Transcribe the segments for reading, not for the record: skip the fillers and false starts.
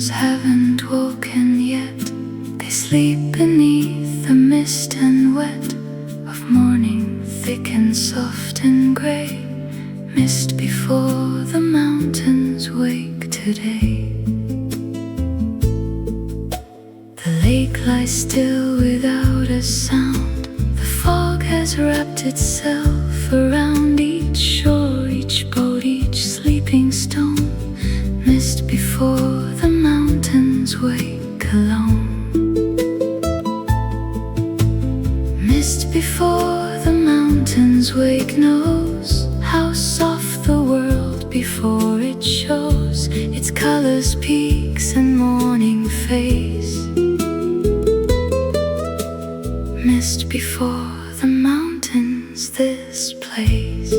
dreams haven't woken yet. They sleep beneath the mist and wet of morning, thick and soft and grey. Mist before the mountains wake today. The lake lies still without a sound. The fog has wrapped itself around each shore, each boat, each sleeping stone. Mist before the mountains wake alone. Mist before the mountains wake knows how soft the world before it shows its colors, peaks and morning face. Mist before the mountains, this place.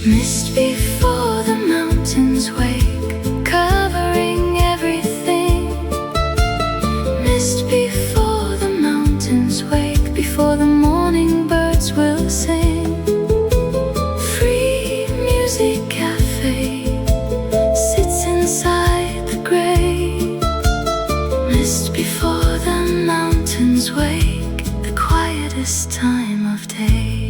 Mist before the mountains wake, covering everything. Mist before the mountains wake, before the morning birds will sing. Free music cafe sits inside the grey. Mist before the mountains wake, the quietest time of day.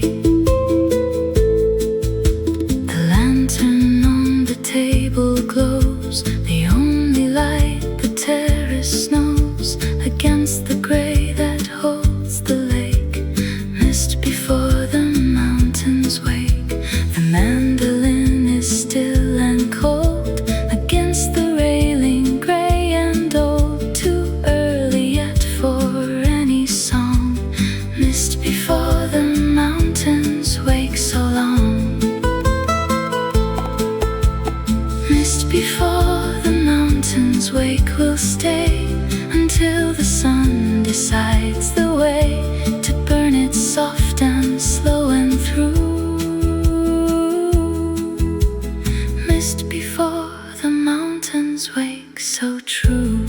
The lantern on the table glows, the only light the terrace knows, against the grey that holds the lake. Mist before the mountains wake, the mandolin is still and cold against the railing, grey and old, too early yet for any song. Mist before the mountains wake so long. Mist before the mountains wake will stay until the sun decides the way to burn it soft and slow and through. Mist before the mountains wake so true.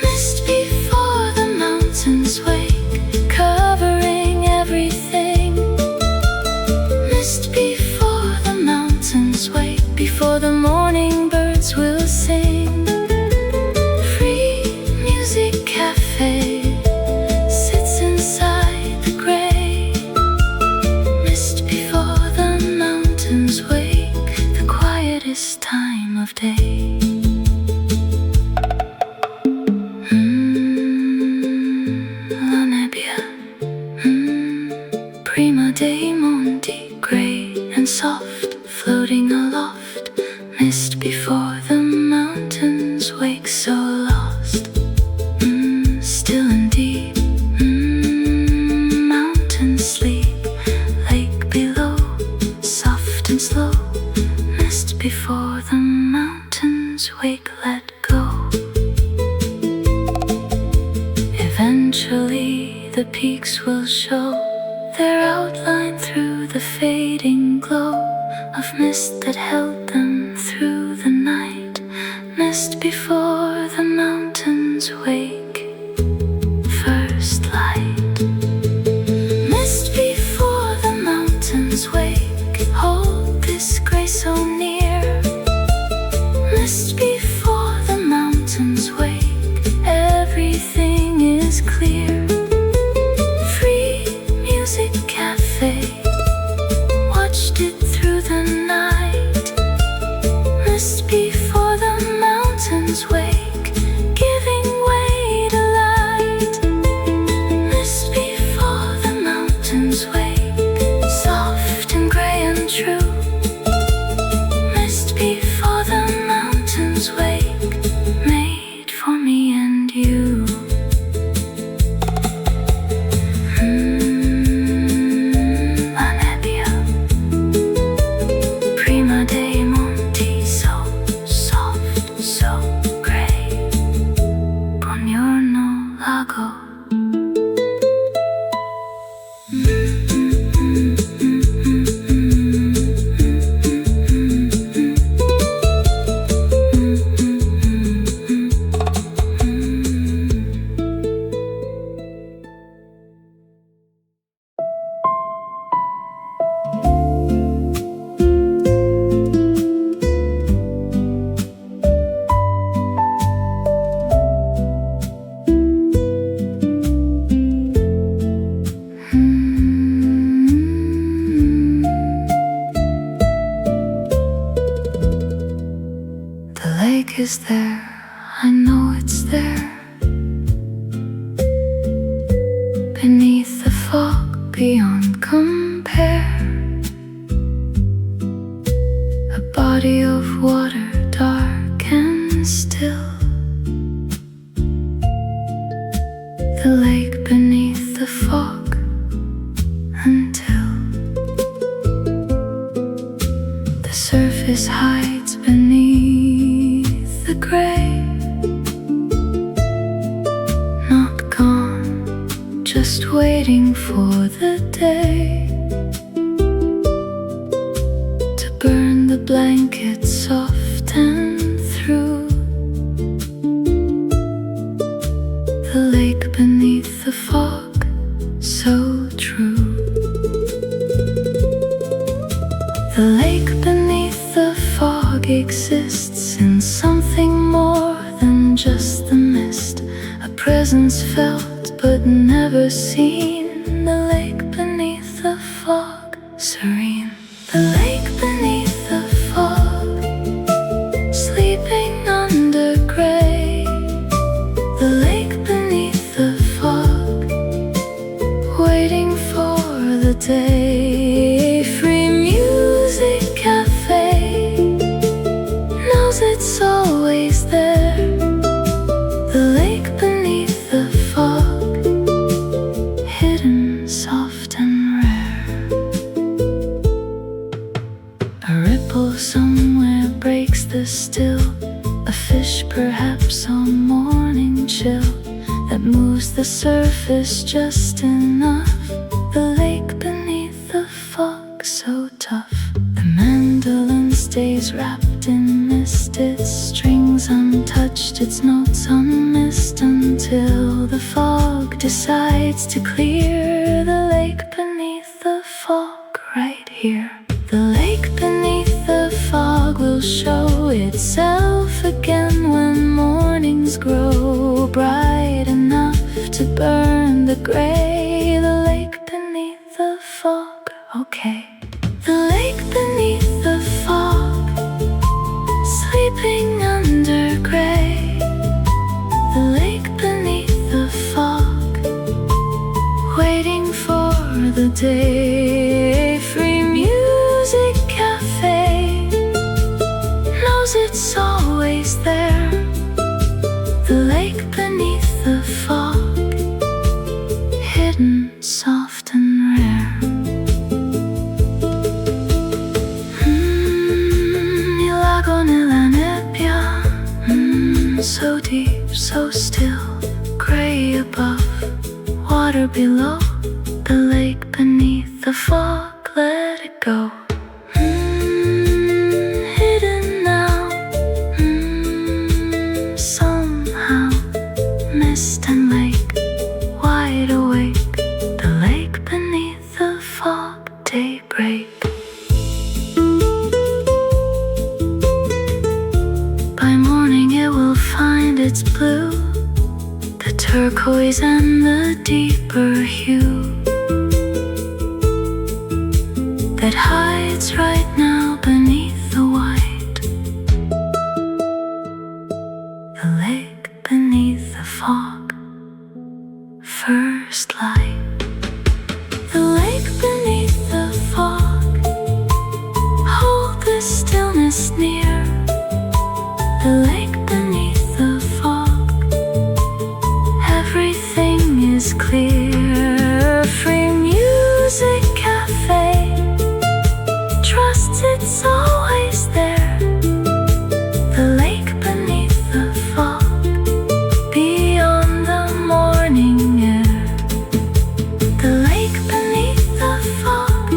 Mist before the mountains wake, covering everything. Mist before the mountains wake, before the morning birds will sing. Free music cafe sits inside the grey. Mist before the mountains wake, the quietest time of day. La nebbia, prima dei monti, grey and soft, floating aloft. Mist before the mountains wake so lost. Still and deep, mountain sleep, lake below, soft and slow. Mist before the mountains wake, let go. Eventually the peaks will show their outline through the fading glow of mist that held them through the night. Mist before the mountains wake, first light. Mist before the mountains wake, hold this grace so near. Mist before the mountains wake, everything is clear. Free music cafe, watched it through the night. Mist before the mountains wake, giving way to light. Mist before the mountains wake, soft and grey and true. Mist before the mountains wake, made for me and you. is there, I know it's there. Beneath the fog, beyond compare. A body of water, dark and still. The lake beneath the fog, until the surface hides beneath the gray. Not gone, just waiting for the day to burn the blanket soft and through. The lake beneath the fog, so true. The lake beneath the fog exists in something more than just the mist. A presence felt but never seen. The lake beneath the fog, serene. The lake beneath the fog, sleeping under gray. The lake beneath the fog, waiting for the day. Free music cafe knows it's always there. The lake beneath the fog, hidden, soft and rare. A ripple somewhere breaks the still. A fish perhaps on morning chill that moves the surface just enough. The lake beneath the fog, so tough. The mandolin stays wrapped in mist, its strings untouched, its notes unmissed, until the fog decides to clear. The lake beneath the fog, right here. The lake beneath the fog will show itself again when mornings grow bright enough to burn the gray. The lake beneath the fog, okay. The lake beneath the fog, sleeping under gray. The lake beneath the fog, waiting for the day. Free music cafe knows it's always there. The lake beneath the fog, hidden, soft and rare. Il lago nella nebbia, so deep, so still, gray above, water below. The lake beneath the fog, let it go. Hidden now, somehow, mist and lake, wide awake. The lake beneath the fog, daybreak. By morning it will find its blue, the turquoise and the deeper hue that hides right now beneath the white. The lake beneath the fog, first light. The lake beneath the fog, hold the stillness near. The lake beneath the fog, everything is clear. Free music cafe trusts it's always there. The lake beneath the fog, beyond the morning air. The lake beneath the fog,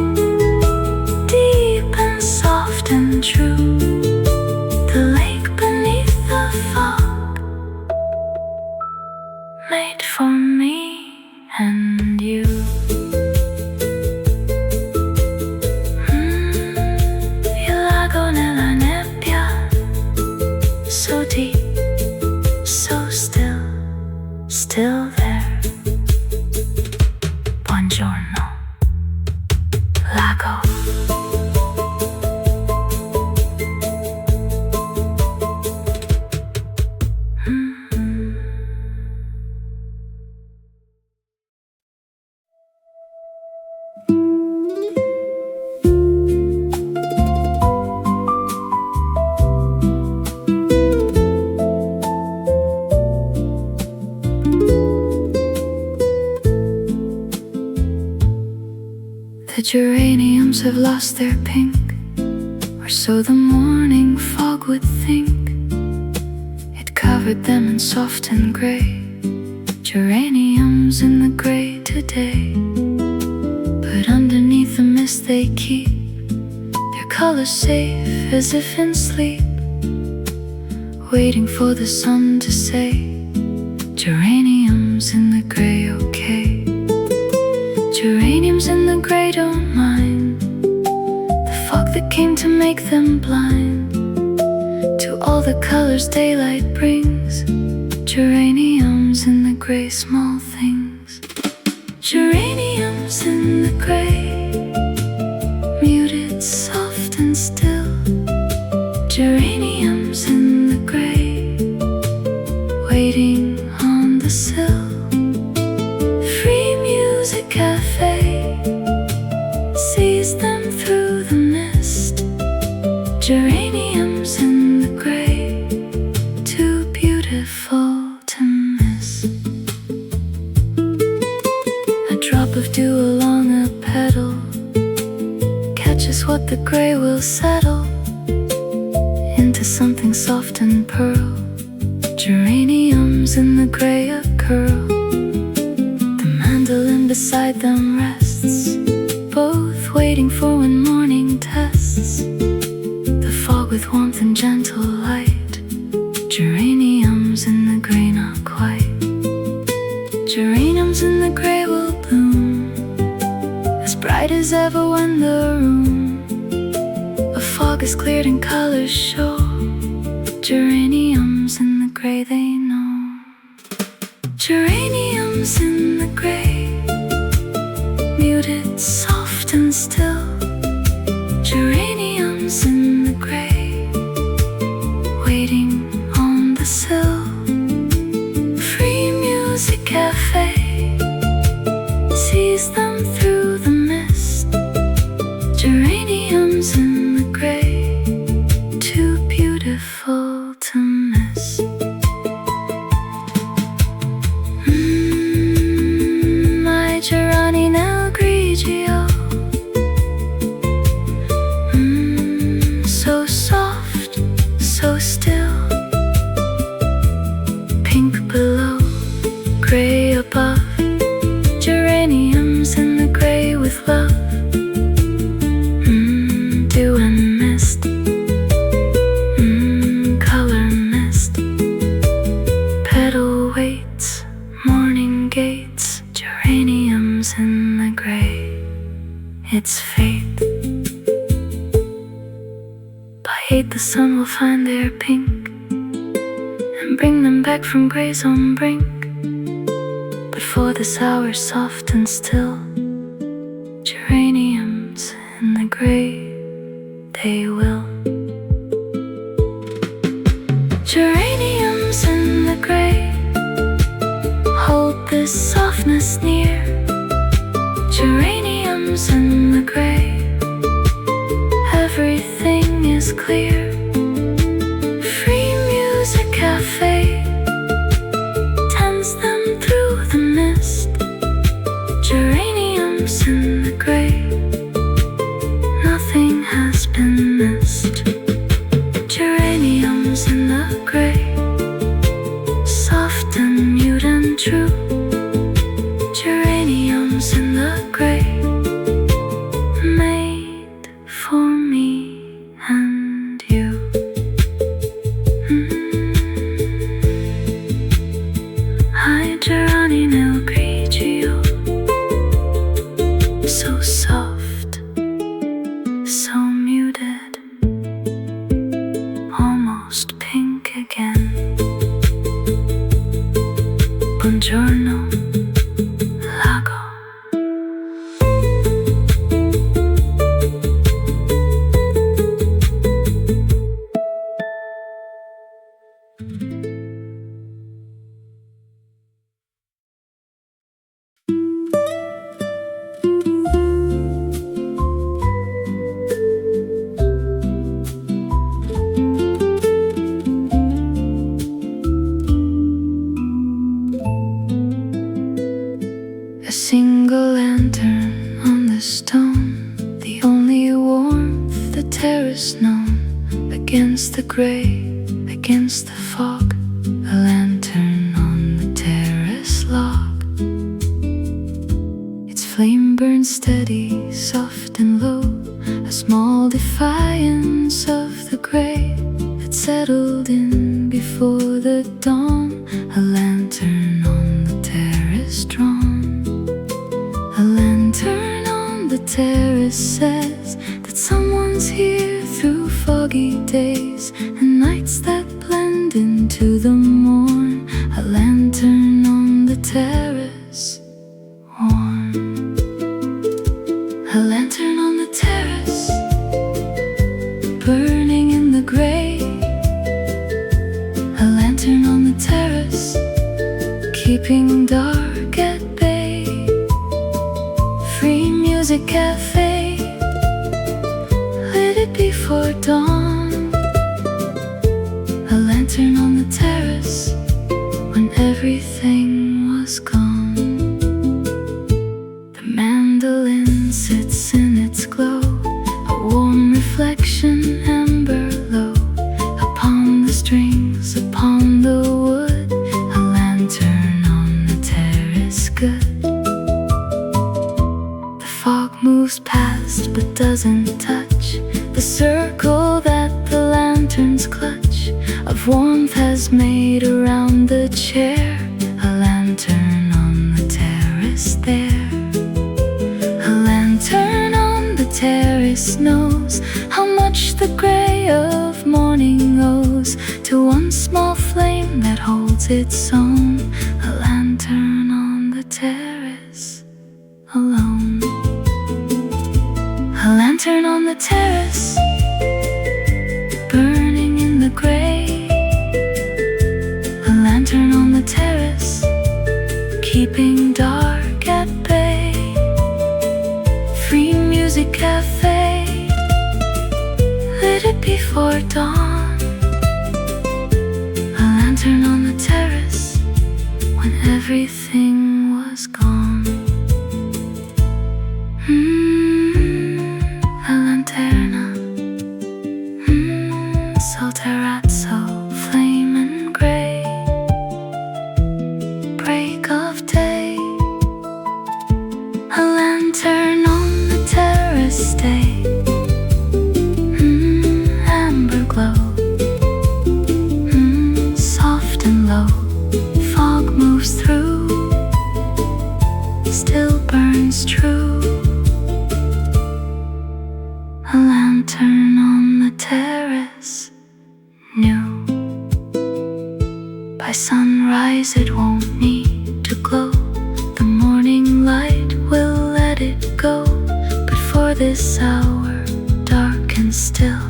deep and soft and true. The lake beneath the fog, made for me and you. Il lago nella nebbia, so deep, so still, still there. Buongiorno, lago. geraniums have lost their pink, or so the morning fog would think. It covered them in soft and gray, geraniums in the gray today. But underneath the mist they keep their colors safe as if in sleep, waiting for the sun to say, geraniums in the gray, okay. Geraniums in the gray don't mind the fog that came to make them blind to all the colors daylight brings. Geraniums in the gray, small things. Geraniums in the gray, muted, soft and still. Geraniums in the gray, waiting on the sill. Free music cafe sees them through the mist. Geraniums in the gray, too beautiful to miss. A drop of dew along a petal catches what the gray will settle into something soft and pearl. Geraniums in the gray, a curl. The mandolin beside them rests, both waiting for when morning tests the fog with warmth and gentle light. Geraniums in the gray, not quite. Geraniums in the gray will bloom as bright as ever when the room of fog is cleared and colors show. Geraniums in the gray, they know. Geraniums in the gray, muted, soft and still. Geraniums in the gray, waiting on the sill. Free music cafe sees them through the mist. Geraniums in the gray, too beautiful to miss. My Gerani nel grigio, so soft, so still. Pink below, gray above. Geraniums in the gray with love. Dew and mist, color mist. Petal waits, morning gates. Geraniums in the gray, it's fate. By 8 the sun will find their pink and bring them back from gray's own brink. But for this hour soft and still, geraniums in the gray, they will. Geraniums in the gray, hold this softness near. Geraniums in the gray, everything is clear. Free music cafe tends them through the mist. Geraniums in the gray, nothing has been missed. Geraniums in the gray, soft and mute and true. Geraniums in the gray, made for me and you. terrace known against the gray, against the fog, a lantern on the terrace log. Its flame burns steady, soft and low, a small defiance of the gray that settled in before the dawn. A lantern on the terrace drawn. A lantern on the terrace says that someone's here through foggy days and nights that blend into the morn. A lantern on the terrace, warm. A lantern on the terrace, burning in the gray. A lantern on the terrace, keeping dark at bay. Free music cafe, lit it before dawn. A lantern on the terrace, when everything was gone. The mandolin sits in its glow, a warm reflection, amber low, upon the strings, upon the wood. A lantern on the terrace, good. The fog moves past but doesn't touch the circle that the lantern's clutch of warmth has made around the chair. A lantern on the terrace there. A lantern on the terrace knows how much the gray of morning owes to one small flame that holds its own. A lantern on the terrace, alone. A lantern on the terrace, burning in the gray. A lantern on the terrace, keeping dark at bay. Free music cafe, lit it before dawn. A lantern on the terrace, when everything was gone. A lanterna, so terrazzo, flame and gray. Break of day, a lantern on the terrace stay. Amber glow, soft and low, fog moves through, still burns true. A lantern on the terrace, new. By sunrise it won't need to glow, the morning light will let it go. But for this hour, dark and still,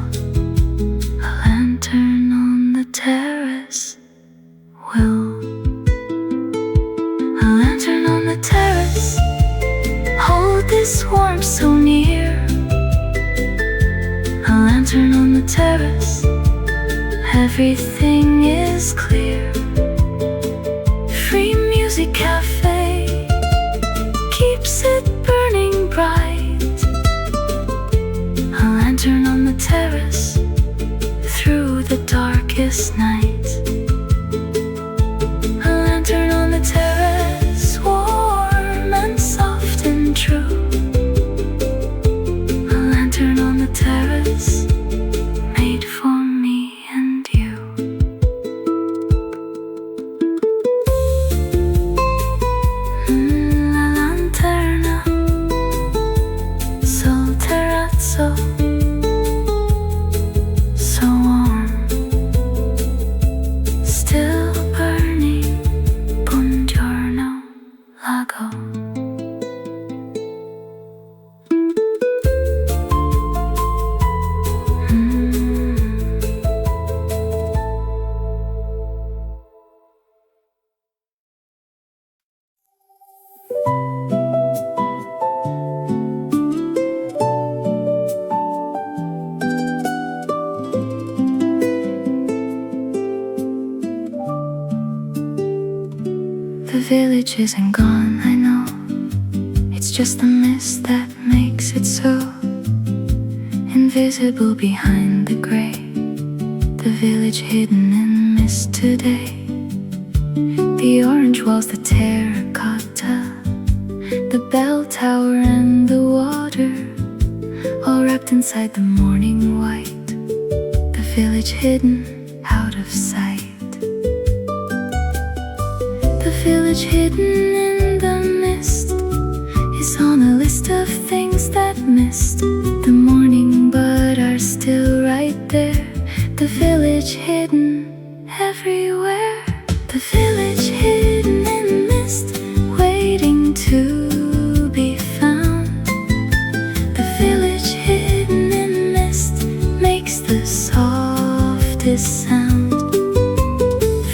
a lantern on the terrace will. A lantern on the terrace, hold this warmth so near. A lantern on the terrace, everything is clear. Free music cafe keeps it burning bright. A lantern on the terrace, through the darkest night. A lantern on the terrace, warm and soft and true. A lantern on the terrace, made for me and you. La lanterna, sul terrazzo, so warm, still burning. Buongiorno, lago. The village isn't gone, I know. It's just the mist that makes it so. In invisible behind the gray, the village hidden in mist today. The orange walls, the terracotta, the bell tower and the water, all wrapped inside the morning white, the village hidden out of sight. The village hidden in the mist is on a list of things that missed the morning but are still right there. The village hidden everywhere. The village hidden in mist, waiting to be found. The village hidden in mist makes the softest sound.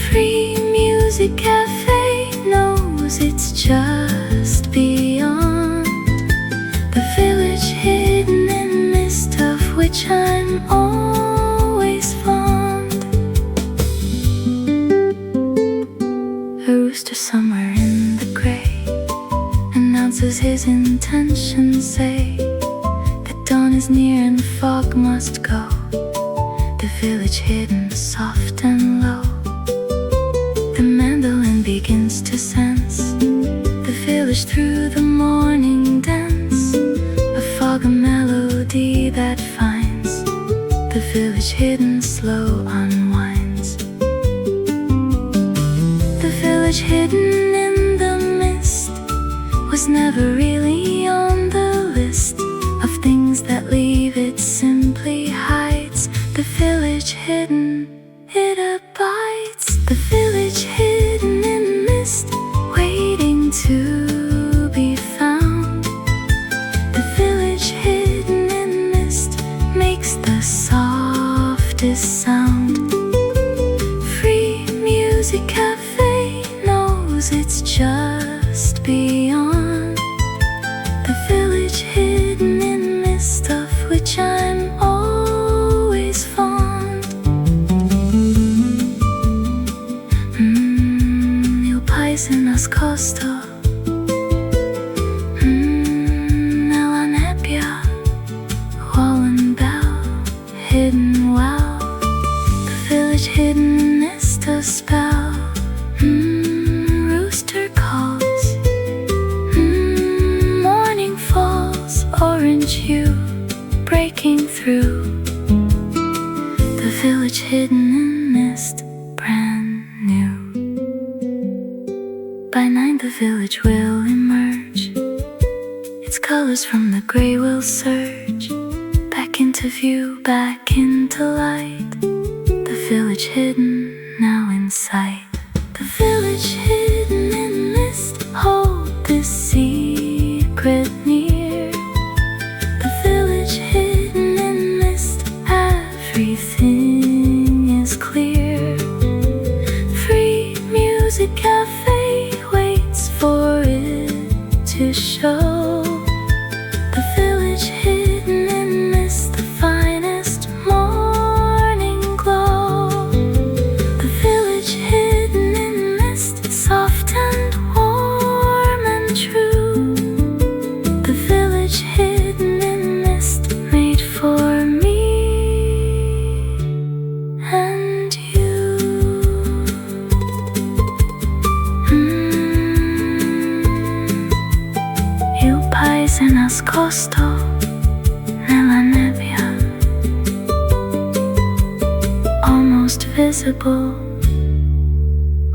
Free music cafe knows it's just beyond. The village hidden in mist, of which I'm always fond. A rooster somewhere in the gray announces his intentions, say that dawn is near and fog must go. The village hidden soft and low, the mandolin begins to sense the village through the morning dance, a fog, a melody that finds the village hidden slow unwinds. The village hidden in the mist was never really on the list of things that leave it, simply hides. The village hidden, it abides. The village hidden in mist, waiting to be found. The village hidden in mist makes the softest sound. Free music cafe knows it's just beyond. The village hidden in mist, of which I'm always fond. Il paese nascosto, nella nebbia, wall and bell, hidden well. The village hidden in mist, a spell. Rooster calls, morning falls, orange hue breaking through. The village hidden in mist, brand new. By 9 the village will emerge, its colors from the gray will surge back into view, back into light. The village hidden now in sight. The village hidden in mist, hold this secret near. The village hidden in mist, everything is clear. Free music cafe waits for it to show. The village hidden in mist, the finest morning glow. The village hidden in mist, soft and warm and true. The village hidden in mist, made for me and you. Il paese nascosto nella nebbia, almost visible,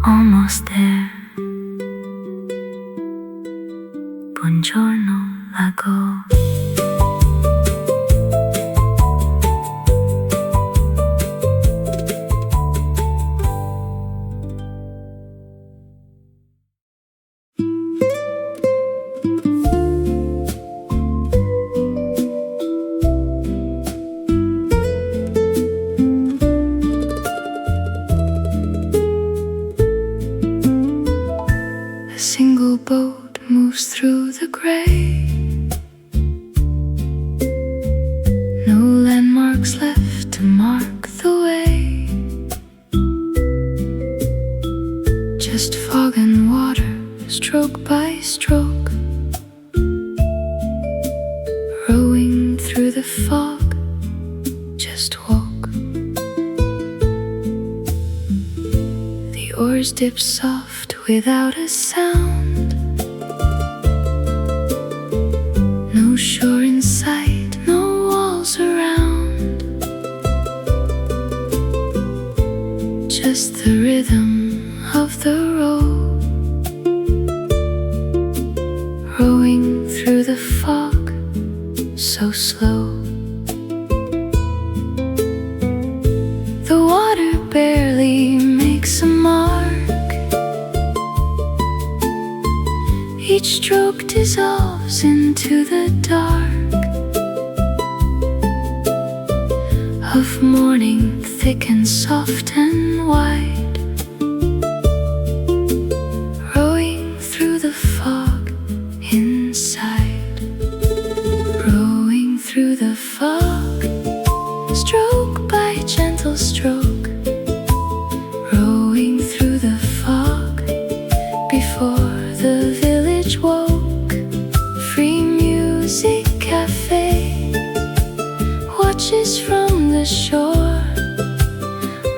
almost there. Buongiorno, lago. oars dip soft without a sound. No shore in sight, no walls around, just the rhythm of the row, rowing through the fog so slow. The water barely makes a mark, each stroke dissolves into the dark of morning, thick and soft and wide, rowing through the fog inside, rowing through the fog, stroke by gentle stroke, rowing through the fog before the village woke. Free music cafe watches from the shore,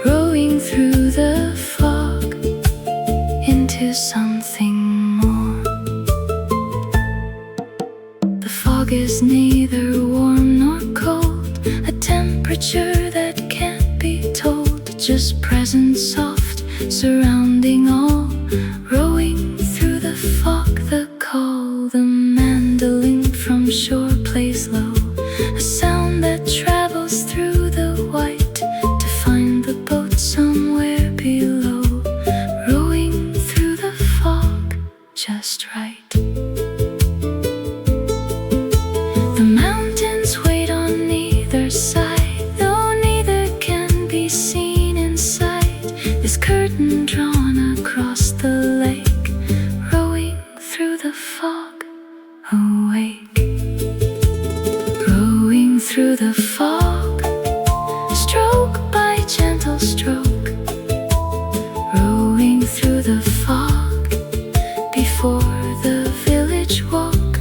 rowing through the fog into something more. The fog is neither warm nor cold, a temperature that can't be told, just present, soft, surrounding all, rowing through the fog. The call, the mandolin from shore plays low, a sound that travels through the white to find the boat somewhere below, rowing through the fog just right. The mountains wait on either side, though neither can be seen in sight. This curtain drawn across the lake, rowing through the fog, awake, rowing through the fog, stroke by gentle stroke, rowing through the fog before the village woke.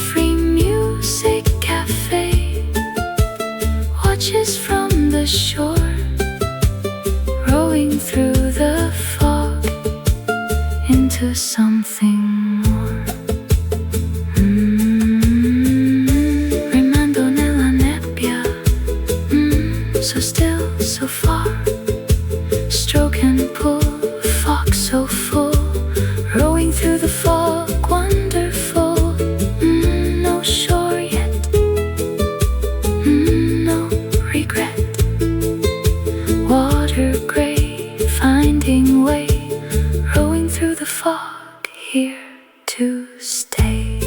Free music cafe watches from the shore, rowing through the fog into something more. Rimando nella nebbia, so still, so far, stroke and pull, fog so full, rowing through the fog, wonderful. No shore yet, no regret, water gray, finding way, rowing through the fog, here to stay.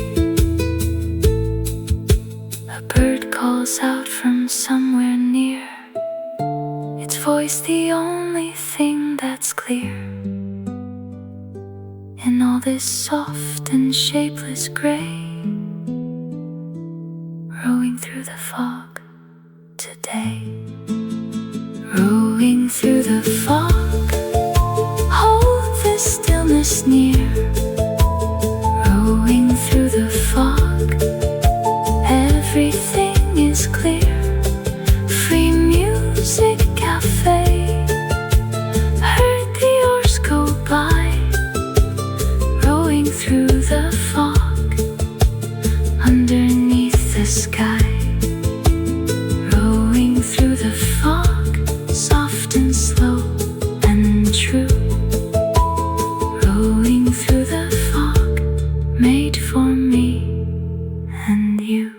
A bird calls out from somewhere near, its voice the only thing that's clear in all this soft and shapeless gray, rowing through the fog today, rowing through the fog, hold the stillness near, rowing through the fog, everything is clear. Free music cafe, heard the oars go by, rowing through the fog, underneath the sky, rowing through the fog, soft and slow and true, rowing through the fog, made for me and you.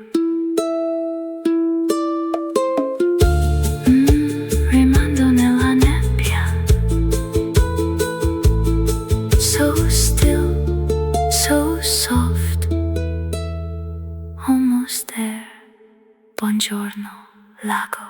Rimando nella nebbia, so still, so soft, almost there. Buongiorno, lago.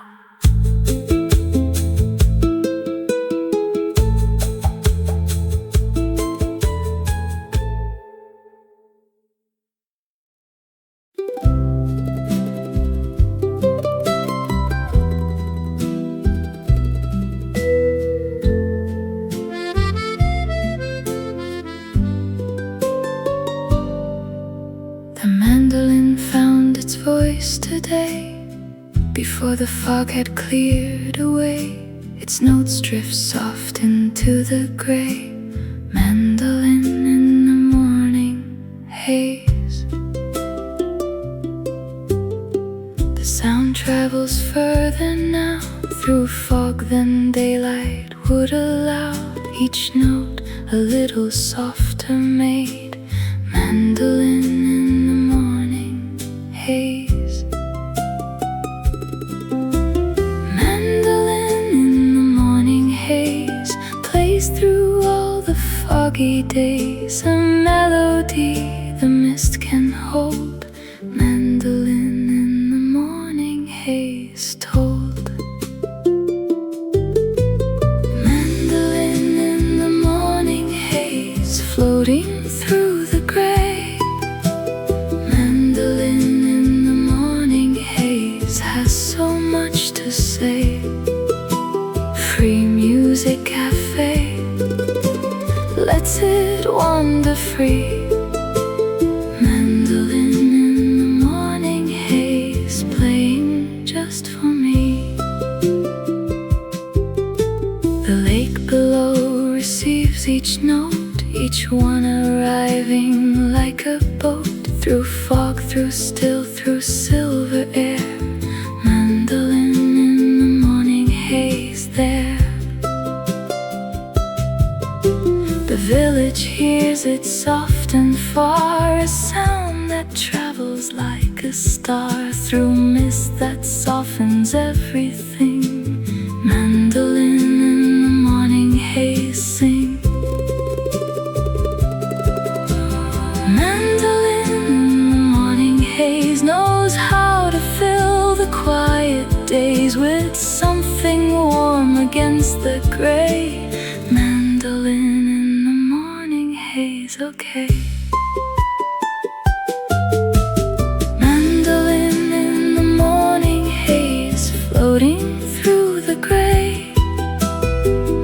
The mandolin found its voice today, before the fog had cleared away. Its notes drift soft into the gray. Mandolin in the morning haze. The sound travels further now, through fog than daylight would allow. Each note a little softer made. Mandolin in the morning haze. Mandolin in the morning haze plays through all the foggy days. A melody the mist can hold. Mandolin in the morning haze told. Mandolin in the morning haze floating through the gray. Mandolin in the morning haze has so much to say. Free music cafe lets it wander free. Mandolin in the morning haze playing just for me. The lake below receives each note, each one arriving like a boat. Through fog, through still, through silver air. Mandolin in the morning haze there. The village hears it soft and far, a sound that travels like a star through mist that softens everything. Mandolin in the morning haze sing. Mandolin in the morning haze knows how to fill the quiet days with something warm against the gray. Mandolin in the morning haze, okay. Mandolin in the morning haze floating through the gray.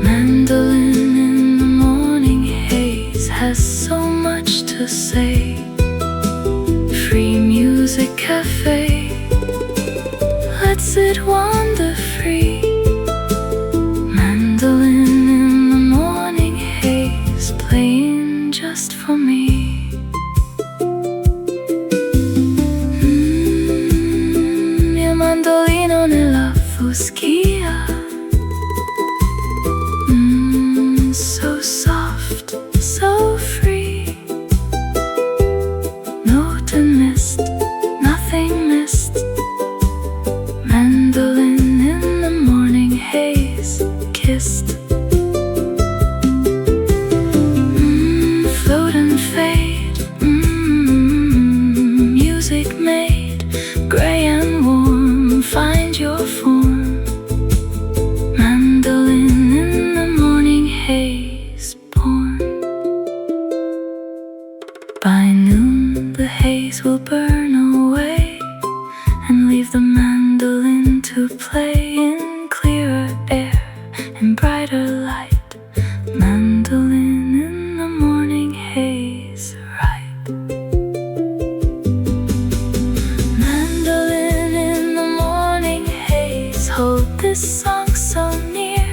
Mandolin in the morning haze has so much to say. Free music cafe lets it wander free. Mandolin in the morning haze playing just for me. Mio mandolino nella foschia. So soft, so free. Note and mist, nothing missed. Mandolin in the morning haze kissed. Float and fade, music made, gray and warm, find your form. Mandolin in the morning haze born. By noon the haze will burn away and leave the mandolin to play in clearer air and brighter light. Mandolin in the morning haze ripe. Mandolin in the morning haze, hold this song so near.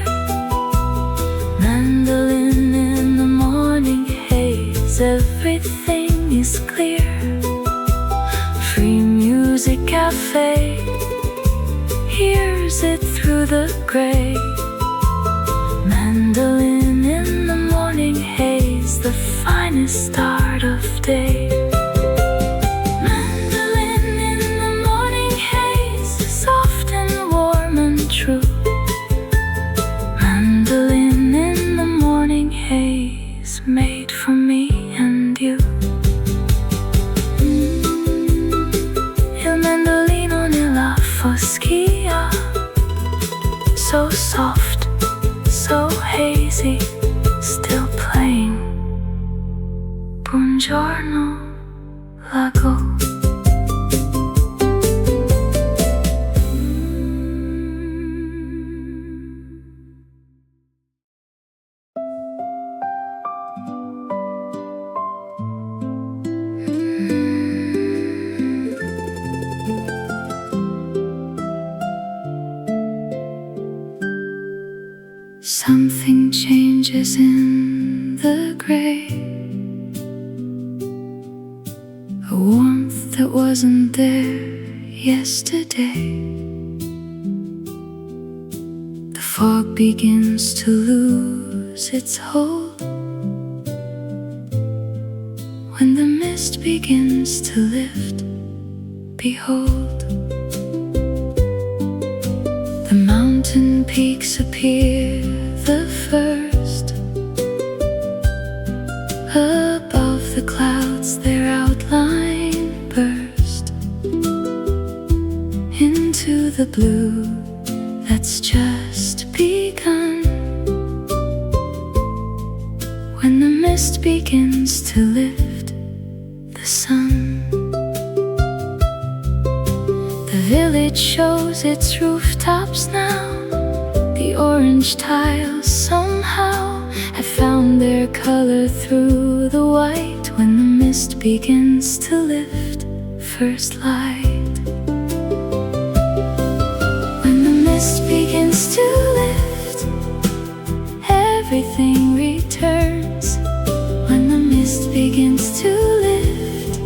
Mandolin in the morning haze, everything is clear. Free music cafe hears it through the gray. Mandolin in the morning haze, the finest start of day. Mandolin in the morning haze, soft and warm and true. Mandolin in the morning haze, made for me and you. Il mandolino nella foschia, so soft, so hazy, still playing. Buongiorno, lago. Something changes in the gray, a warmth that wasn't there yesterday. The fog begins to lose its hold when the mist begins to lift. Behold, the mountain peaks appear the first. Above the clouds their outline burst into the blue that's just begun. When the mist begins to lift the sun, the village shows its rooftops now. The orange tiles somehow have found their color through the white. When the mist begins to lift first light, when the mist begins to lift, everything returns. When the mist begins to lift,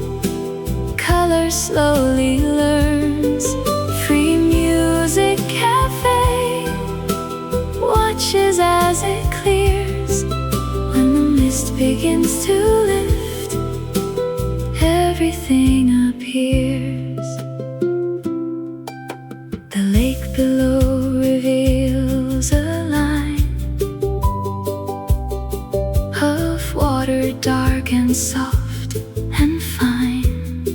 color slowly learns. Free music cafe watches as it clears. When the mist begins to lift, everything appears. The lake below reveals a line of water, dark and soft and fine,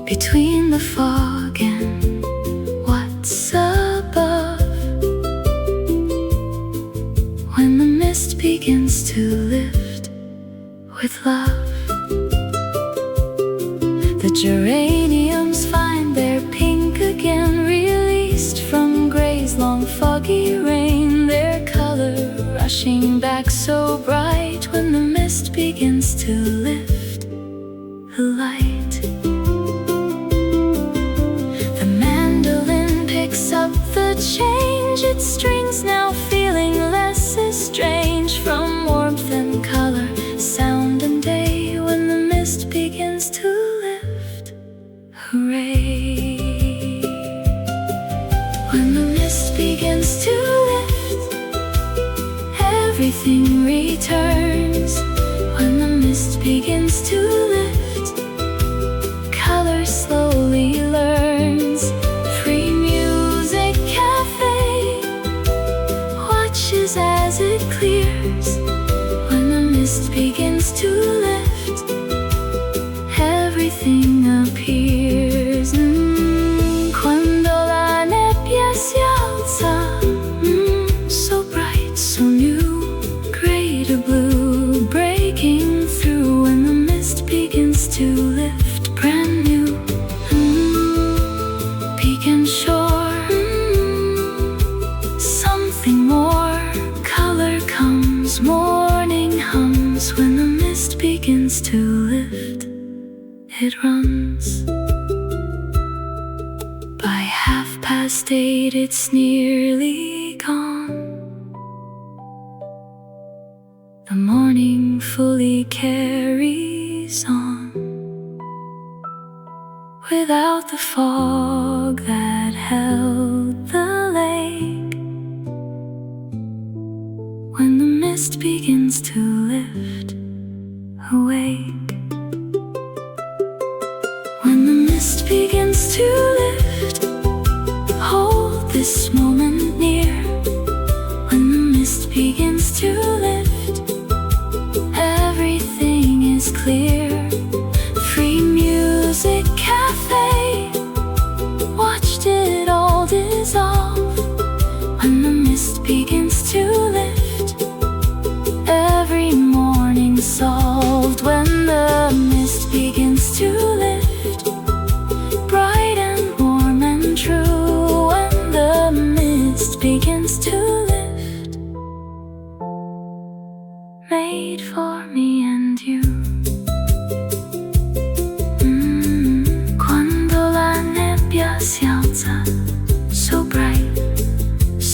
between the fog and what's above. When the mist begins to lift with love, the geraniums find their pink again, released from gray's long foggy rain. Their color rushing back so bright. When the mist begins to lift the light, the mandolin picks up the change. Its strings now feeling less estranged from warmth and color, sound and day. When the mist begins to lift, hooray! When the mist begins to lift, everything returns. When the mist begins to lift, color slowly learns. Free music cafe watches as it clears. When the mist begins to lift, everything appears. Cuando la nebbia si alza, so bright, so new, gray to blue, breaking through. When the mist begins to lift, brand new, peak and shore, something more, color comes, morning hums. When the mist begins to lift, it runs. By 8:30 it's nearly gone. The morning fully carries on, without the fog that held the lake. When the mist begins to lift, awake. When the mist begins to lift, hold this moment near. When the mist begins to lift, everything is clear. Free music cafe watched it all dissolve. When the mist begins to lift, every morning solved. When the mist begins to lift, bright and warm and true. When the mist begins to lift, made for me and you. Cuando la nebbia si alza, so bright,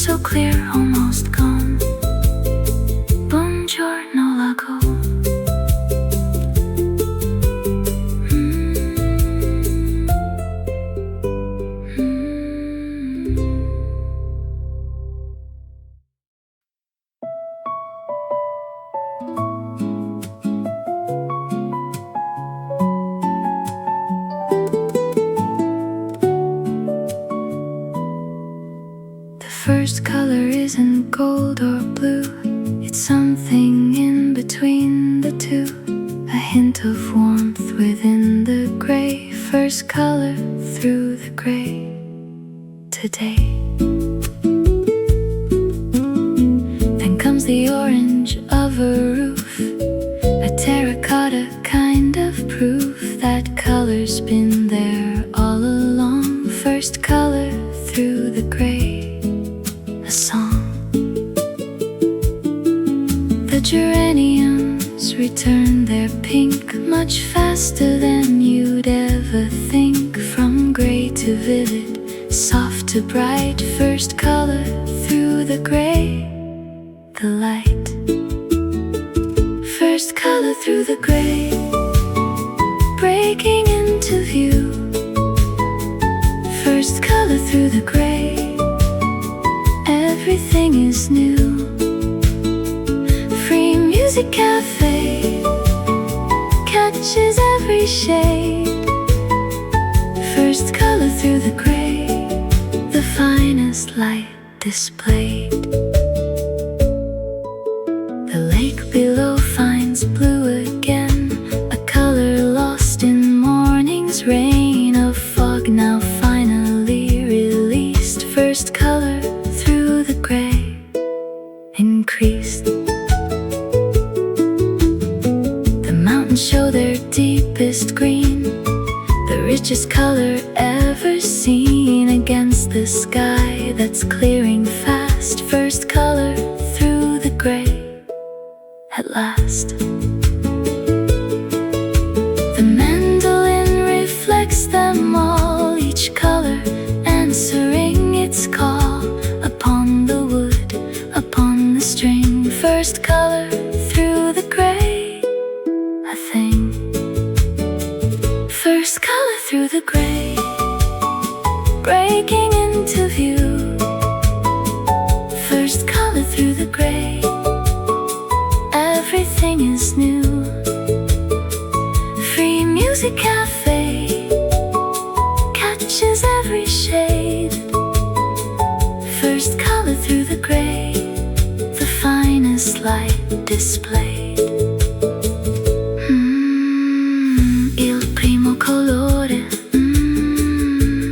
so clear, almost gone. Buongiorno lago. First color isn't gold or blue, it's something in between the two. A hint of warmth within the gray. First color through the gray today. Then comes the orange of a roof, a terracotta kind of proof that color's been there all along. First color through the gray. A song. The geraniums return their pink much faster than you'd ever think. From gray to vivid, soft to bright. First color through the gray, the light. First color through the gray, breaking into view. First color through the gray, everything is new. Free music cafe catches every shade. First color through the gray, the finest light displayed. The lake below finds blue again, a color lost in morning's rain of fog, now finally released. First color through the gray, increased. The mountains show their deepest green, the richest color ever seen against the sky that's clearing fast. First color through the gray, at last. The mandolin reflects them all, each color answering its call. Upon the wood, upon the string. First color through the gray, a thing. First color through the gray, breaking into view. First color through the gray, everything is new. Free music cafe catches every shade. First color through the gray, the finest light displayed. Il primo colore,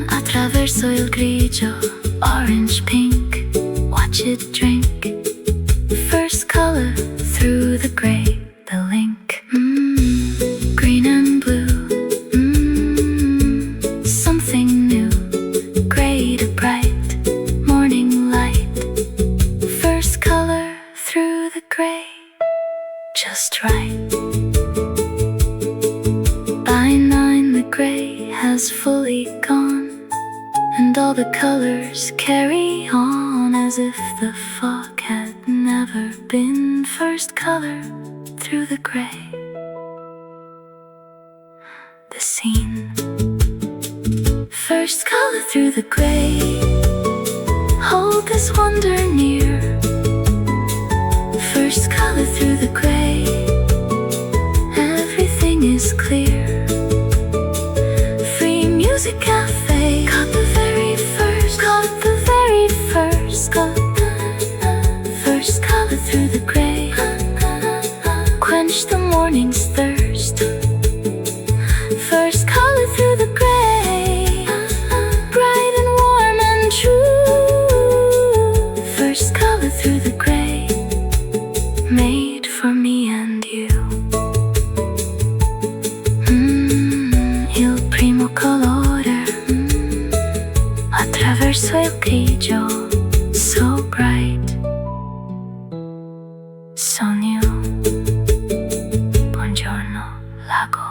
attraverso il grigio, orange pink, watch it drink. First color through the gray, the link. Green and blue, something new, gray to bright, morning light. First color through the gray, just right. By 9 the gray has fully gone, and all the colors carry on as if the fog had never been. First color through the gray, the scene. First color through the gray, hold this wonder near. First color through the gray, everything is clear. Free music cafe, got the very first, got the very first, got the first color through the gray. Quench the morning's thirst. First color through the gray, bright and warm and true. First color through the gray, made for me and you. Il primo colore, attraverso il grigio, so bright, so new. Buongiorno lago.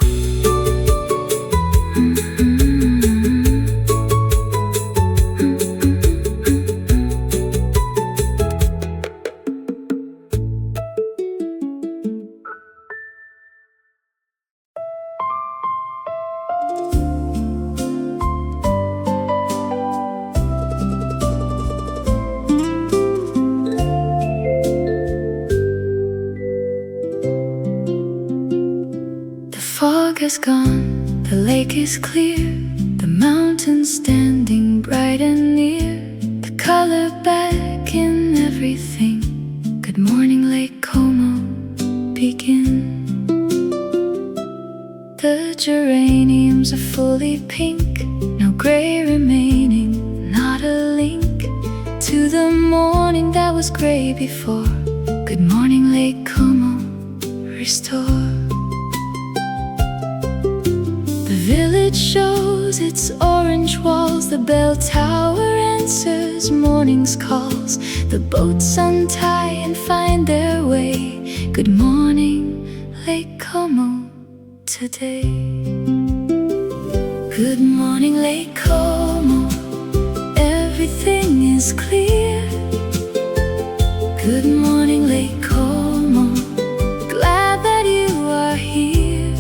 gone, the lake is clear, the mountains standing bright and near, the color back in everything. Good morning, Lake Como, begin. The geraniums are fully pink, no gray remaining, not a link to the morning that was gray before. Good morning, Lake Como, restore. The village shows its orange walls, the bell tower answers morning's calls, the boats untie and find their way. Good morning, Lake Como, today. Good morning, Lake Como, everything is clear. Good morning, Lake Como, glad that you are here.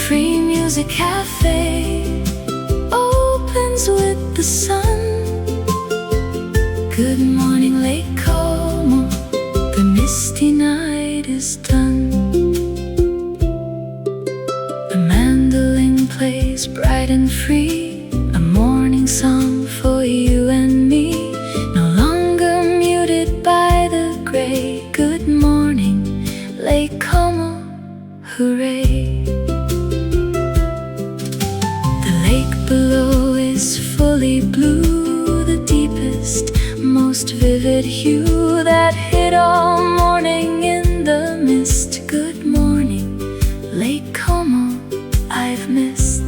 Free Music Cafe opens with the sun. Good morning, Lake Como, the misty night is done. The mandolin plays bright and free, a morning song for you and me, no longer muted by the gray. Good morning, Lake Como, hooray. The lake below is fully blue, the deepest, most vivid hue that hid all morning in the mist. Good morning, Lake Como, I've missed.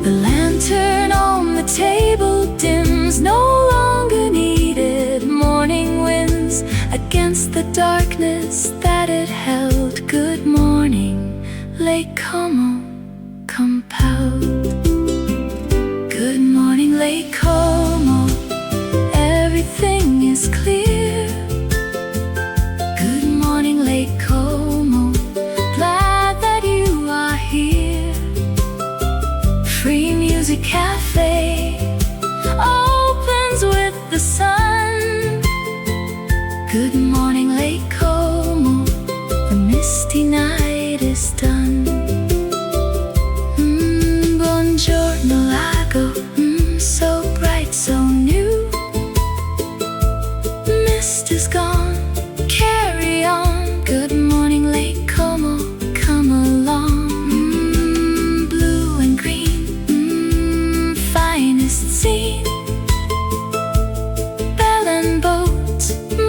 The lantern on the table dims, no longer needed. Morning winds against the darkness that it held. Good morning, Lake Como, compelled. Good morning, Lake Como, everything is clear. Good morning, Lake Como, glad that you are here. Free Music Cafe opens with the sun. Good morning, Lake Como, the misty night is done. Buongiorno lago, so bright, so new. Mist is gone, carry on. Good morning, Lake Como, come along. Blue and green, finest scene. Bell and boat,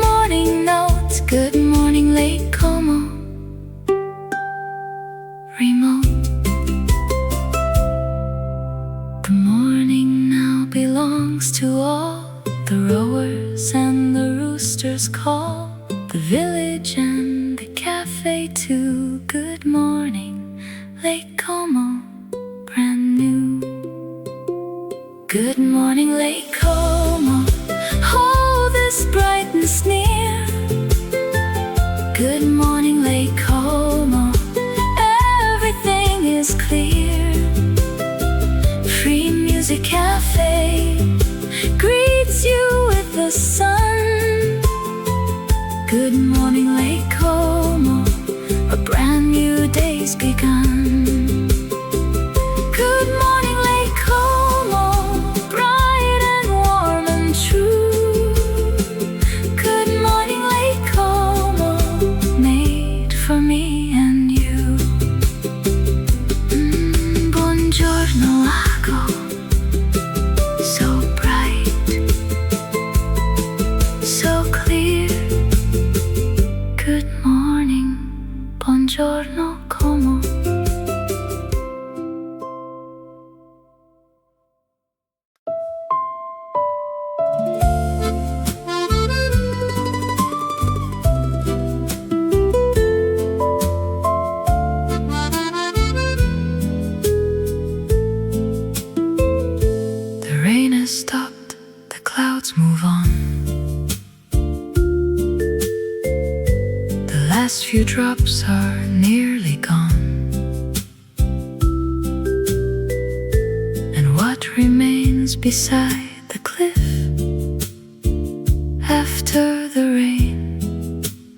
morning note. Good morning, Lake Como, remote. The morning now belongs to all, the rowers and the roosters call, the village and the cafe too. Good morning, Lake Como, brand new. Good morning, Lake Como, oh, this brightness near. Good morning, Lake Como, everything is clear. Free Music Cafe greets you with the sun. Good morning, Lake Como, a brand new day's begun. Good morning, Lake Como, bright and warm and true. Good morning, Lake Como, made for me and you. Buongiorno lago, so bright, so clear. Good morning, buongiorno Como. The rain has stopped, the clouds move on. The last few drops are nearly gone, and what remains beside the cliff after the rain,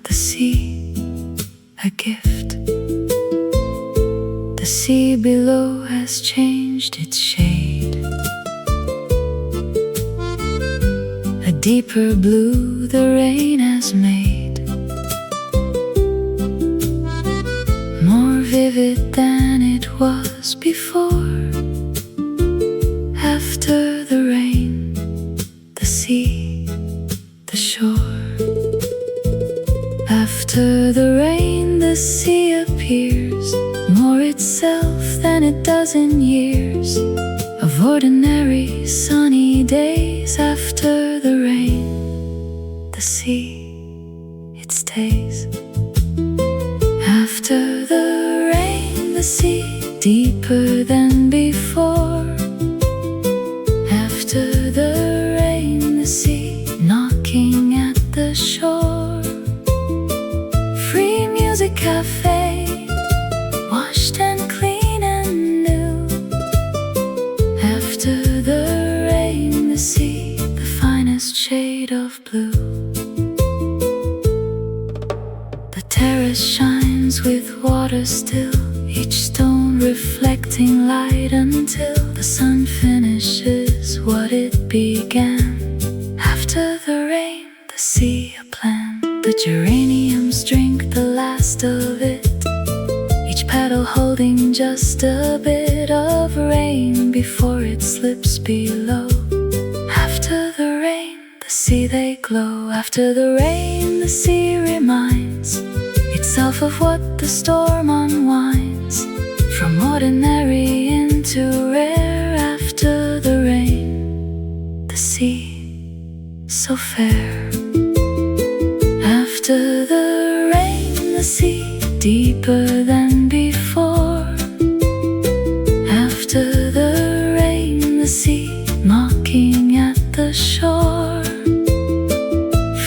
the sea, a gift. shade. A deeper blue the rain has made, more vivid than it was before. After the rain, the sea, the shore. After the rain, the sea appears, more itself than it does in years of ordinary sunny days. After the rain, the sea, it stays. After the rain, the sea, deeper than before. After the rain, the sea, knocking at the shore. Free music cafe, washed and clean and new. After the rain, the sea, the finest shade of blue. The terrace shines with water still, each stone reflecting light until the sun finishes what it began. After the rain, the sea, a plan. The geraniums drink the last of it, each petal holding just a bit of rain before it slips below. After the rain, the sea, they glow. After the rain, the sea reminds itself of what the storm unwinds, from ordinary into rare. After the rain, the sea, so fair. After the rain, the sea, deeper than before. After the rain, the sea, knocking at the shore.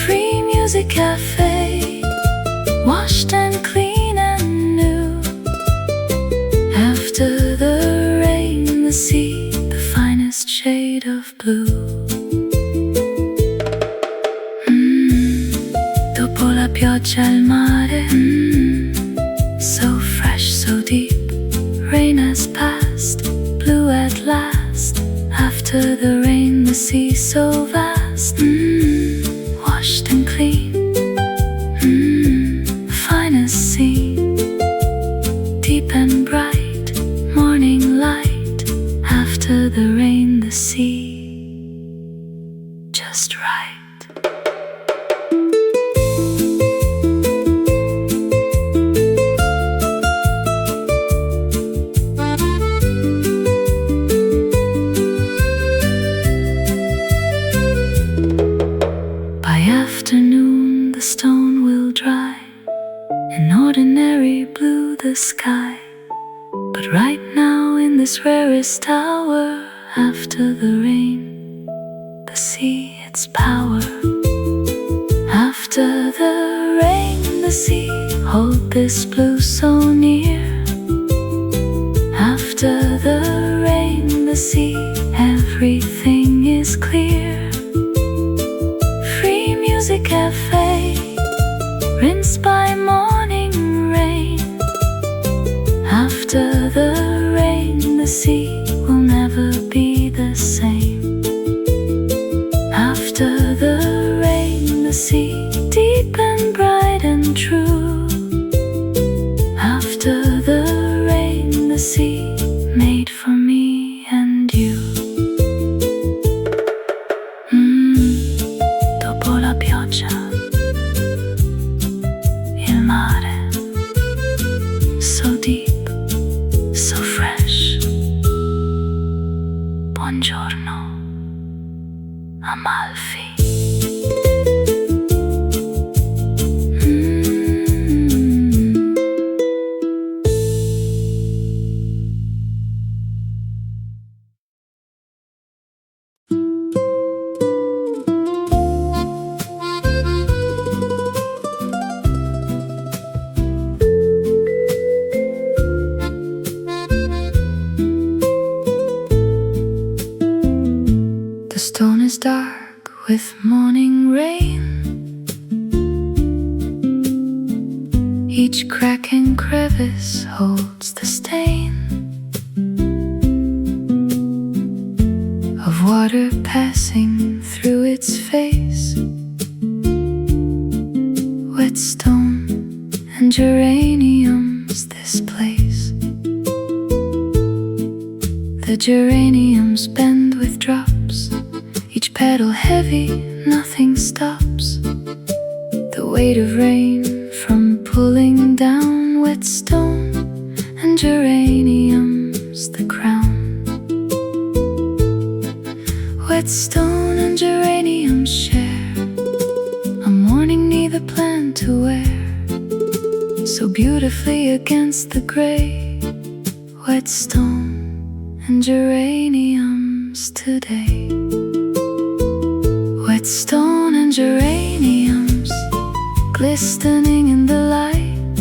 Free music cafe, washed and clean and new. After the rain, the sea, the finest shade of blue. Dopo la pioggia al mare, so fresh, so deep. Rain has passed, blue at last. After the rain, the sea, so vast. Washed and clean, the finest scene, deep and bright, morning light. After the rain, the sea, just right. Afternoon, the stone will dry, an ordinary blue the sky. But right now in this rarest hour, after the rain, the sea, its power. After the rain, the sea, hold this blue so near. After the rain, the sea, everything is clear. Music cafe, rinsed by morning rain. After the rain, the sea will never be the same. After the rain, the sea, deep and bright and true. After the rain, the sea, made for me and you. Il mare, so deep, so fresh. Buongiorno, Amalfi. The stone is dark with morning rain. Each crack and crevice holds the stain. of water passing through its face. Wet stone and geraniums, this place. The geraniums bend with drops, each petal heavy, nothing stops the weight of rain from pulling down. Wet stone and geraniums, the crown. Wet stone and geraniums share a morning neither planned to wear, so beautifully against the gray. Wet stone and geraniums today. Wet stone and geraniums glistening in the light.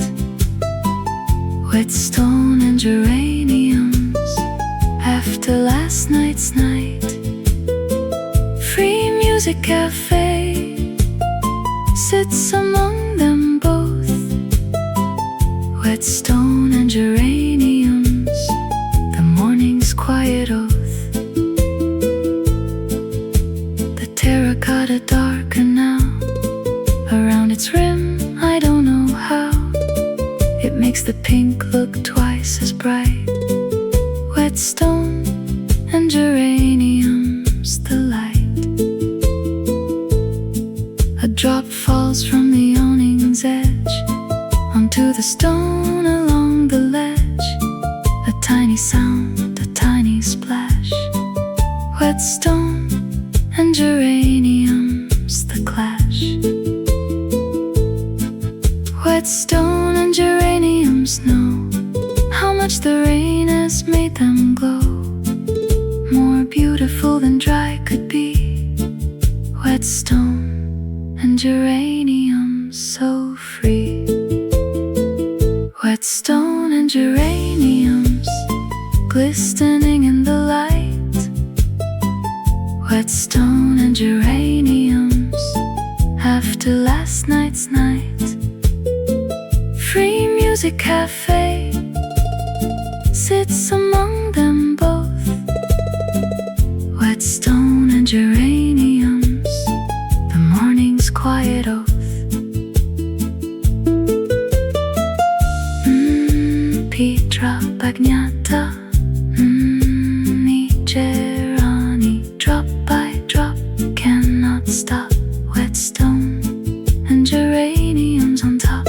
Wet stone and geraniums after last night's night. Free music cafe sits among them both. Wet stone and geraniums, the morning's quiet oath. The terracotta darker now, around its rim I don't know how. It makes the pink look twice as bright. Wet stone and geraniums, the light. A drop falls from the awning's edge onto the stone along the ledge. A tiny sound, a tiny splash. Wet stone and geraniums, the clash. Wet stone and geraniums know how much the rain has made them glow, more beautiful than dry could be. Wet stone and geraniums so free. Wet stone and geraniums glistening in the light. Wet stone and geraniums after last night's night. Free music cafe sits among them both. Wet stone and geraniums, the morning's quiet oath. Pietra bagnata, I gerani, drop by drop, cannot stop. Wet stone and geraniums on top.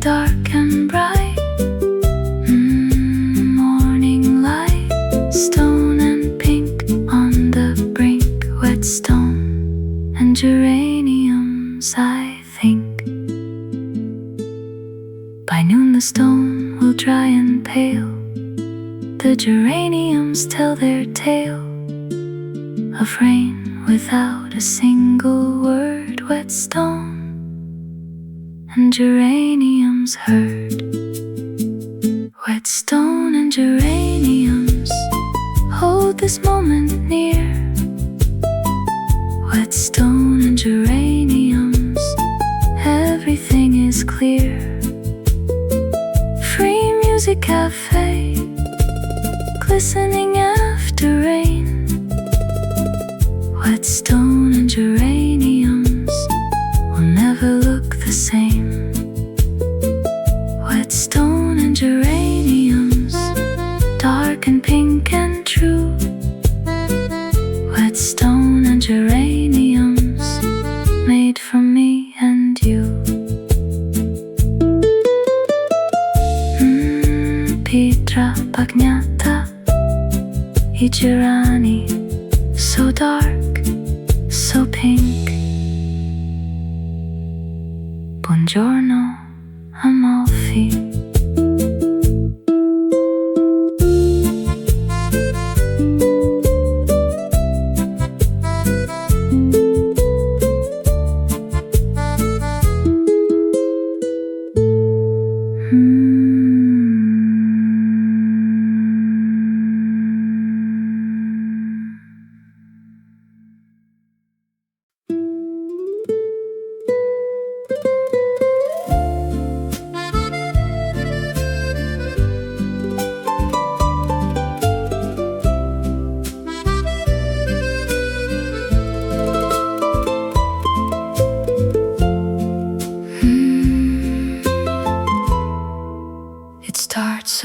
Dark and bright, morning light. Stone and pink on the brink. Wet stone and geraniums, I think. By noon the stone will dry and pale. The geraniums tell their tale of rain without a single word. Wet stone and geraniums heard. Wet stone and geraniums hold this moment near. Wet stone and geraniums, everything is clear. Free music cafe glistening after rain. Wet stone and geraniums will never look the same. Wet stone and geraniums, dark and pink and true. Wet stone and geraniums, made for me and you. Pietra bagnata, I gerani, so dark, so pink. Buongiorno, Amalfi.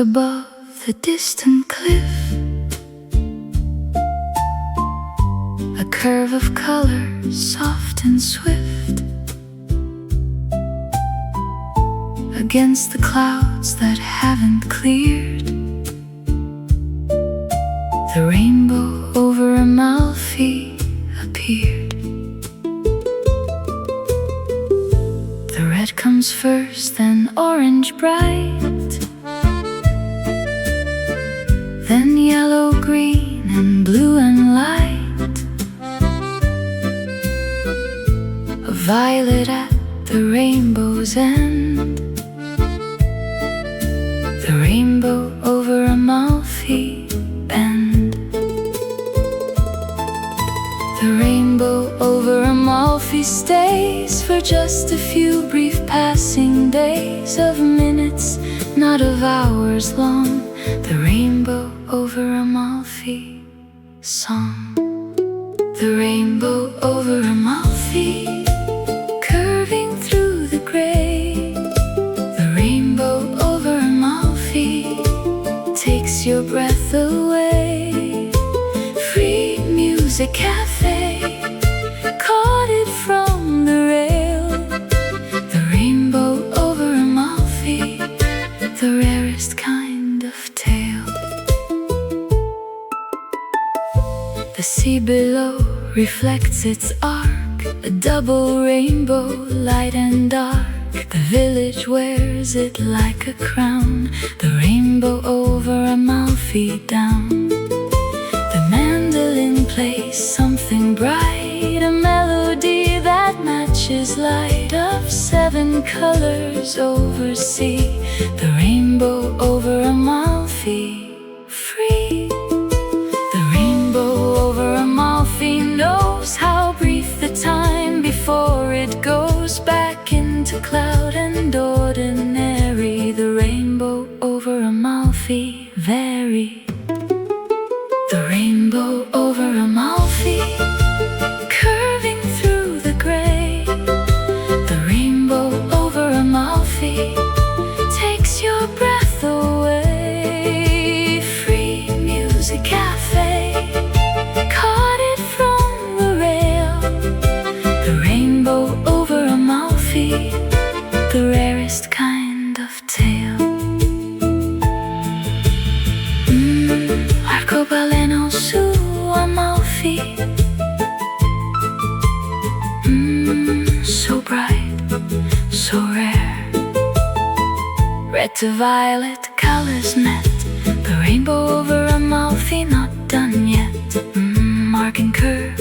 above the distant cliff, a curve of color, soft and swift, against the clouds that haven't cleared. The rainbow over Amalfi appeared. The red comes first, then orange bright, then yellow, green, and blue and light, a violet at the rainbow's end. The rainbow over Amalfi bend. The rainbow over Amalfi stays for just a few brief passing days, of minutes, not of hours long. The rainbow over Amalfi song. The rainbow over Amalfi, curving through the gray. The rainbow over Amalfi takes your breath away. Free music cafe, caught it from the rail. The rainbow over Amalfi, the rarest kind of tale. The sea below reflects its arc, a double rainbow, light and dark. The village wears it like a crown. The rainbow over Amalfi down. The mandolin plays something bright, a melody that matches light, of 7 colors over sea. The rainbow over Amalfi, free. The rainbow over Amalfi knows how brief the time before it goes back into cloud and ordinary. The rainbow over Amalfi vary. The rainbow over Amalfi, curving through the gray. The rainbow over Amalfi takes your breath away. Free music cafe, caught it from the rail. The rainbow over Amalfi, the rarest kind of tale. Arcobaleno su Amalfi, so bright, so rare. Red to violet colors met. The rainbow over Amalfi not done yet. Mark and curve,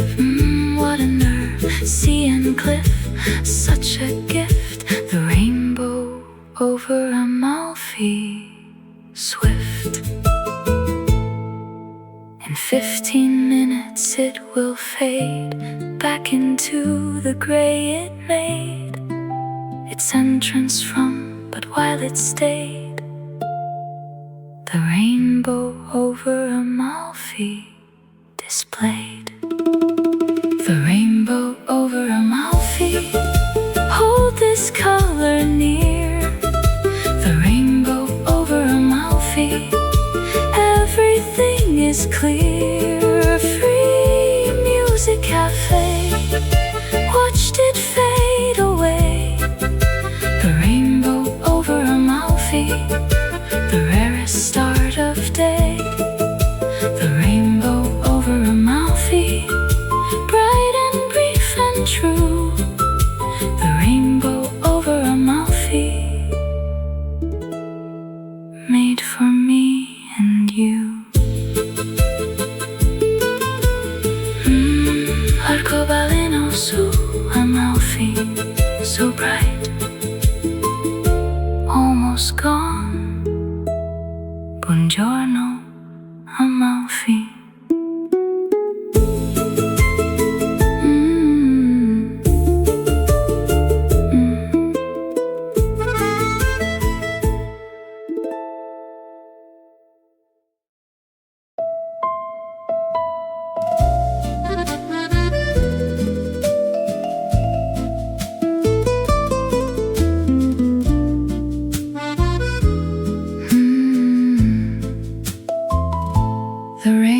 what a nerve. Sea and cliff, such a gift. The rainbow over Amalfi, swift. In 15 minutes it will fade back into the gray it made its entrance from, but while it stayed, the rainbow over Amalfi displayed. The rainbow over Amalfi, hold this color near. The rainbow over Amalfi, everything is clear. Free music cafe, watched it fade away. The rainbow over Amalfi, the rarest start of day. The rainbow over Amalfi, bright and brief and true. The rainbow over Amalfi, made for me and you. Arcobaleno su Amalfi, so bright, almost gone. Buongiorno, Amalfi.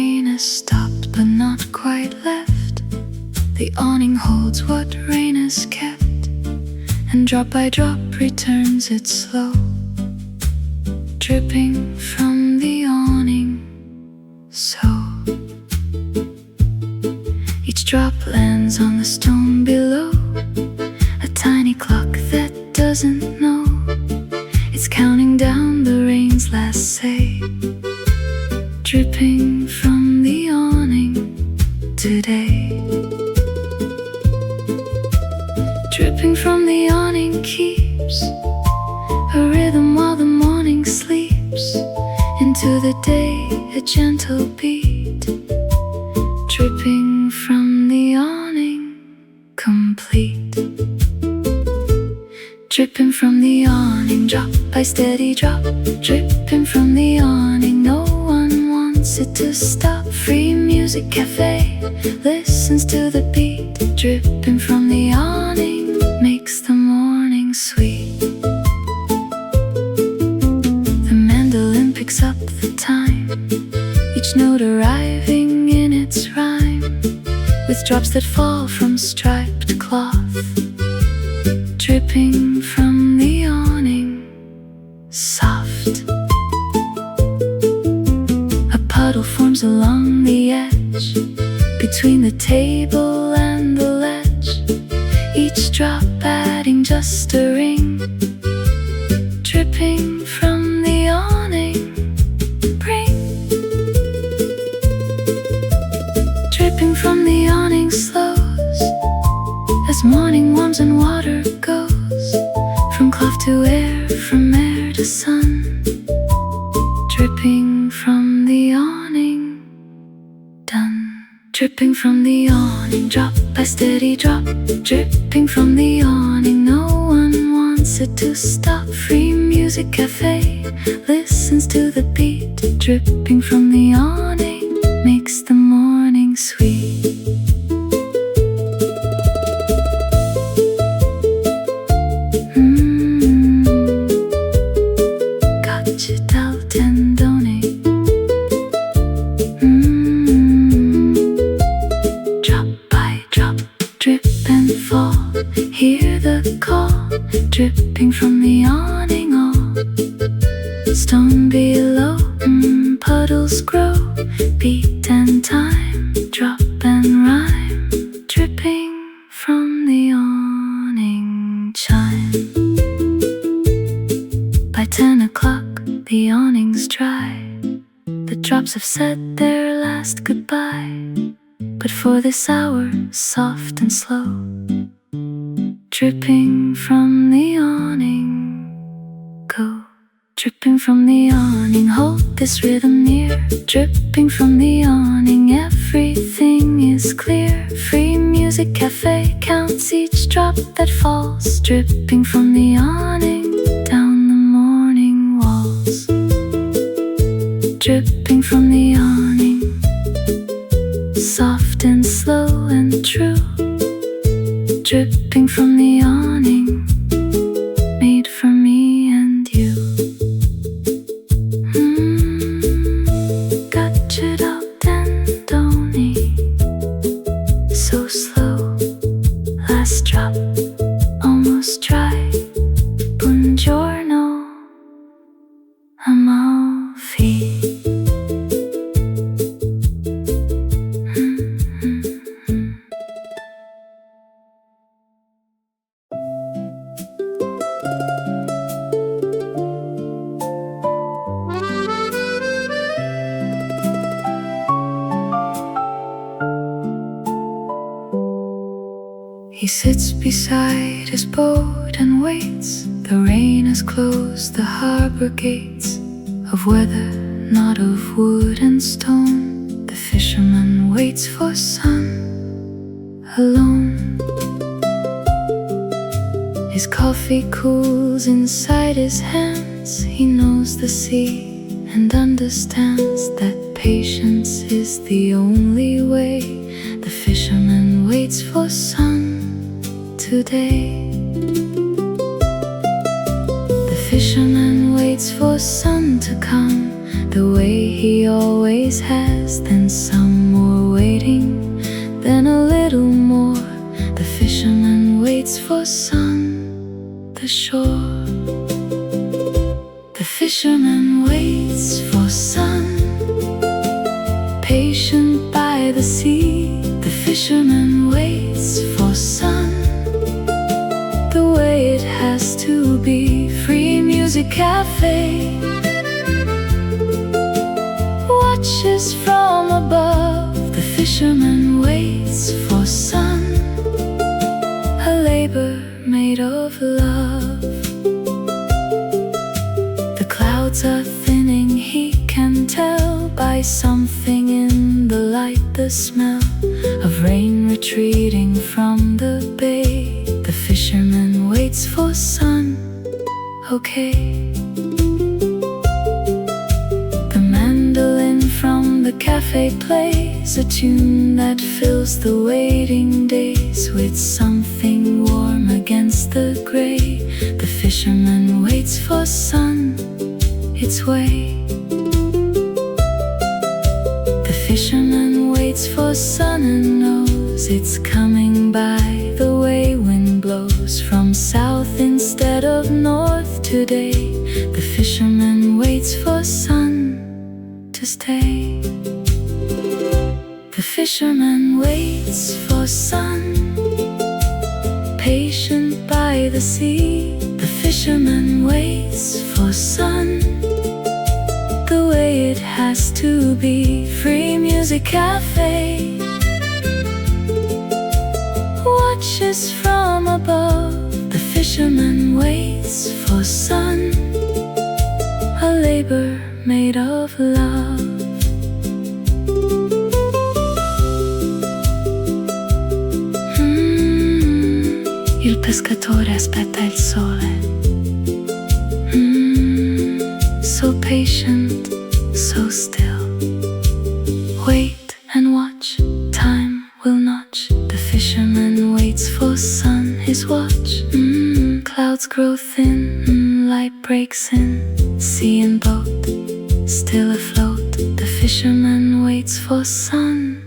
rain has stopped but not quite left. The awning holds what rain has kept, and drop by drop returns it slow, dripping from the awning. So each drop lands on the stone below, a tiny clock that doesn't know it's counting down the rain's last say, dripping from the awning today. Dripping from the awning keeps a rhythm while the morning sleeps, into the day a gentle beat, dripping from the awning complete. Dripping from the awning, drop by steady drop, dripping from the awning, no one wants it to stop. Free music cafe listens to the beat, dripping from the awning makes the morning sweet. The mandolin picks up the time, each note arriving in its rhyme, with drops that fall from striped cloth, dripping from the awning, soft. A puddle forms along the edge, between the table and the ledge, each drop adding just a ring, dripping from the awning, bring. Dripping from the awning slows, as morning warms and water goes, from cloth to air, from air to sun, dripping from the awning, done. Dripping from the awning, drop by steady drop, dripping from the awning, no one wants it to stop. Free music cafe listens to the beat, dripping from the awning makes the morning sweet. Gotcha dal tendone. Drop by drop, drip and fall, hear the call, dripping from the awning all. Stone below, puddles grow, beat and time, drop and rhyme, dripping from the awning chime. By 10 o'clock, the awning's dry, the drops have said their last goodbye, but for this hour, soft and slow, dripping from the awning, go. Dripping from the awning, hold this rhythm near, dripping from the awning, everything is clear. Free music cafe counts each drop that falls, dripping from the awning, down the morning walls. Dripping from the awning, soft and slow and true, dripping from the awning, made for me and you. Gotcha dal tendone, so slow, last drop, almost dry. Buongiorno, Amalfi. He sits beside his boat and waits. The rain has closed the harbor gates of weather, not of wood and stone. The fisherman waits for sun alone. His coffee cools inside his hands. He knows the sea and understands that patience is the only way. The fisherman waits for sun today. The fisherman waits for sun to come. the way he always has. Then some more waiting, then a little more. The fisherman waits for sun, the shore. The fisherman waits for sun, patient by the sea. The fisherman waits for sun, the way it has to be. Free music cafe, watches from above. The fisherman waits for sun, a labor made of love. The clouds are thinning, he can tell by something in the light. The smell of rain retreating from the bay. The fisherman waits for sun, okay. The mandolin from the cafe plays a tune that fills the waiting days with something warm against the gray. The fisherman waits for sun, its way. The fisherman waits for sun and knows it's coming by. The way wind blows from south instead of north today. The fisherman waits for sun to stay. The fisherman waits for sun, patient by the sea. The fisherman waits for sun, the way it has to be. Free music cafe, watches from above. The fisherman waits for sun, a labor made of love. Il pescatore aspetta il sole. So patient, so still. Wait and watch, time will notch. The fisherman waits for sun, his watch. Clouds grow thin, light breaks in. Sea and boat, still afloat. The fisherman waits for sun,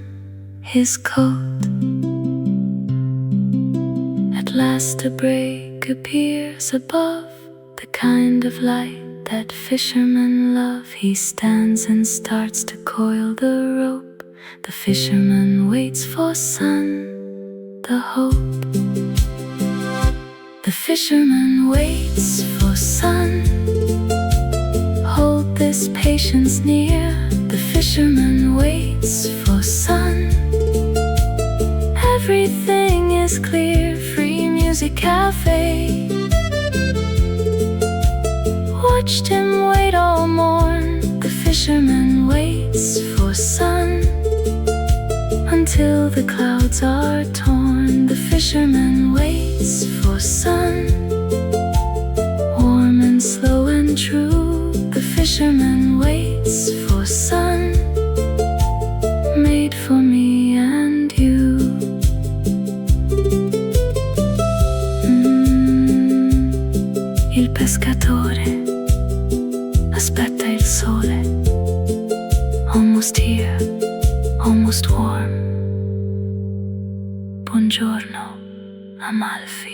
his coat. At last a break appears above, the kind of light that fishermen love. He stands and starts to coil the rope. The fisherman waits for sun, the hope. The fisherman waits for sun, hold this patience near. The fisherman waits for sun, everything is clear. Free music cafe, watched him wait all morn. The fisherman waits for sun, until the clouds are torn. The fisherman waits for sun, warm and slow and true. The fisherman waits for sun, made for me and you. Il pescatore aspetta il sole. Almost here, almost warm. Buongiorno, Amalfi.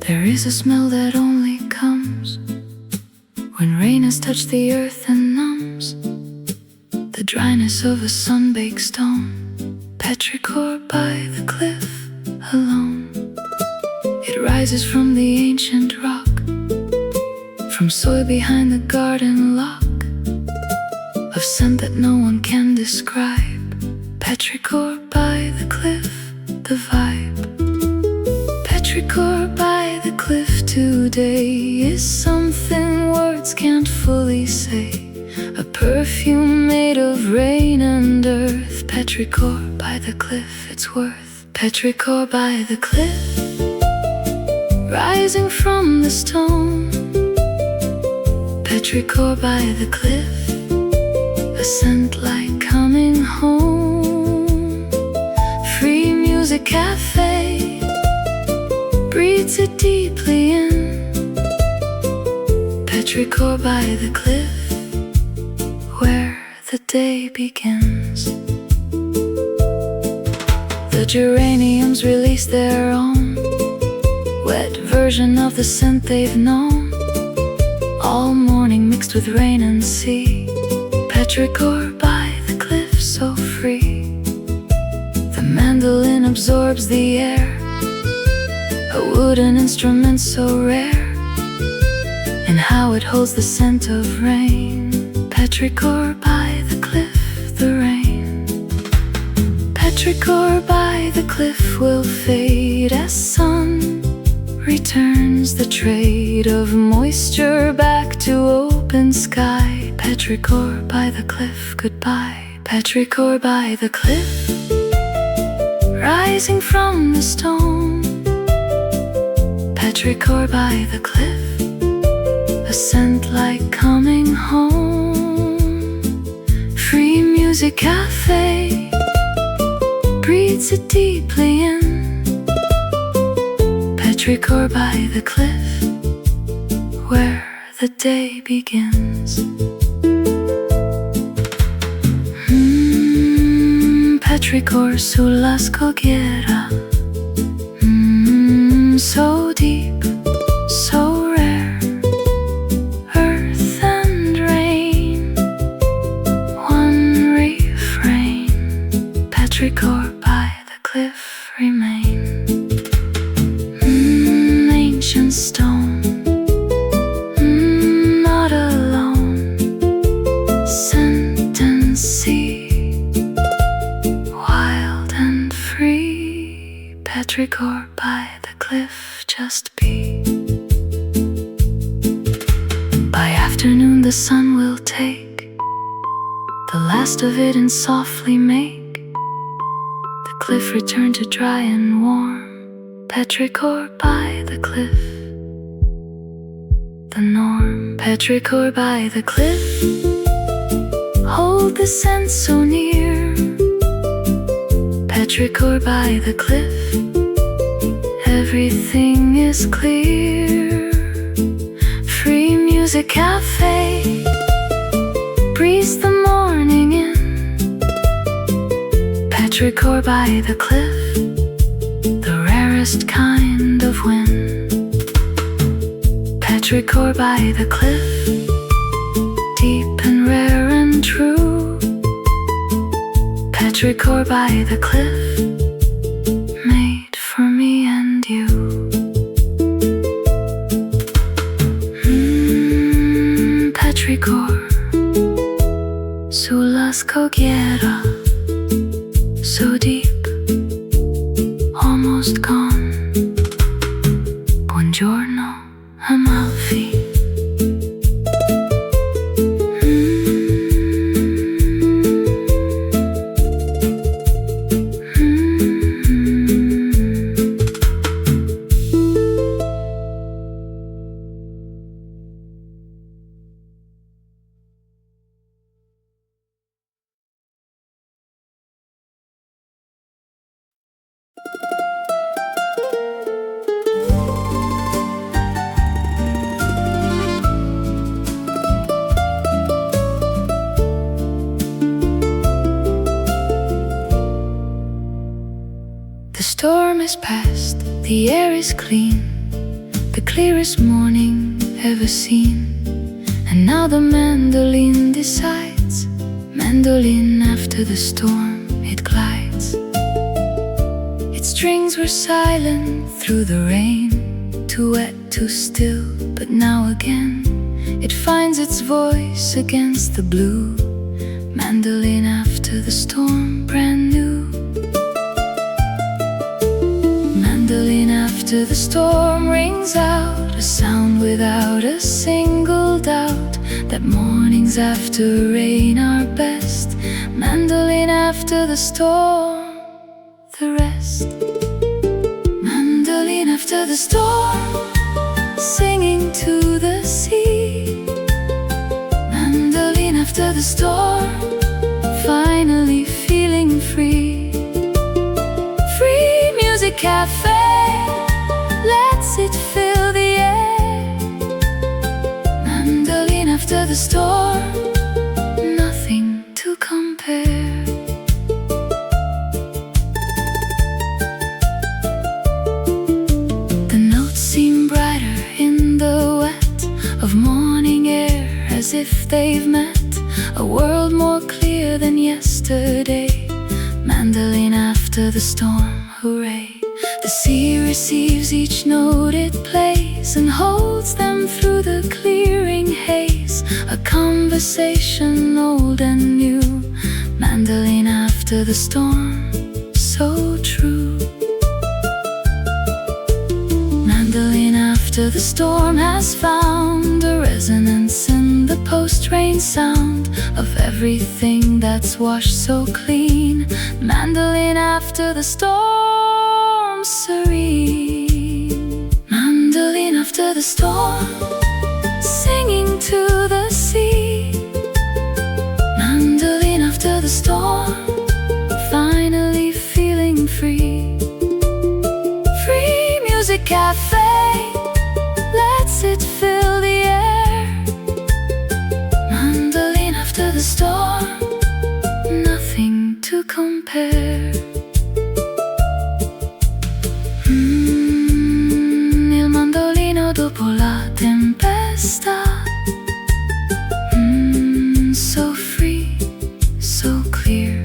There is a smell that only comes when rain has touched the earth and numbs the dryness of a sun-baked stone. Petrichor by the cliff alone. It rises from the ancient rock, from soil behind the garden lock of scent that no one can describe. Petrichor by the cliff, the vibe. Petrichor by the cliff today is something words can't fully say. A perfume made of rain and earth. Petrichor by the cliff, it's worth. Petrichor by the cliff, rising from the stone. Petrichor by the cliff, a scent like coming home. Free music cafe breathes it deeply in. Petrichor by the cliff, where the day begins. The geraniums release their own wet version of the scent they've known. All morning mixed with rain and sea. Petrichor by the cliff, so free. The mandolin absorbs the air, a wooden instrument so rare, and how it holds the scent of rain. Petrichor by the cliff, the rain. Petrichor by the cliff will fade as sun returns the trade of moisture back to open sky. Petrichor by the cliff, goodbye. Petrichor by the cliff, rising from the stone. Petrichor by the cliff, a scent like coming home. Free music cafe breathes it deeply in. Petrichor by the cliff, where the day begins. Petrichor sulla scogliera, so deep, so rare. Earth and rain, one refrain. Petrichor by the cliff remain. Ancient stone, not alone. Scent and sea, wild and free. Petrichor by the cliff, just be. By afternoon the sun will take the last of it and softly make the cliff return to dry and warm. Petrichor by the cliff, the norm. Petrichor by the cliff, hold the scent so near. Petrichor by the cliff, everything is clear. Free music cafe breathes the morning in. Petrichor by the cliff, the rarest kind of wind. Petrichor by the cliff, deep and rare and true. Petrichor by the cliff, made for me and you. Petrichor sulla scogliera, so deep, almost gone. Buongiorno, Amalfi. The storm is past, the air is clean, the clearest morning ever seen. And now the mandolin decides, mandolin after the storm it glides. Its strings were silent through the rain, too wet, too still, but now again it finds its voice against the blue. Mandolin after the storm, brand new. Mandolin after the storm rings out, a sound without a single doubt that mornings after rain are best. Mandolin after the storm, the rest. Mandolin after the storm, singing to the sea. Mandolin after the storm, finally feeling free. Free Music Cafe lets it fill the air. Mandolin after the storm, nothing to compare. The notes seem brighter in the wet of morning air, as if they've met a world more clear than yesterday. Mandolin after the storm, hooray. The sea receives each note it plays and holds them through the clearing haze. A conversation old and new. Mandolin after the storm, so true. Mandolin after the storm has found a resonance in the post-rain sound of everything that's washed so clean. Mandolin after the storm, serene. Mandolin after the storm, singing to the sea. Mandolin after the storm, finally feeling free. Free Music Cafe lets it fill the air. Mandolin after the storm, nothing to compare. Il mandolino dopo la tempesta. So free, so clear.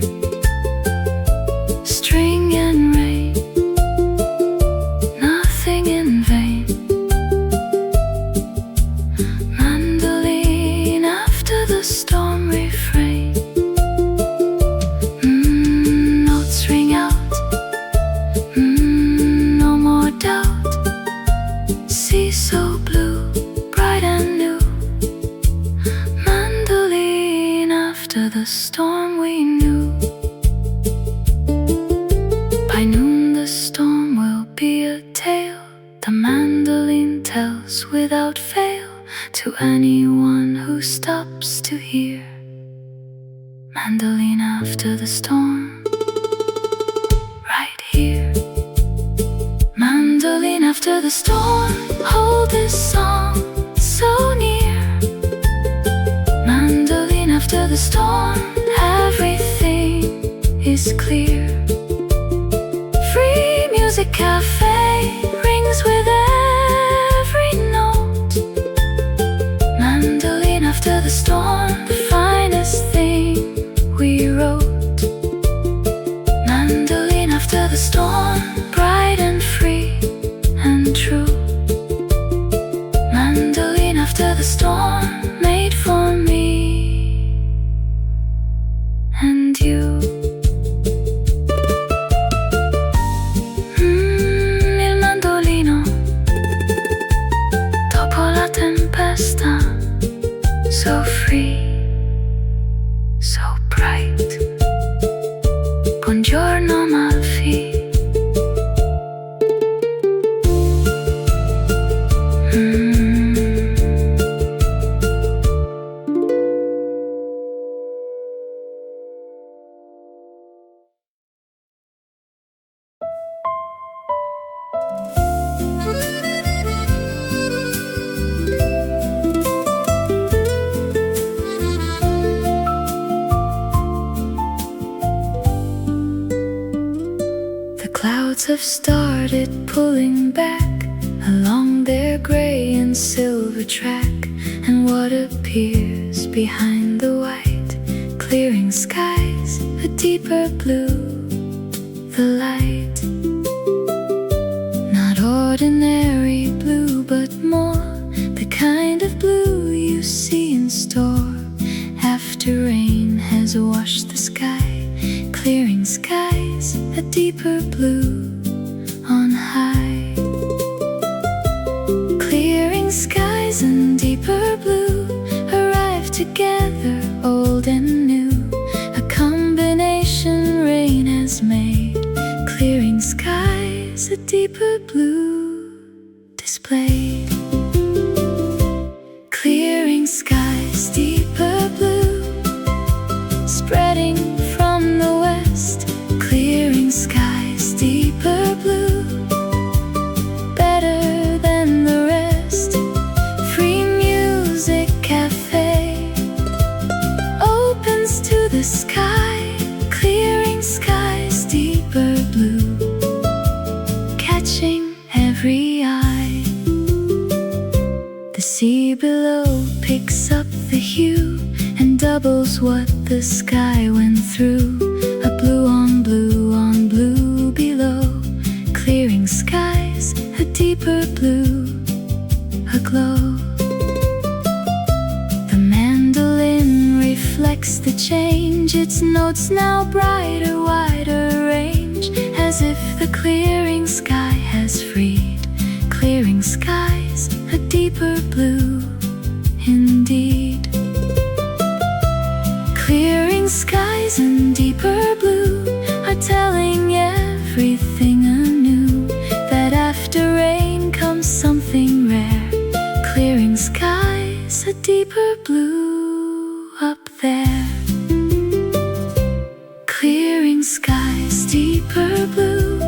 String and rain, nothing in vain. Mandolin after the storm refrain. Notes ring out, no more doubt. Sea so blue, bright and new. Mandolin after the storm we knew. By noon the storm will be a tale the mandolin tells without fail to anyone who stops to hear. Mandolin after the storm, right here. Mandolin after the storm, hold this song so near. Mandolin after the storm, everything is clear. Free Music Cafe rings with every note. Mandolin after the storm, the finest thing we wrote. Mandolin after the storm, bright and free and true. Mandolin after the storm, made for me and you. Il mandolino dopo la tempesta, so free, so bright. Buongiorno Amalfi. The clouds have started pulling back along their gray and silver track, and what appears behind the white clearing skies, a deeper blue, the light. Not ordinary blue, but more the kind of blue you see in store after rain has washed a deeper blue on high. Clearing skies and deeper blue arrive together, old and new. A combination rain has made. Clearing skies, a deeper blue displayed. Clearing skies, deeper blue, spreading from the west. Clearing skies, deeper blue, better than the rest. Free music cafe opens to the sky. Clearing skies, deeper blue, catching every eye. The sea below picks up the hue and doubles what the sky went through. A blue on blue on blue below. Clearing skies, a deeper blue, aglow. The mandolin reflects the change, its notes now brighter, wider range, as if the clearing sky has freed. Clearing skies, a deeper blue, indeed. Clearing skies and deeper blue are telling everything anew, that after rain comes something rare. Clearing skies, a deeper blue up there. Clearing skies, deeper blue,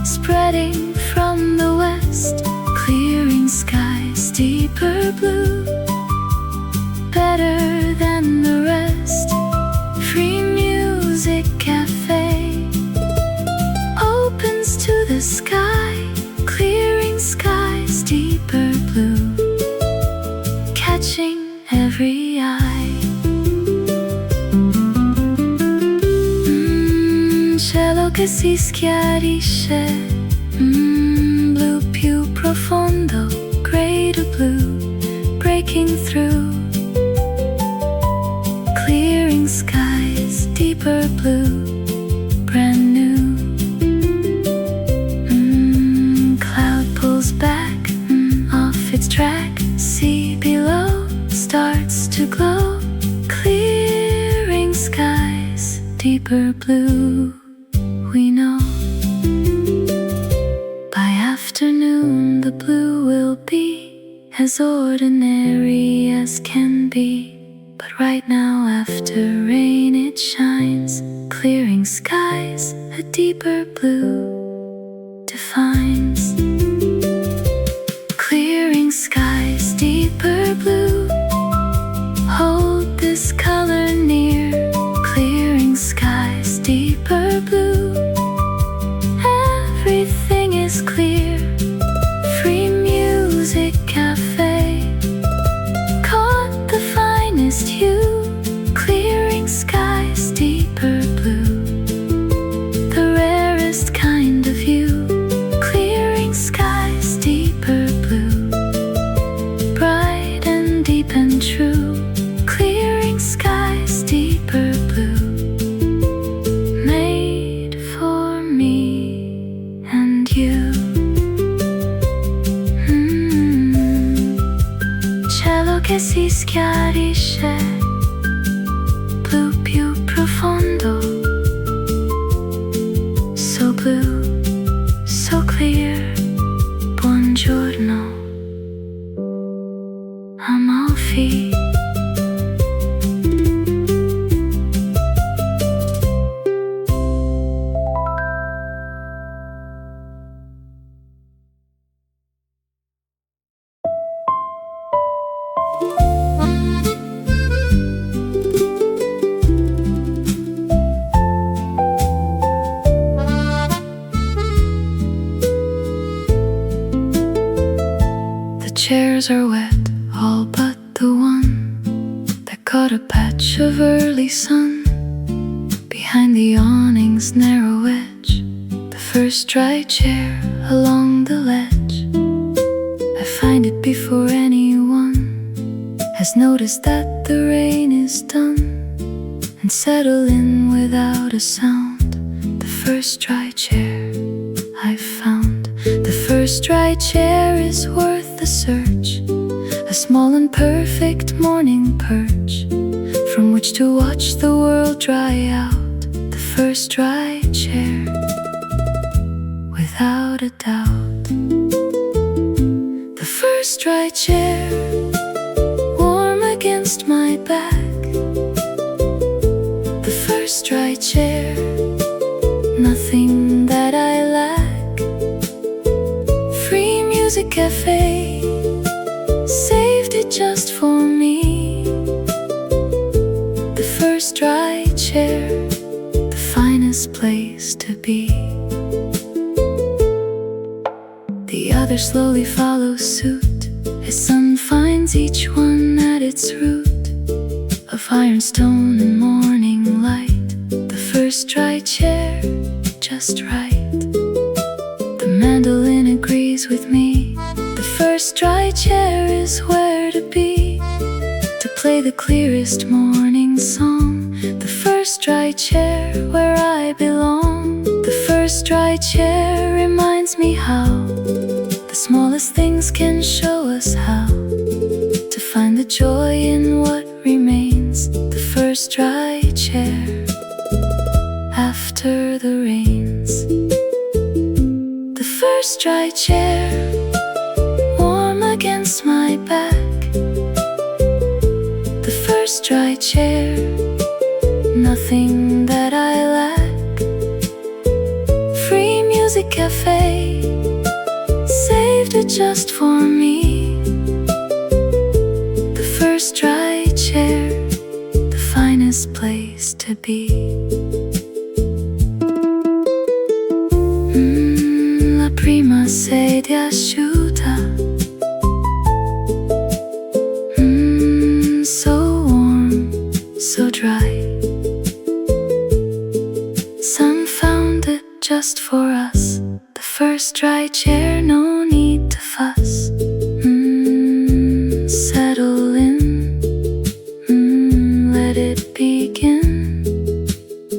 spreading from the west. Clearing skies, deeper blue, better than the rest. Free music cafe opens to the sky. Clearing skies, deeper blue, catching every eye. Cielo che si schiarisce, blu più profondo, gray to blue, breaking through. Clearing skies, deeper blue, brand new. Cloud pulls back off its track. Sea below starts to glow. Clearing skies, deeper blue, we know. By afternoon the blue will be as ordinary as can be. But right now after rain it shines. Clearing skies, a deeper blue defines. Clearing skies, deeper blue, hold this color near. Clearing skies, deeper blue, everything is clear. Free music cafe caught the finest hue. Clearing skies, deeper blue, the rarest kind of view. Clearing skies, deeper blue, bright and deep and true. Clearing skies, deeper blue, made for me and you. Cielo che si schiarisce, blu più profondo, so blue, so clear. Buongiorno, Amalfi. Chairs are wet, all but the one that caught a patch of early sun. Behind the awning's narrow edge, the first dry chair along the ledge. I find it before anyone has noticed that the rain is done, and settle in without a sound. The first dry chair I've found. The first dry chair is worth the search, a small and perfect morning perch from which to watch the world dry out. The first dry chair, without a doubt. The first dry chair, warm against my back. The first dry chair, nothing that I lack. Free music cafe, saved it just for me. The first dry chair, the finest place to be. The others slowly follow suit as sun finds each one at its root of ironstone and morning light. The first dry chair, just right. The mandolin agrees with me. The first dry chair is where to be, to play the clearest morning song. The first dry chair, where I belong. The first dry chair reminds me how the smallest things can show us how to find the joy in what remains. The first dry chair, after the rains. The first dry chair, warm against my back. The first dry chair, nothing that I lack. Free music cafe, saved it just for me. The first dry chair, the finest place to be. La prima sedia asciutta, so warm, so dry. Sun found it just for us. The first dry chair, no need to fuss. Settle in, let it begin.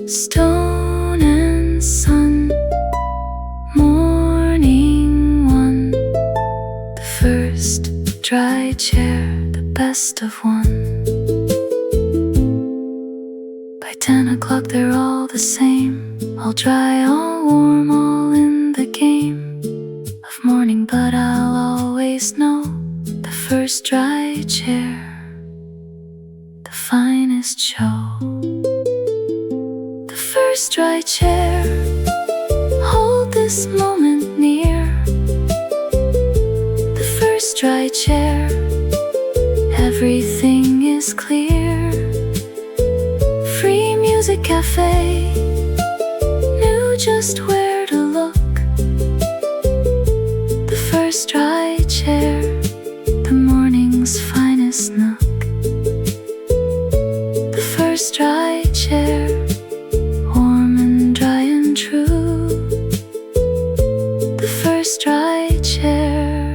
Stone and sun, morning one. The first dry chair, the best of one. By 10 o'clock they're all the same, all dry, all warm, all in the game of morning. But I'll always know the first dry chair, the finest show. The first dry chair, hold this moment near. The first dry chair, everything is clear. Free music cafe, knew just where to look. The first dry chair, the morning's finest nook. The first dry chair, warm and dry and true. The first dry chair,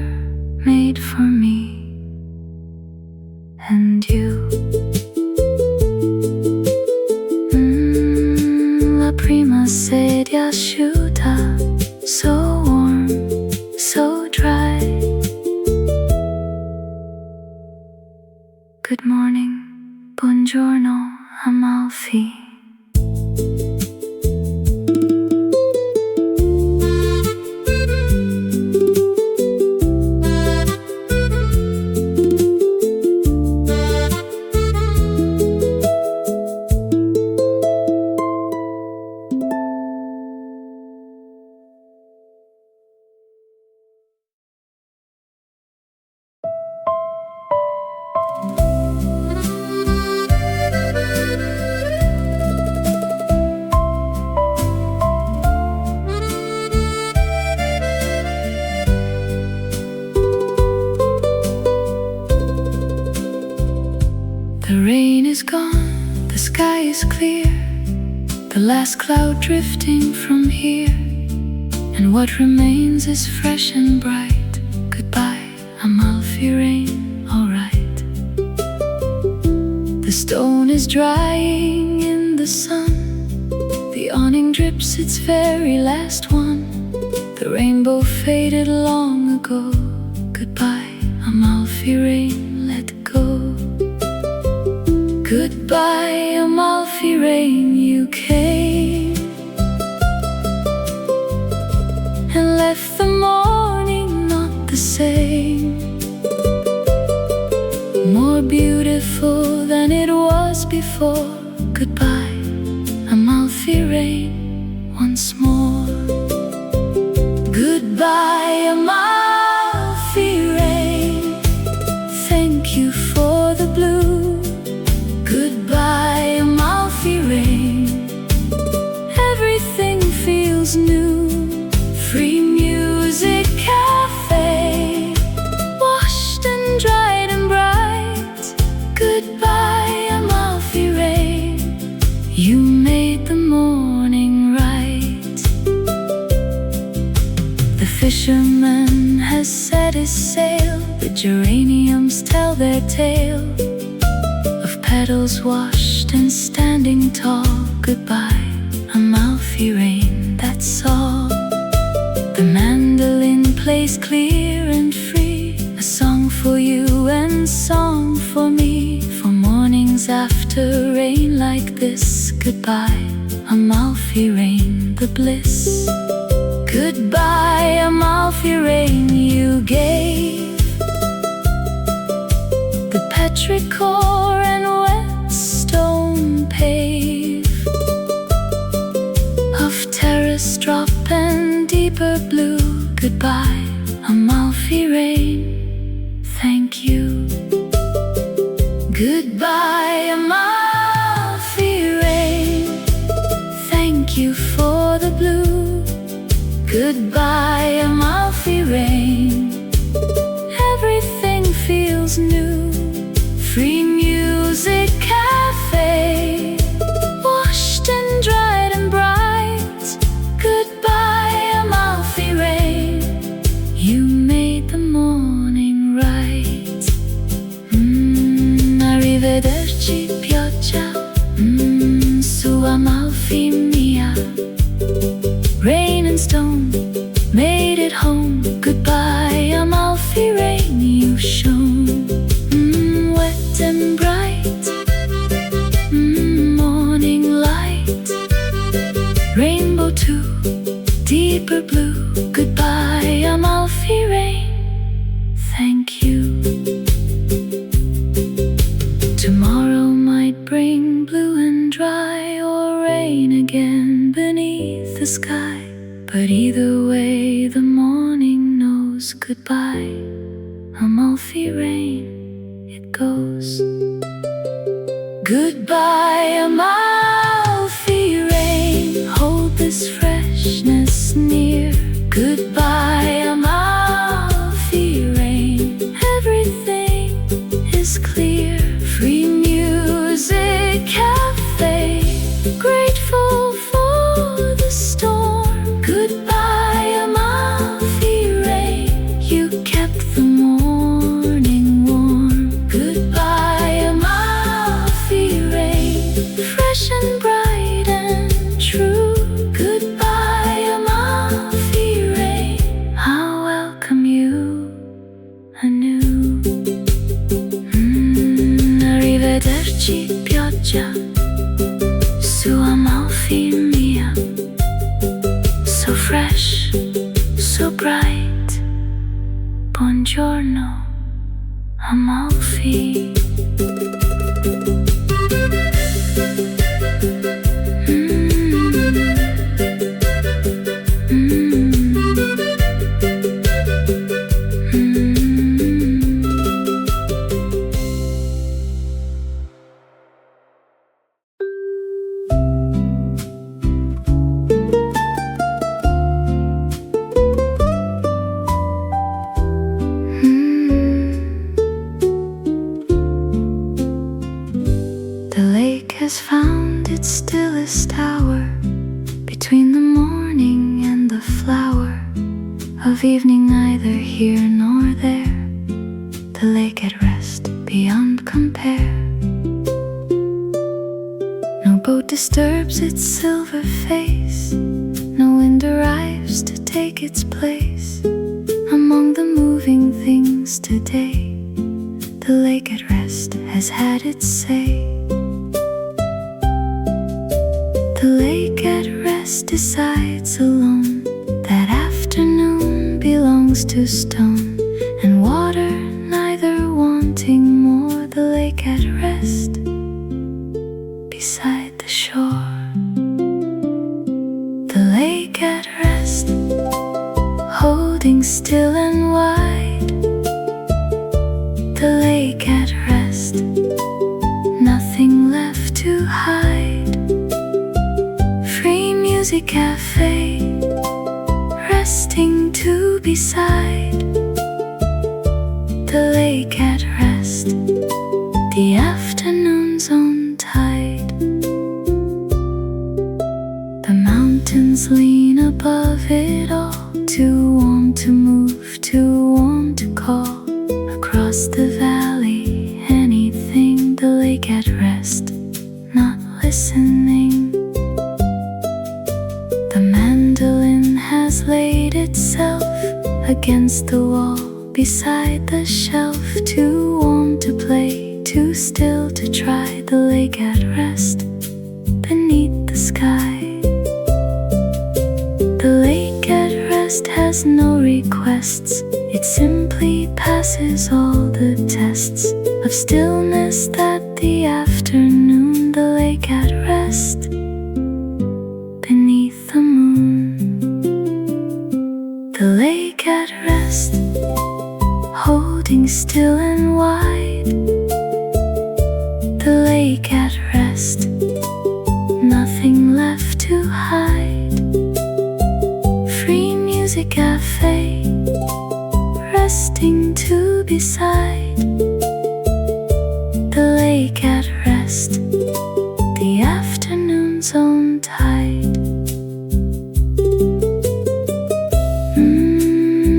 made for me and you. La prima sedia asciutta, so warm, so dry. Good morning, buongiorno, Amalfi. The rain is gone, the sky is clear, the last cloud drifting from here, and what remains is fresh and bright. Goodbye, Amalfi rain, alright. The stone is drying in the sun, the awning drips hopes its very last one. The rainbow faded long ago. Goodbye, Amalfi rain, let go. Goodbye, Amalfi rain, you came and left the morning not the same, more beautiful than it was before. Goodbye, Amalfi rain, once more. Goodbye, Amalfi rain, thank you for the blue. Goodbye, Amalfi rain, everything feels new. Free music cafe, washed and dried and bright. Goodbye, Amalfi rain, you made the morning right. The fisherman has set his sail. The geraniums tell their tale of petals washed and standing tall. Goodbye, Amalfi rain, that's all. The mandolin plays clear and free, a song for you and song for me, for mornings after rain like this. Goodbye, Amalfi rain, the bliss. Goodbye, Amalfi rain, you gave the petrichor and wet stone pave of terrace drop and deeper blue. Goodbye, Amalfi rain, thank you. Goodbye, Amalfi rain, thank you for the blue. Goodbye, Amalfi rain, everything feels new. Free music cafe, washed and dried and bright. Goodbye, Amalfi rain, you made the morning right. Arrivederci pioggia, su Amalfi mia. Rain and stone made it home. Goodbye, Amalfi rain, you've shone. Wet and bright, morning light. Rainbow too, deeper blue. Goodbye, Amalfi rain, thank you. Tomorrow might bring blue and dry, or rain again beneath the sky, but either way the morning knows. Goodbye, Amalfi rain, it goes. Goodbye, Amalfi rain, hold this freshness near. Goodbye, Amalfi rain, everything is clear. Free music cafe, grateful for the storm. Goodbye, Amalfi rain, you kept the morning warm. Goodbye, Amalfi rain, fresh and bright and true. Goodbye, Amalfi rain, I'll welcome you anew. Arrivederci pioggia, su Amalfi mia. So fresh, so bright. Buongiorno, Amalfi. The lake has found its stillest hour, between the morning and the flower of evening, neither here nor there. The lake at rest beyond compare. No boat disturbs its silver face. take its place among the moving things today. The lake at rest has had its say. The lake at rest decides alone that afternoon belongs to stone and water, neither wanting more. The lake at rest beside the shore. The lake at rest, holding still and wide. The lake at rest, nothing left to hide. Free music cafe, resting to beside. The lake at rest, the afternoon's own tide. The mountains lean above it all, too warm to move, too warm to call. Across the valley, anything. The lake at rest, not listening. The mandolin has laid itself against the wall beside the shelf, too warm to play, too still to try. The lake at rest beneath the sky. The lake at rest has no requests, it simply passes all the tests of stillness that the afternoon. The lake at rest beneath the moon. The lake at rest, holding still and wide. The lake at rest, nothing left to hide. Free music cafe, resting to beside. The lake at rest, the afternoon's own tide.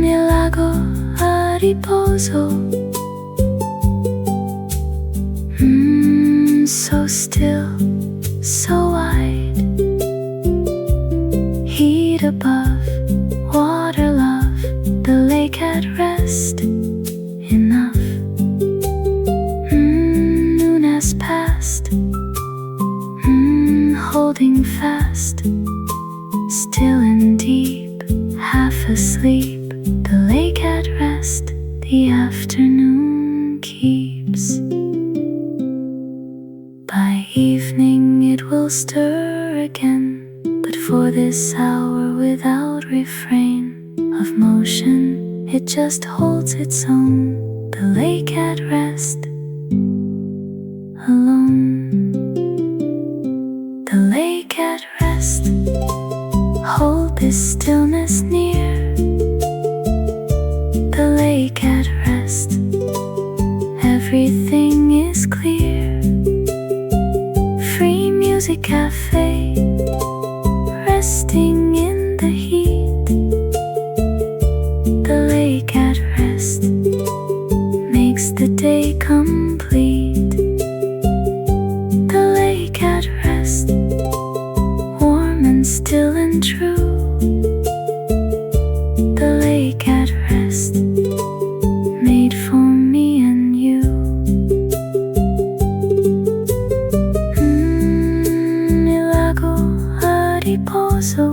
Il lago a riposo, so still, so wide. Heat above, water love. The lake at rest, enough. Noon has passed, holding fast, still and deep, half asleep. The lake at rest, the afternoon keeps. By evening it will stir again, but for this hour without refrain of motion, it just holds its own. The lake at rest, alone. The lake at rest, hold this stillness near. The lake at rest, everything is clear. Free music cafe, resting in the heat. The lake at rest makes the day complete. The lake at rest, warm and still and true. The lake at rest, made for me and you. Il lago a riposo,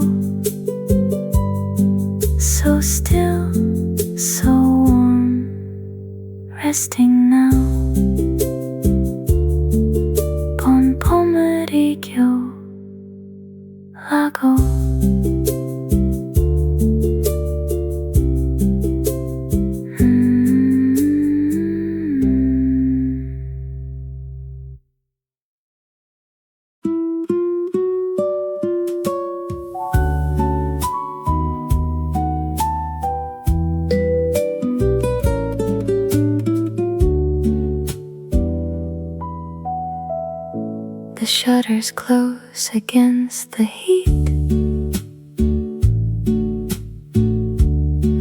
so still, so warm, resting now. Buon pomeriggio, lago. The shutters close against the heat.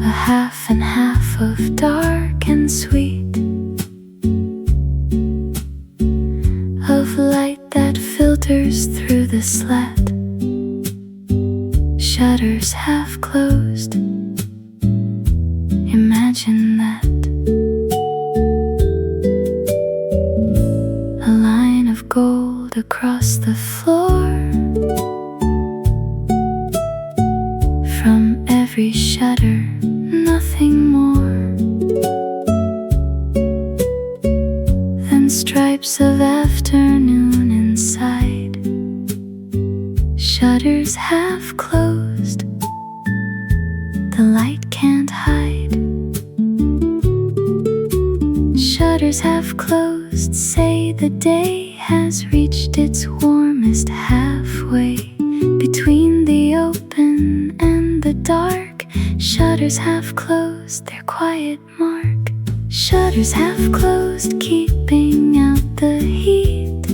A half and half of dark and sweet, of light that filters through the slat. Shutters shutters half closed. Imagine that. A line of gold across the floor. From every shutter, nothing more than stripes of afternoon inside. Shutters half closed, the light can't hide. Shutters half closed say the day has reached its warmest halfway between the open and the dark. Shutters half closed, their quiet mark. Shutters half closed, keeping out the heat.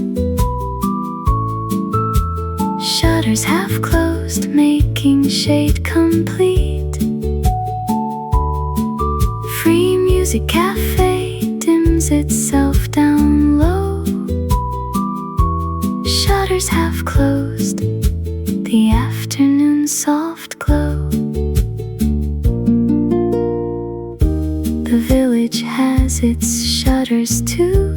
Shutters half closed, making shade complete. Free Music Cafe dims itself down low. Shutters half closed, the afternoon soft glow. The village has its shutters too.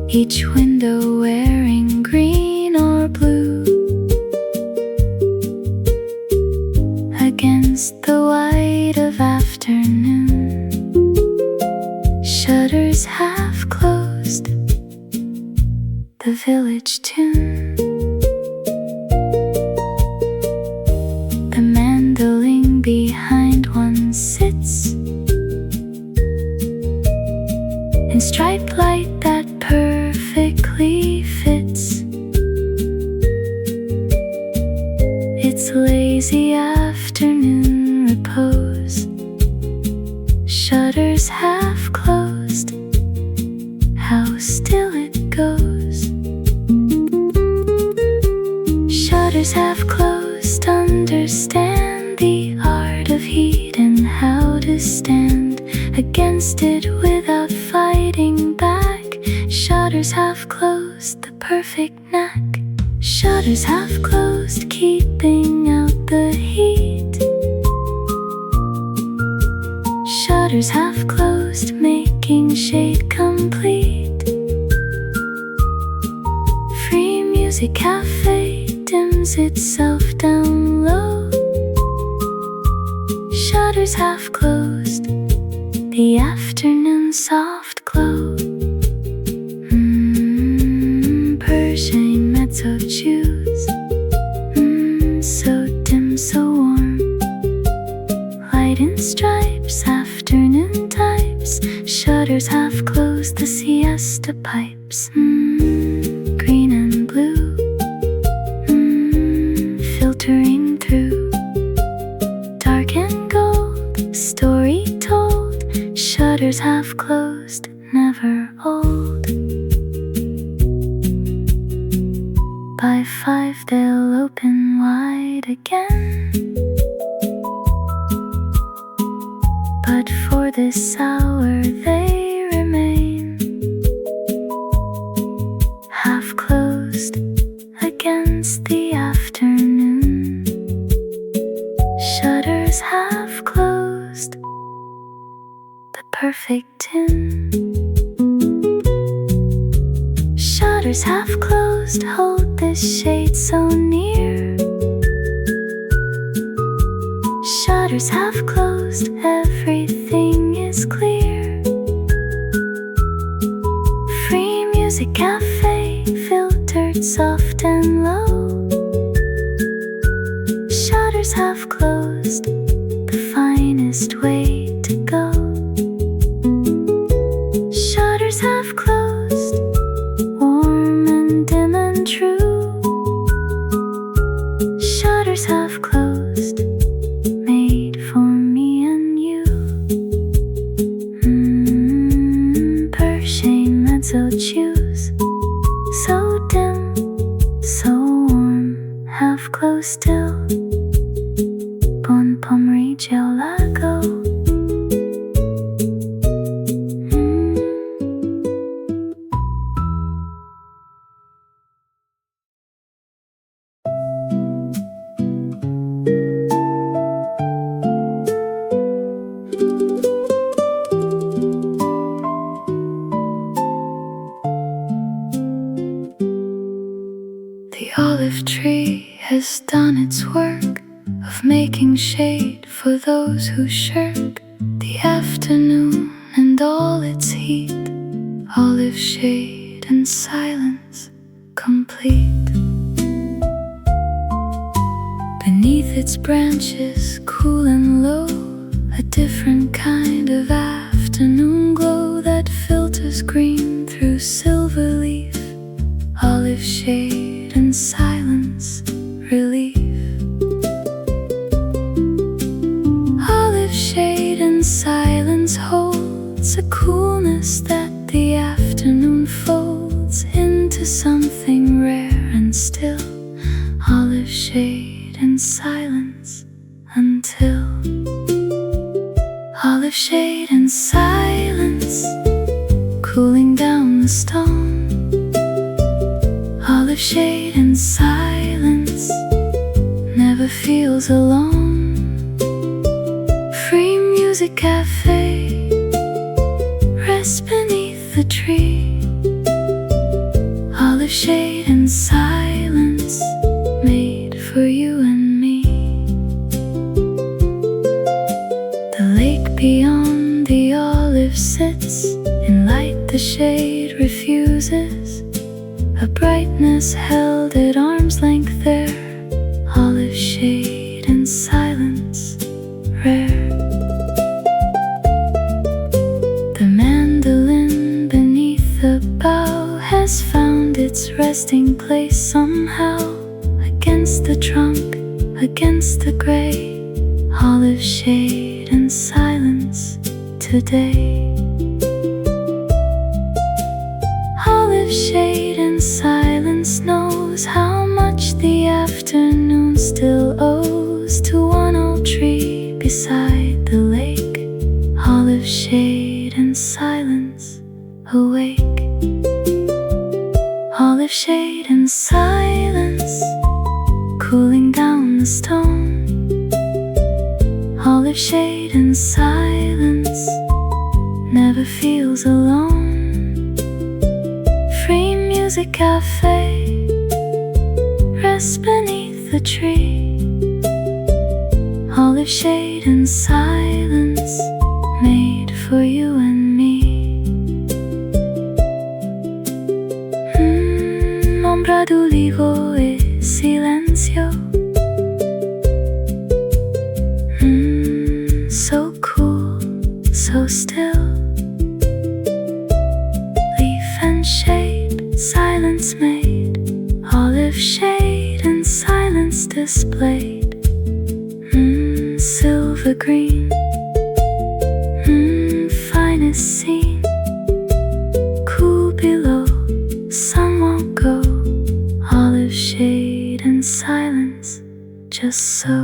Each window wearing green or blue. Against the white of afternoon, shutters half closed, the village tune. The mandolin behind one sits in striped light that perfectly fits. It's lazy afternoon repose. Shutters half closed, how still it goes. Shutters half closed, understand the art of heat and how to stand against it without fighting back. Shutters half closed, the perfect knack. Shutters half closed, keeping out the heat. Shutters half closed, making shade complete. Free Music Cafe dims itself down low. Shutters half closed, the afternoon soft glow. Persian mezzo choose. So dim, so warm. Light in stripes, afternoon types. Shutters half closed, the siesta pipes. Green and blue. Filtering through. Dark and gold, story told. Shutters half closed, never old. By 5 they'll open wide again. But for this hour they remain half closed against the afternoon. Shutters half closed, the perfect tune. Shutters half closed, hold this shade so near. Shutters half closed, everything is clear. Free Music Cafe, filtered soft and low. Shutters half closed, the finest way to go. Shutters half closed, warm and dim and true. Shutters half closed, made for me and you. Persian mezzo choose. So dim, so warm, half closed still. Buon pomeriggio lago. has done its work of making shade for those who shirk the afternoon and all its heat, olive shade and silence complete. Beneath its branches, cool and low, a different kind of afternoon glow that filters green through silver leaf, olive shade and silence relief. Olive shade and silence holds a coolness that the afternoon folds into something rare and still, olive shade and silence until. Olive shade and silence cooling down the stone, olive shade and silence never feels alone. Free music cafe, rest beneath the tree, olive shade and silence made for you and me. The lake beyond the olive sits in light the shade refuses, a brightness held at arm's length there, olive shade and silence rare. The mandolin beneath the bough has found its resting place somehow, against the trunk, against the gray, olive shade and silence today. Olive shade and silence knows how much the afternoon still owes to one old tree beside the lake, olive shade and silence awake. Olive shade and silence cooling down the stone, olive shade and silence never feels alone. Free music cafe, rest beneath the tree, olive shade and silence made for you and me. Ombra d'olivo e silenzio, so cool, so still. Leaf and shade, silence made, olive shade and silence displayed. Silver green, finest scene. Cool below, sun won't go, olive shade and silence, just so.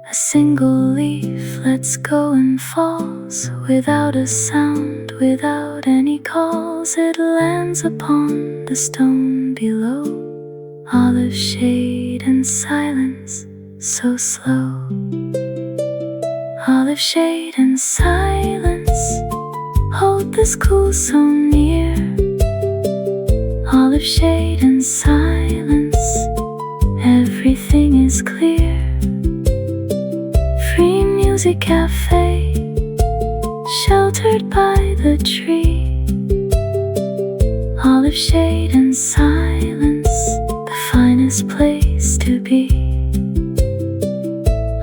A single leaf lets go and falls, without a sound, without any calls. It lands upon the stone below, olive shade and silence, so slow. Olive shade and silence hold this cool so near, olive shade and silence, everything is clear. Free music cafe, sheltered by the tree, olive shade and silence, the finest place to be.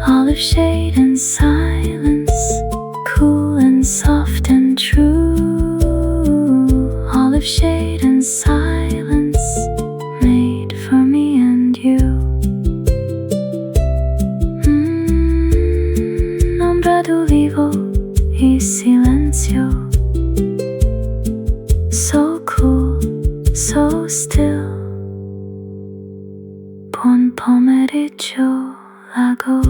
Olive shade and silence, cool and soft and true, olive shade and silence made for me and you. Ombra d'olivo e silenzio, so cool, so still. Buon pomeriggio, lago.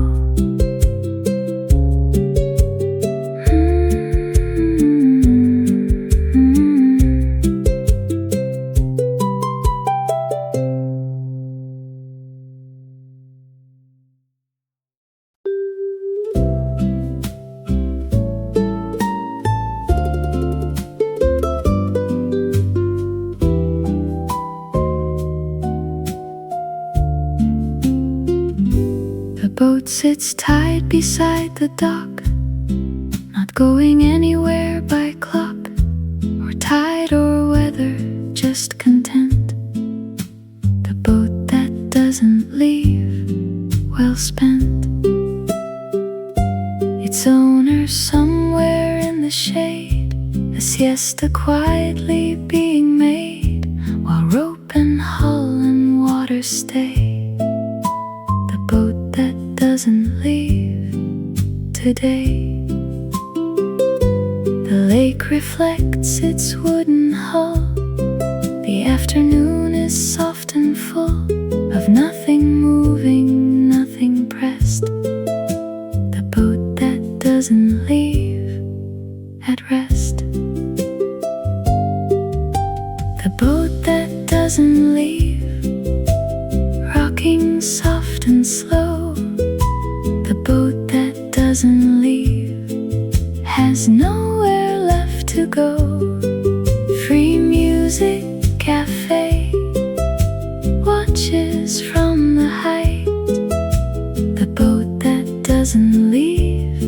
boat sits tied beside the dock, not going anywhere by clock, or tide or weather, just content. The boat that doesn't leave, well spent. Its owner somewhere in the shade, a siesta quietly being made, while rope and hull and water stay. The boat that doesn't leave today. The lake reflects its wooden hull. The afternoon is soft and full of nothing moving, nothing pressed. The boat that doesn't leave at rest. The boat that doesn't leave, rocking soft and slow. The boat that doesn't leave has nowhere left to go. Free music, cafe, watches from the height. The boat that doesn't leave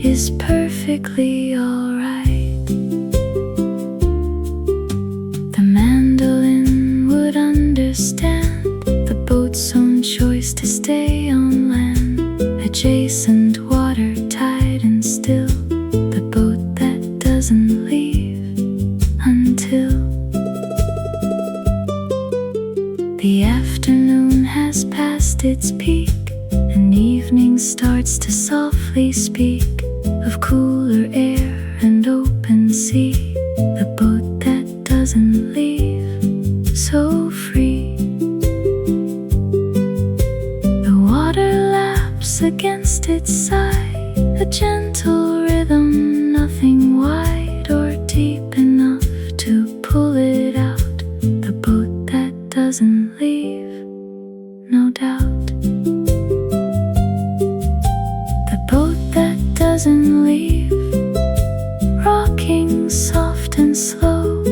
is perfectly alright. The mandolin would understand the boat's own choice to stay on land, adjacent water, tight and still. The boat that doesn't leave until the afternoon has passed its peak, and evening starts to softly speak of cooler air and open sea. The boat that doesn't leave, so free. The water laps against its side, a gentle rhythm, nothing wide or deep enough to pull it out. The boat that doesn't leave, no doubt. The boat that doesn't leave, rocking soft and slow.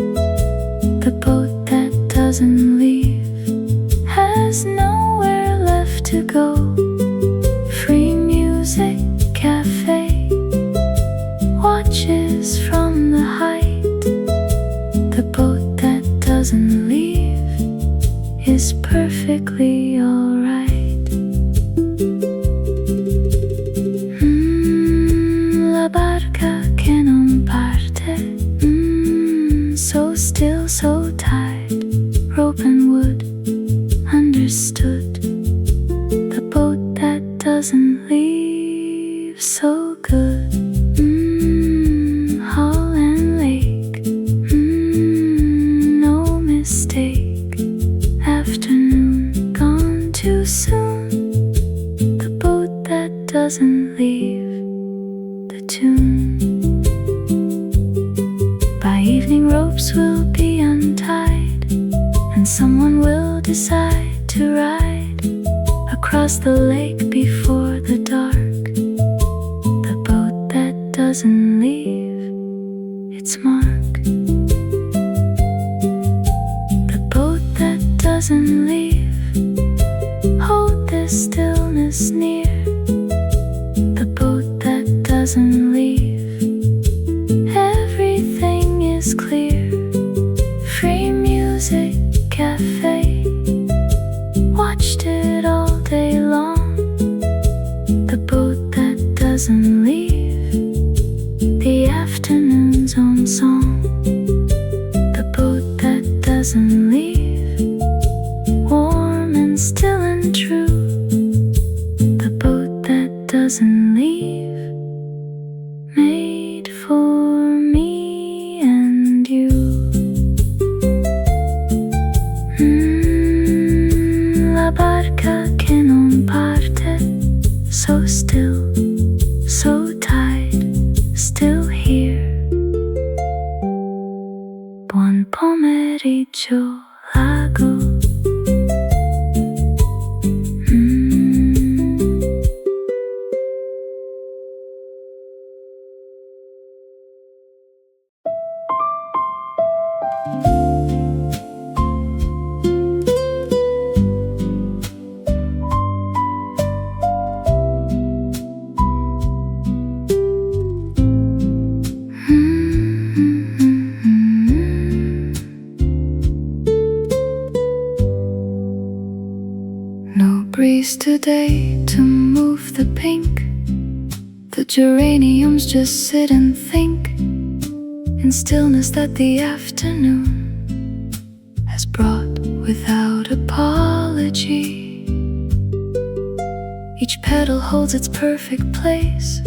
The boat that doesn't leave has nowhere left to go. Free music, cafe, watches from the height. The boat that doesn't leave is perfectly alright. La barca que non parte, so still, so tight, rope and wood, understood. The boat that doesn't leave, so good. Hull and lake, no mistake. Afternoon gone too soon. The boat that doesn't leave the tune. By evening ropes will be untied, and someone will decide to ride across the lake before the dark. The boat that doesn't leave its mark. The boat that doesn't leave, hold this stillness near. The boat that doesn't leave, everything is clear. Free music, cafe, watched it all day long. The boat that doesn't leave, the afternoon's own song. The boat that doesn't leave, warm and still and true. The boat that doesn't leave, made for me and you. La barca que non parte, so still, so tight, still here. Buon pomeriggio, lago. breeze today to move the pink. The geraniums just sit and think in stillness that the afternoon has brought without apology. Each petal holds its perfect place,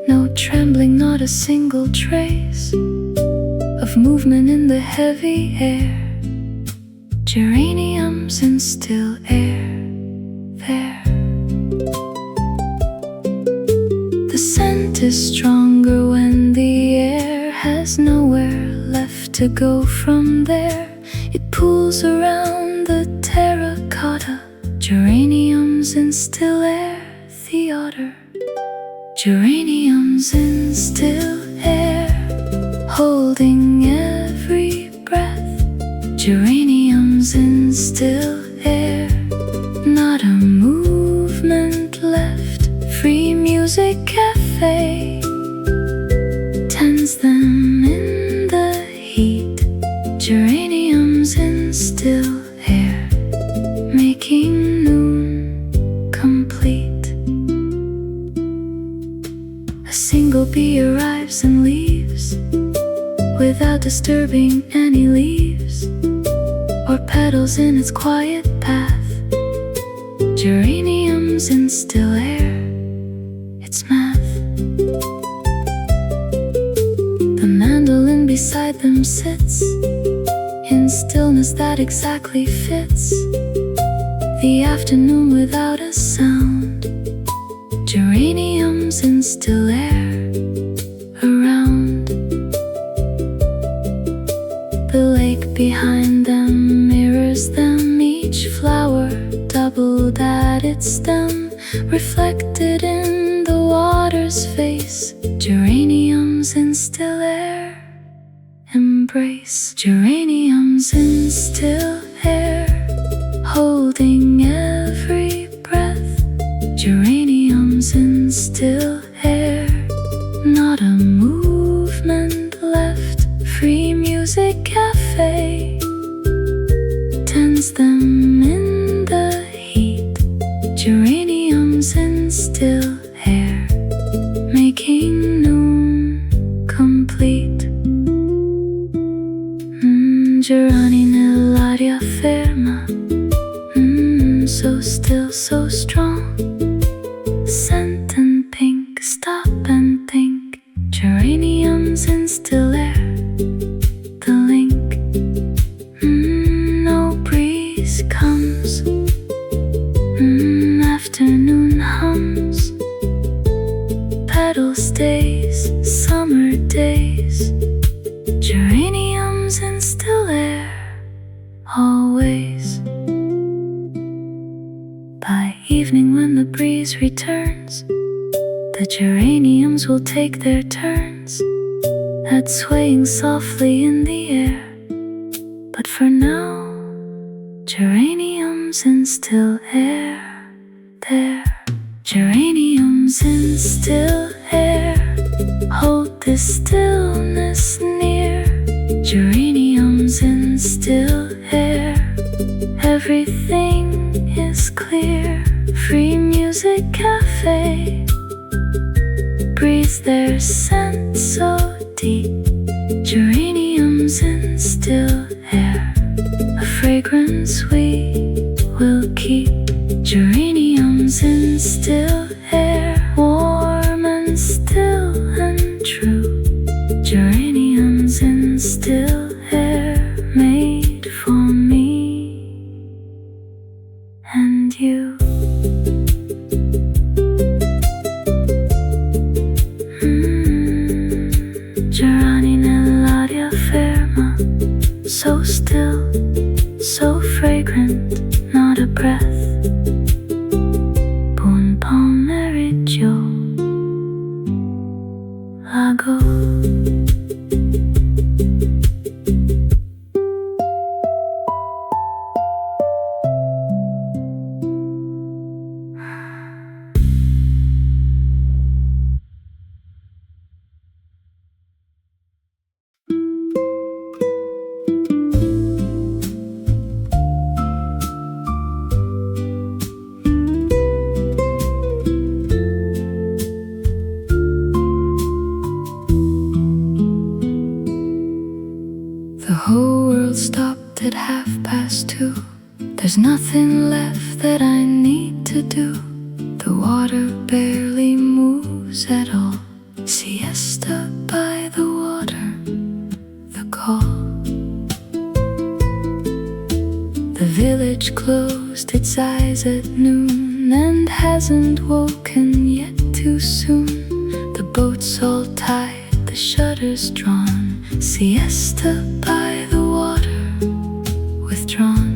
no trembling, not a single trace of movement in the heavy air. Geraniums in still air there. The scent is stronger when the air has nowhere left to go from there. It pulls around the terracotta. Geraniums in still air theater. Geraniums in still air, holding every breath. Geraniums in still air, not a movement left. Free music cafe tends them in the heat. Geraniums in still air, making noon complete. A single bee arrives and leaves without disturbing any leaves or petals in its quiet path. Geraniums in still air, it's math. The mandolin beside them sits in stillness that exactly fits the afternoon without a sound. Geraniums in still air around. The lake behind them mirrors them, each flower doubled at its stem, reflected in the water's face. Geraniums in still air embrace. Geraniums in still air, holding every breath. Geraniums in still air, not a movement left. Free music cafe tends them in the heat. Geraniums in still air, making noon complete. Gerani nell'aria ferma, so still, so strong. Scent and pink, stop and think. Geraniums in still air, the link. No breeze comes, afternoon hums. Petal stays, summer days. Geraniums in still air, always. By evening when the breeze returns, the geraniums will take their turns at swaying softly in the air. But for now, geraniums in still air there. Geraniums in still air, hold this stillness near. Geraniums in still air, everything is clear. Free music cafe breathes their scent so deep. Geraniums in still air, a fragrance we will keep. Geraniums in still air, warm and still and true. Geraniums in still air, made for me and you. Gerani nell'aria ferma, so still, so fragrant, not a breath. Buon pomeriggio, lago. nothing left that I need to do. The water barely moves at all. Siesta by the water, the call. The village closed its eyes at noon and hasn't woken yet too soon. The boat's all tied, the shutters drawn. Siesta by the water, withdrawn.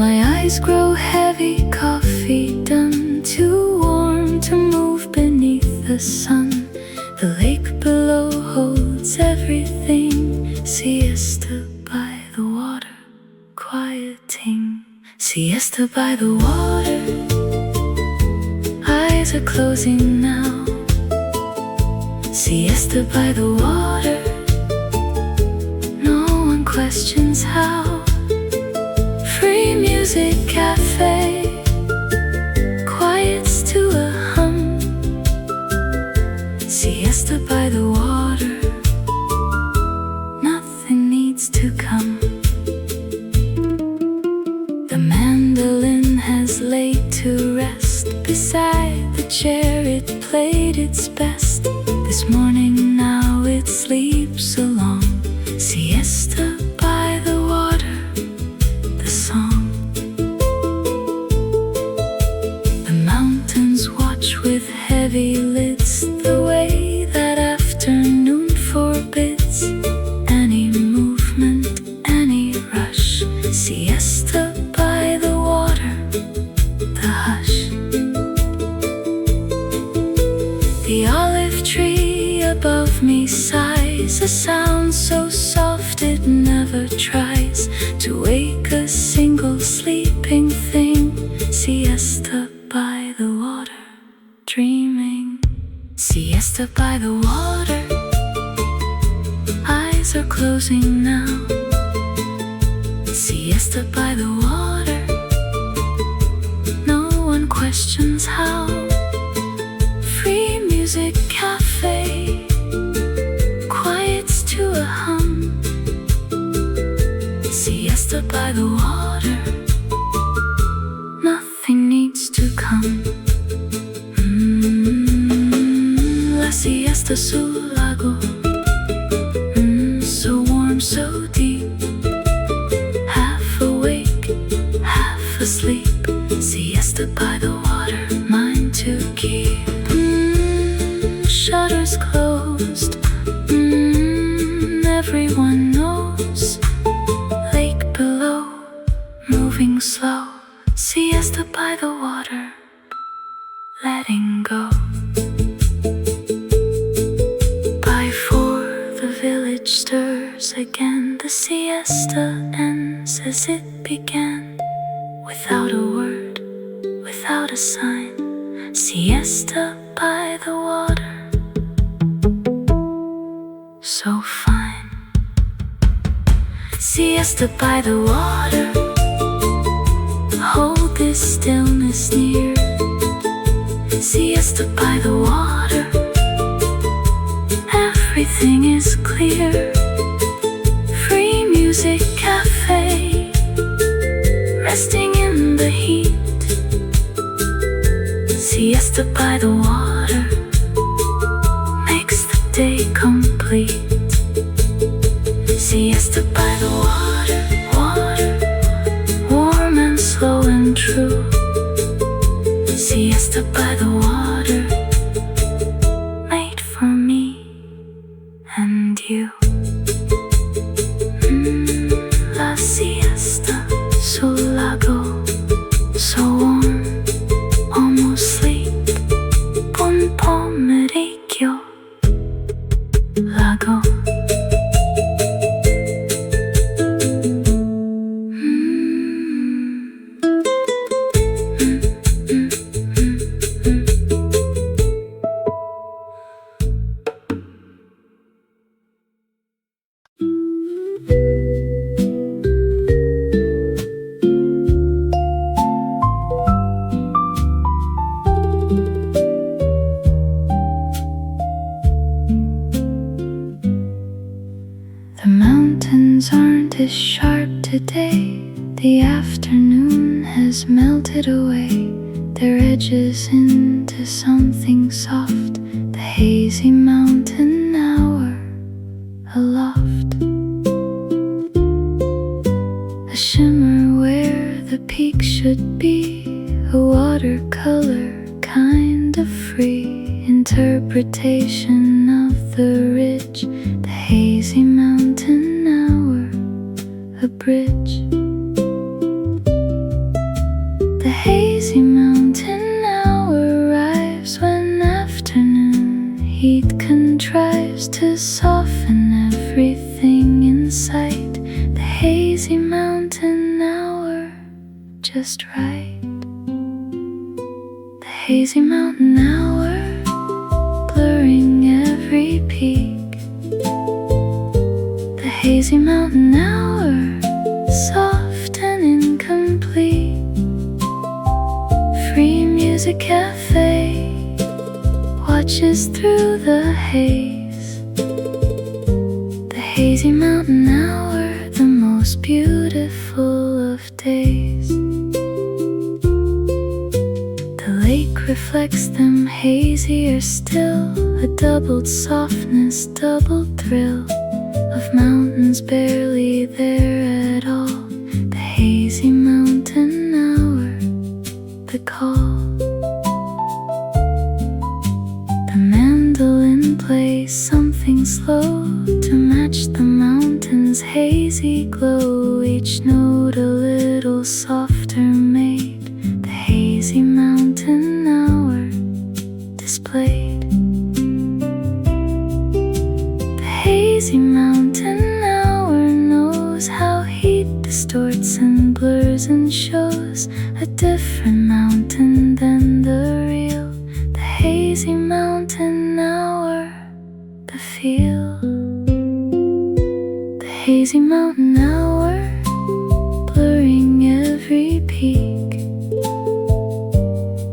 My eyes grow heavy, coffee done, too warm to move beneath the sun. The lake below holds everything. Siesta by the water, quieting. Siesta by the water. Eyes are closing now. Siesta by the water. No one questions how. Free music cafe, quiets to a hum. Siesta by the water. Nothing needs to come. The mandolin has laid to rest beside the chair it played its best. This morning now it sleeps along. Siesta by the water, the song. The mountains watch with heavy lids, the way that afternoon forbids any movement, any rush. Siesta by the water, the hush. The olive tree above me sighs, a sound so soft it never tries to wake a single sleeping thing. Siesta by the water, dreaming. Siesta by the water. Eyes are closing now. Siesta by the water. No one questions how. Free music cafe, quiets to a hum. Siesta by the water. Nothing needs to come. La siesta sul lago. So warm, so deep. Half awake, half asleep. Siesta by the water, mine to keep. Shutters closed. Everyone knows. Lake below, moving slow. Siesta by the water, letting go. By four, the village stirs again. The siesta ends as it began. Without a word, without a sign. Siesta by the water, so fine. Siesta by the water. Hold this stillness near. Siesta by the water. Everything is clear. Free music cafe, resting in the heat. Siesta by the water makes the day complete. Siesta by the water, water, warm and slow and true. Siesta by the water, made for me and you. La siesta sul lago, so warm, almost sleep. Buon pomeriggio, lago. The afternoon has melted away their edges into something soft. The hazy mountain hour aloft, a shimmer where the peak should be, a watercolor kind of free interpretation of the ridge. The hazy mountain hour, a bridge. The hazy mountain hour arrives when afternoon heat contrives to soften everything in sight. The hazy mountain hour, just right. The hazy mountain hour, blurring every peak. The hazy mountain hour, soft and incomplete. Free music cafe watches through the haze. The hazy mountain hour, the most beautiful of days. The lake reflects them hazier still, a doubled softness, double thrill of mountains barely there at all. The hazy mountain hour, the call. The mandolin plays something slow to match the mountain's hazy glow, each note a little softer made. The hazy mountain hour displayed. The hazy mountain hour knows how heat distorts and blurs and shows a different mountain than the real. The hazy mountain hour, the feel. The hazy mountain hour, blurring every peak.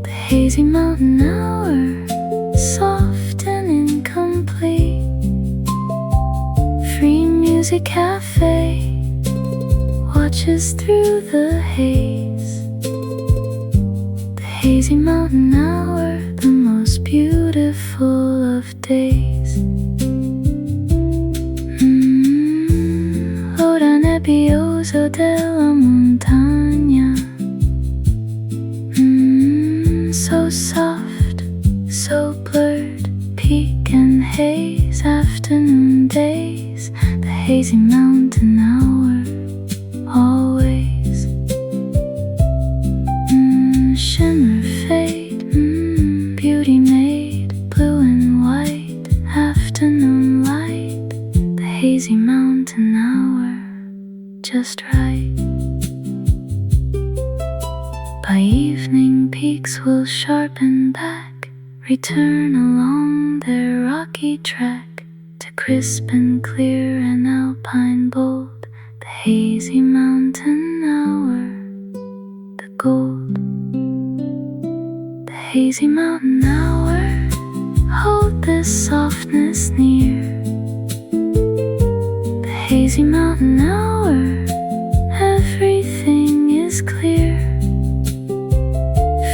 The hazy mountain hour, soft and incomplete. Free music cafe watches through the haze. The hazy mountain hour, the most beautiful of days. Ora nebbioso della montagna. So soft, so blurred, peak and haze, afternoon days. The hazy mountain hour, always. Shimmer fade, beauty made, blue and white, afternoon light. The hazy mountain hour, just right. By evening peaks will sharpen back, return along their rocky track to crisp and clear and alpine bold. The hazy mountain hour, the gold. The hazy mountain hour, hold this softness near. The hazy mountain hour, everything is clear.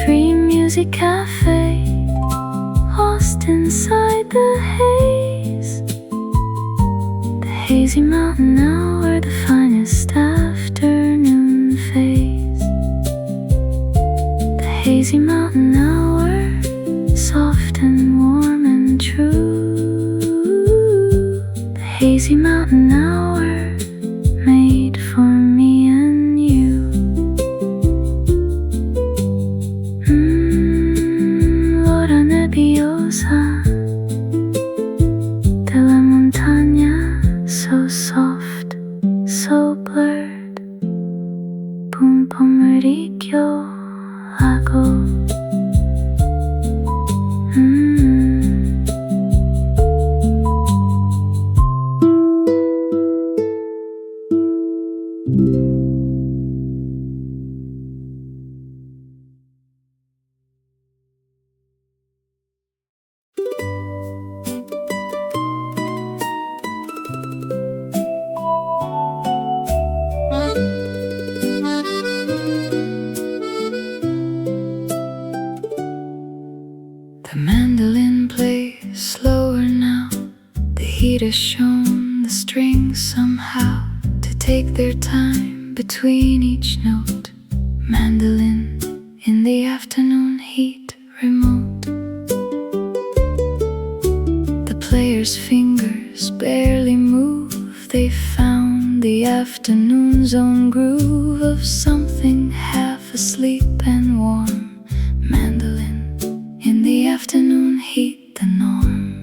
Free music cafe, lost inside the haze. The hazy mountain hour, the finest afternoon phase. The hazy mountain hour, soft and warm and true. The hazy mountain hour, made for me and you. L'ora nebbiosa della montagna, so soft, so blurred. Buon pomeriggio, lago. between each note. Mandolin in the afternoon heat, remote. The player's fingers barely move. They found the afternoon's own groove of something half asleep and warm. Mandolin in the afternoon heat, the norm.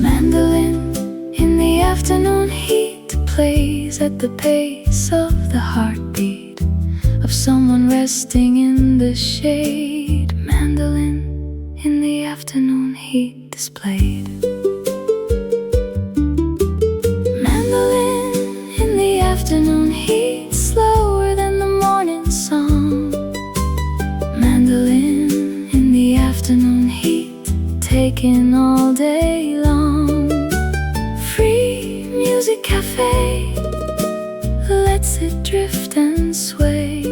Mandolin in the afternoon heat plays at the pace of the heartbeat of someone resting in the shade. Mandolin in the afternoon heat displayed. Mandolin in the afternoon heat, slower than the morning song. Mandolin in the afternoon heat, taken all day long. Free music cafe lets it drift and sway.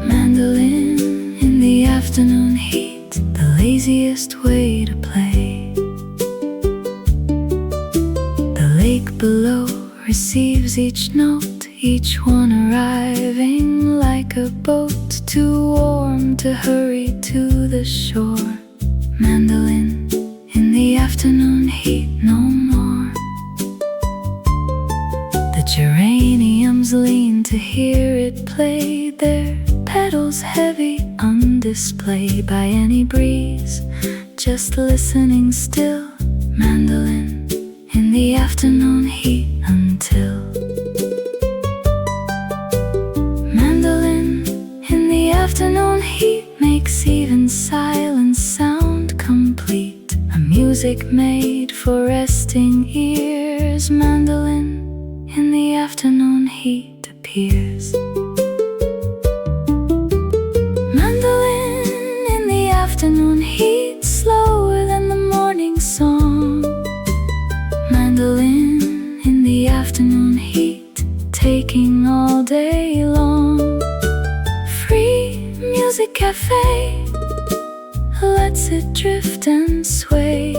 Mandolin in the afternoon heat, the laziest way to play. The lake below receives each note, each one arriving like a boat, too warm to hurry to the shore. Mandolin in the afternoon heat, no more. The geraniums lean to hear it play, their petals heavy on display by any breeze, just listening still. Mandolin in the afternoon heat until. Mandolin in the afternoon heat makes even silence sound complete, a music made for resting ears. Mandolin in the afternoon heat appears. Mandolin in the afternoon heat, slower than the morning song. Mandolin in the afternoon heat, taking all day long. Free music cafe lets it drift and sway.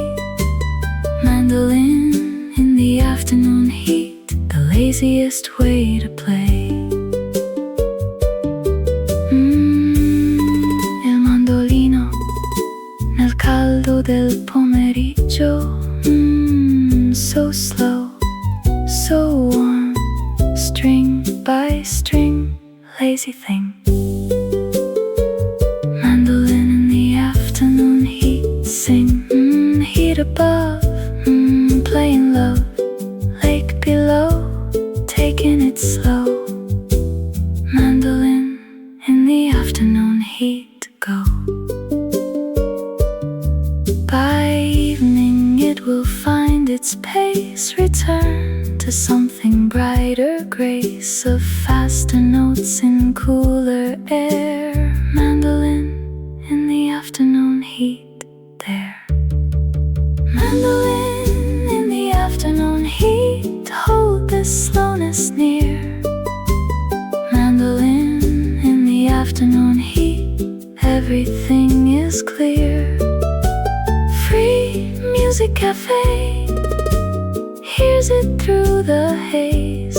Mandolin in the afternoon heat, the laziest way to play. Il mandolino nel caldo del pomeriggio. So slow, so warm, string by string, lazy thing. Mandolin in the afternoon heat, sing, heat above, playing low, lake below, taking it slow. Mandolin in the afternoon heat, go. By evening it will find its pace, return to something brighter, grace of faster notes in cooler air. Mandolin in the afternoon heat, there. Mandolin in the afternoon heat, hold this slowness near. Mandolin in the afternoon heat, everything is clear. Free music cafe hears it through the haze.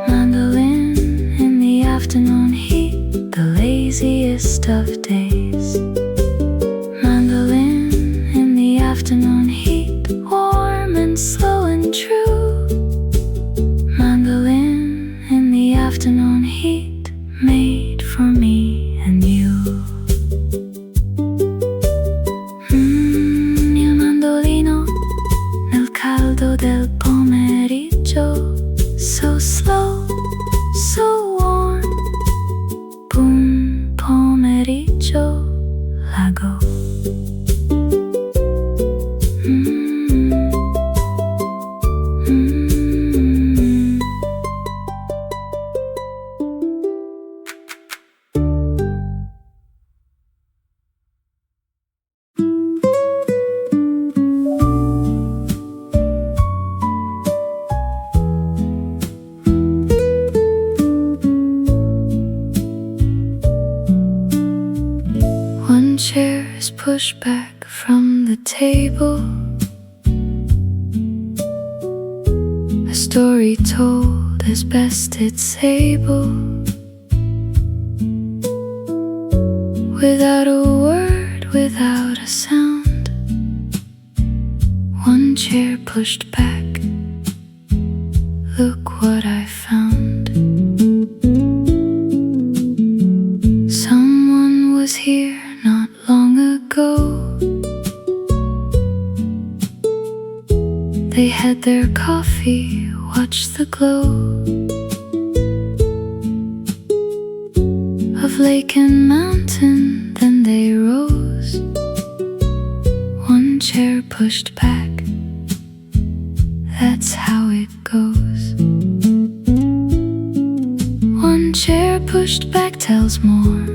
Mandolin in the afternoon heat, the laziest of days. Mandolin in the afternoon heat, warm and slow and true. Mandolin in the afternoon heat, made for me and you. Il mandolino nel caldo del pomeriggio. So slow, so warm. Boom, pomeriggio, lago. chair is pushed back from the table. A story told as best it's able, without a word, without a sound. One chair pushed back. Look what I found. Someone was here not long ago. They had their coffee, watched the glow of lake and mountain, then they rose. One chair pushed back. That's how it goes. One chair pushed back tells more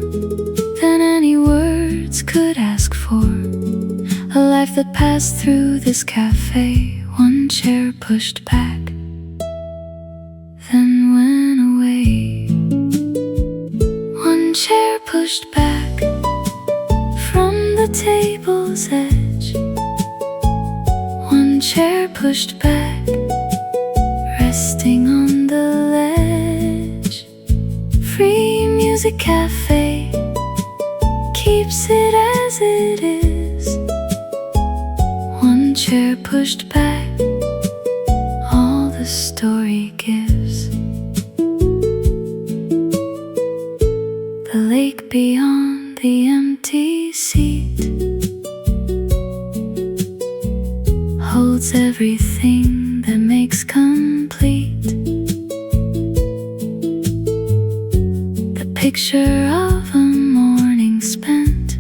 than any words could ask for. A life that passed through this cafe. One chair pushed back, then went away. One chair pushed back from the table's edge. One chair pushed back, resting on the ledge. Free music cafe keeps it as it is. One chair pushed back, all the story gives. The lake beyond the empty seat holds everything that makes complete the picture of a morning spent.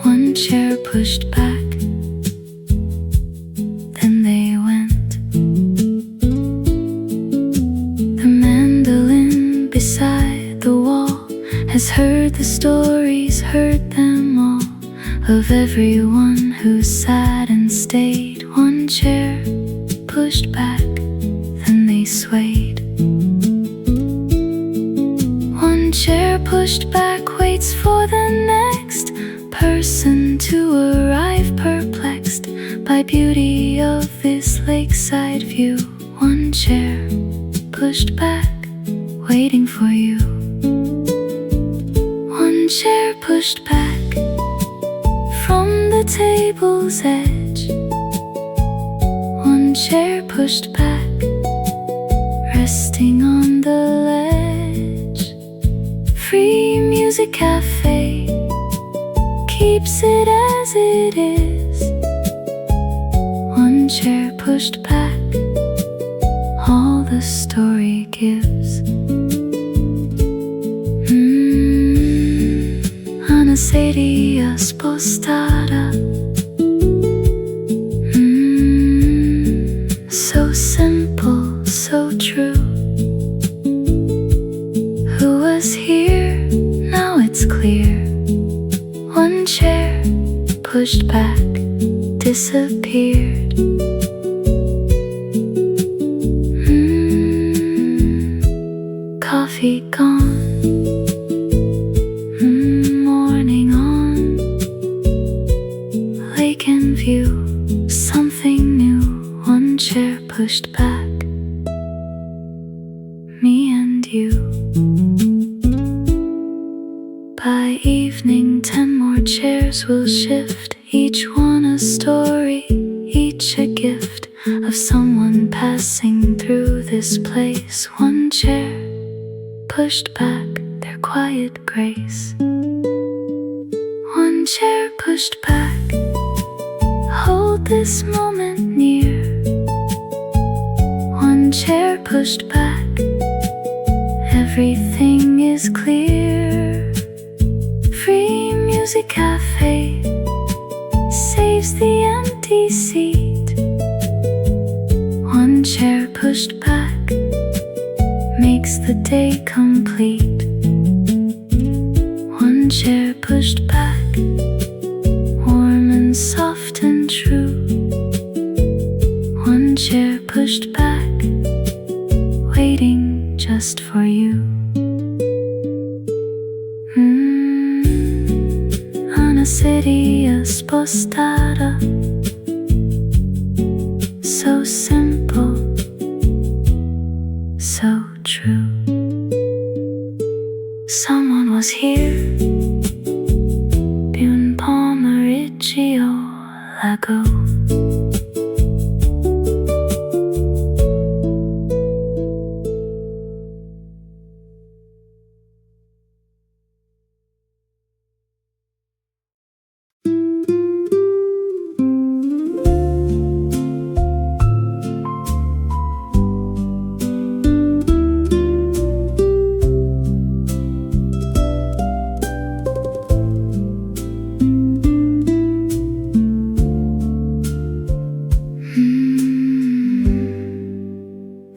One chair pushed back, then they went. The mandolin beside the wall has heard the stories, heard them all, of everyone who sat and stayed. One chair pushed back, then they swayed. One chair pushed back waits for the next person to arrive, perplexed by beauty of this lakeside view. One chair pushed back, waiting for you. One chair pushed back from the table's edge. One chair pushed back, resting on the ledge. Free music cafe keeps it as it is. One chair pushed back, all the story gives. Una sedia spostata. So simple, so true. Who was here? Now it's clear. One chair pushed back, disappeared. Coffee gone. Morning on. Lake in view. Something new. One chair pushed back. Me and you. By evening 10 more chairs will shift, each one a story, each a gift of someone passing through this place. One chair pushed back, their quiet grace. One chair pushed back, hold this moment near. One chair pushed back, everything is clear. Free music cafe saves the empty seat. One chair pushed back makes the day complete. One chair pushed back, warm and soft and true. One chair pushed back, waiting just for you. Una sedia spostata. So simple, so true. Someone was here. Buon pomeriggio, lago.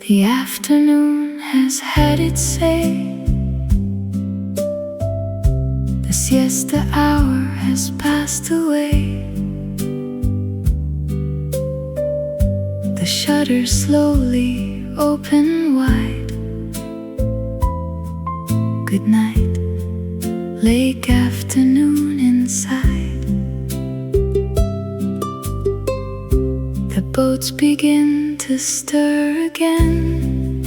The afternoon has had its say. The siesta hour has passed away. The shutters slowly open wide. Good night, lake afternoon inside. The boats begin to stir again.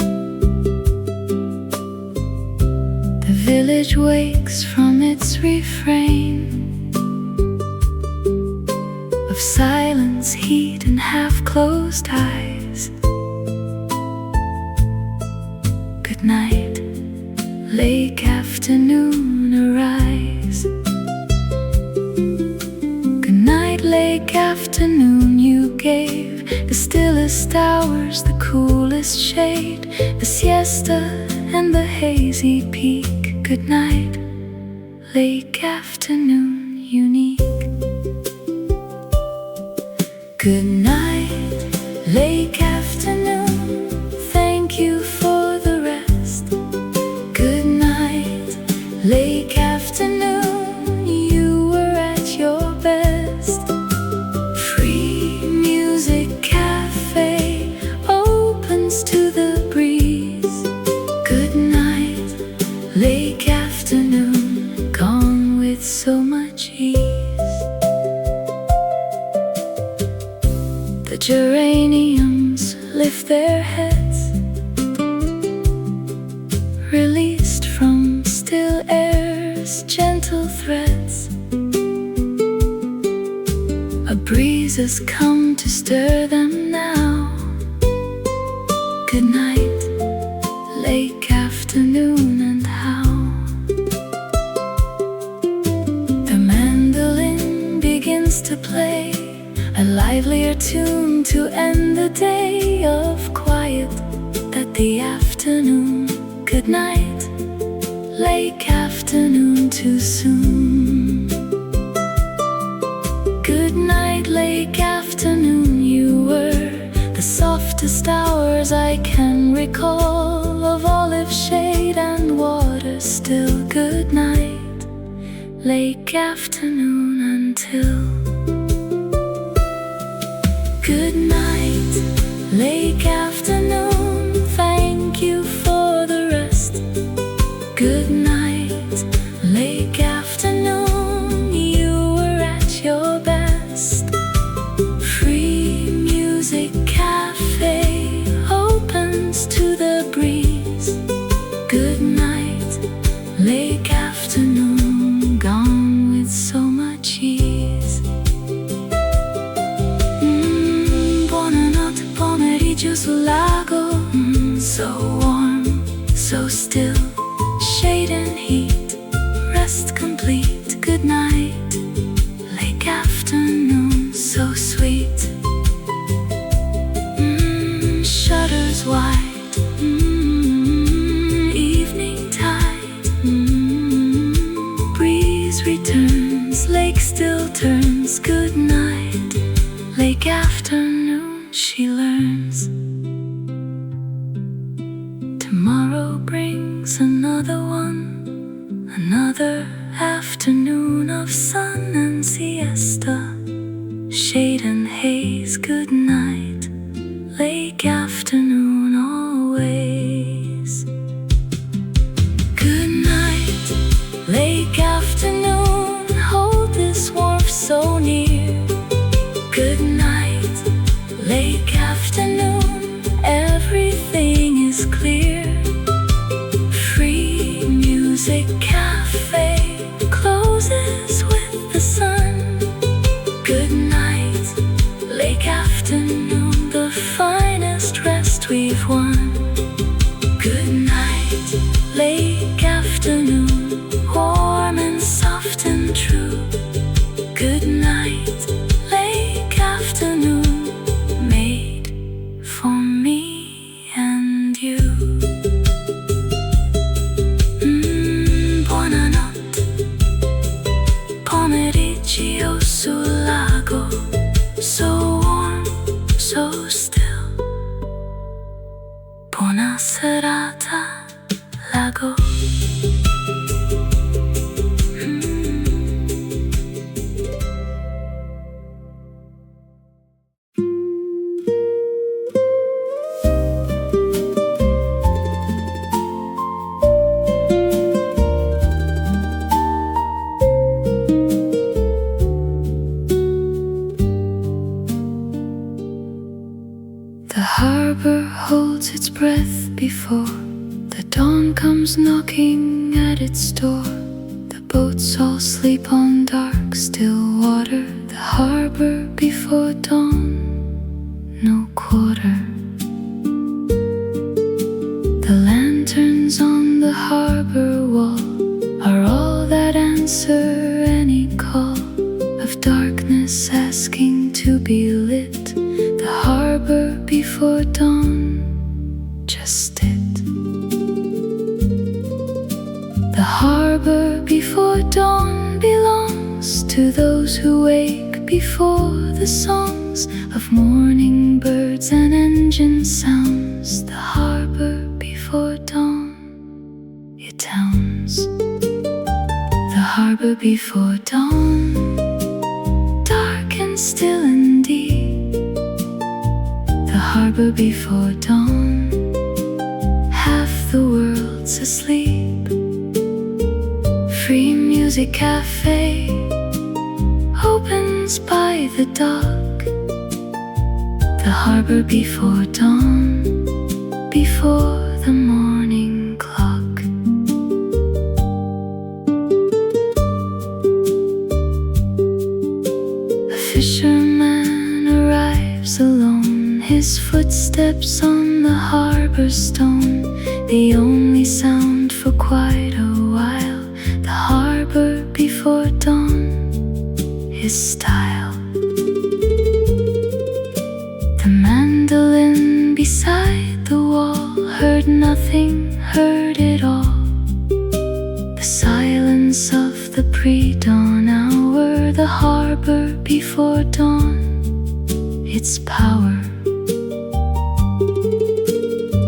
The village wakes from its refrain of silence, heat, and half-closed eyes. Good night, lake afternoon, arise. Good night, lake afternoon, you gave the stillest hours, the coolest shade, the siesta and the hazy peak. Good night, lake afternoon, unique. Good night, lake afternoon, thank you for the rest. Good night, lake afternoon, you were at your best. Free music cafe opens to the breeze. Good night, lake afternoon, gone with so much ease. The geraniums lift their heads, released from still air's gentle threads. A breeze has come to stir them now. Good night, lake afternoon, and how the mandolin begins to play a livelier tune to end the day of quiet that the afternoon. Good night, lake afternoon, too soon. Good night, lake afternoon, you were the softest hours I can recall, of olive shade and water still. Good night, lake afternoon, until. Good night, lake afternoon, thank you for the rest. Good night, lake afternoon, you were at your best. Free music cafe opens to the breeze. Good night, lake afternoon, gone with so much ease. Buonanotte, pomeriggio sul lago, so warm, so still, shade and heat, rest complete. Good night, lake afternoon, so sweet. Shutters wide, evening tide, breeze returns, lake still turns. Good night, lake afternoon, she learns. Tomorrow brings another one, another afternoon of sun and siesta, shade and haze. Good night, lake afternoon, always. Good night, lake afternoon, hold this warmth so near. Good night, lake afternoon, everything is clear. Una serata lago. The harbor holds its breath before the dawn comes knocking at its door. The boats all sleep on dark, still water. The harbor before dawn, no quarter. The lanterns on the harbor wall are all that answer any call of darkness asking to be lit. The harbor before dawn, just it. The harbor before dawn belongs to those who wake before the songs of morning birds and engine sounds. The harbor before dawn, it towns. The harbor before dawn, dark and still and deep. The harbor before dawn, half the world's asleep. Free music cafe opens by the dock. The harbor before dawn, before the morning clock. A fisherman arrives alone, his footsteps on the harbor stone, the only sound for quite a while. The harbor before dawn, his style. The mandolin beside the wall heard nothing, heard it all. The silence of the pre-dawn hour. The harbor before dawn, its power.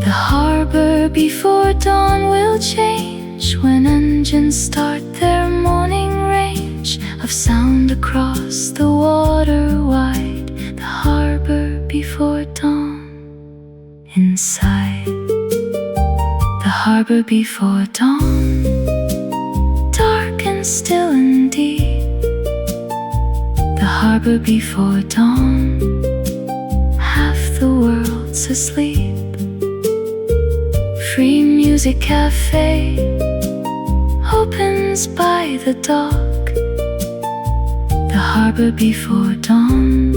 The harbor before dawn will change when engines start their morning range of sound across the water wide. The harbor before dawn, inside. The harbor before dawn, dark and still and deep. The harbor before dawn, half the world's asleep. Free music cafe opens by the dock. The harbor before dawn,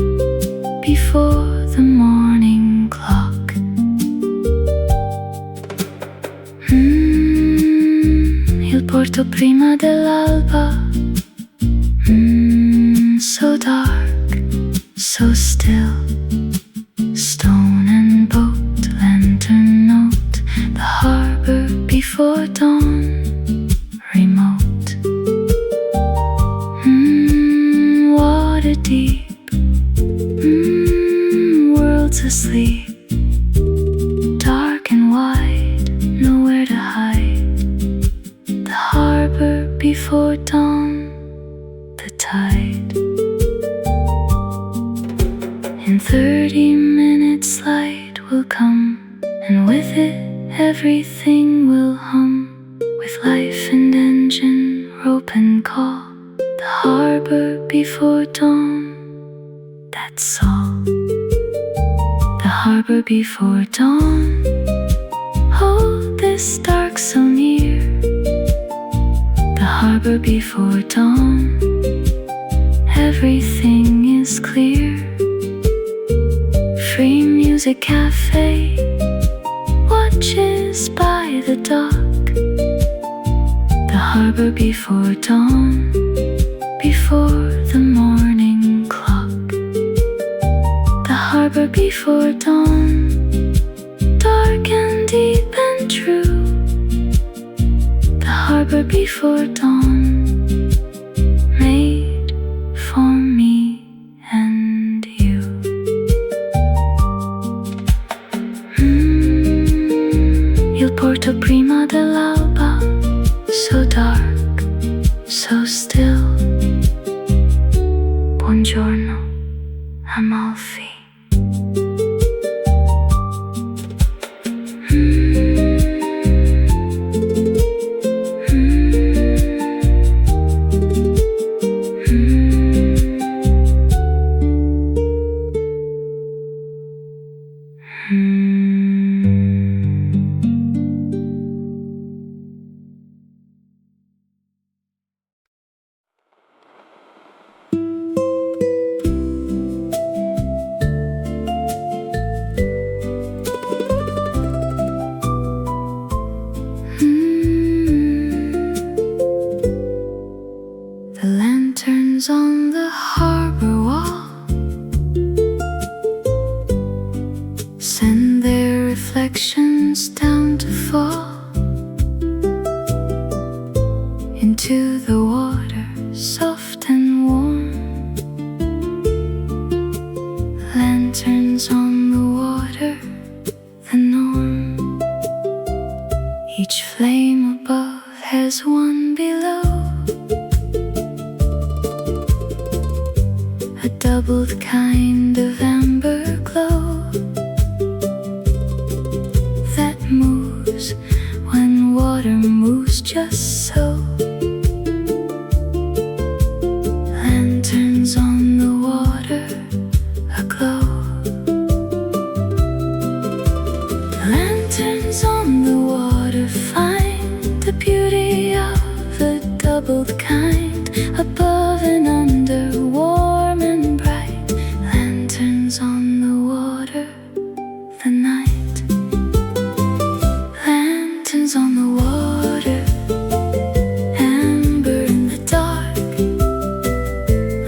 before the morning clock. Il porto prima dell'alba. So dark, so still. Stone and boat, lantern note. The harbor before dawn, remote. Water deep, worlds asleep. Dark and wide, nowhere to hide. The harbor before dawn, the tide. In 30 minutes light will come, and with it everything will hum, with life and engine, rope and call. The harbor before dawn, that's all. The harbor before dawn, oh, this dark so near. The harbor before dawn, everything is clear. Free music cafe watches by the dock. The harbor before dawn, before the morning clock. The harbor before dawn, dark and deep and true. The harbor before dawn, made for me and you. Porto prima dell'alba, so dark, so still. Buongiorno, Amalfi. The lanterns on the harbor wall send their reflections down to fall into the water, soft and warm. Lanterns on the water, the norm. Each flame above has one below, a doubled kind of amber glow that moves when water moves just so. Lanterns on the water, aglow. Lanterns on the water find the beauty of a doubled kind, above and under, warm and bright. Lanterns on the water, the night. Lanterns on the water, amber in the dark.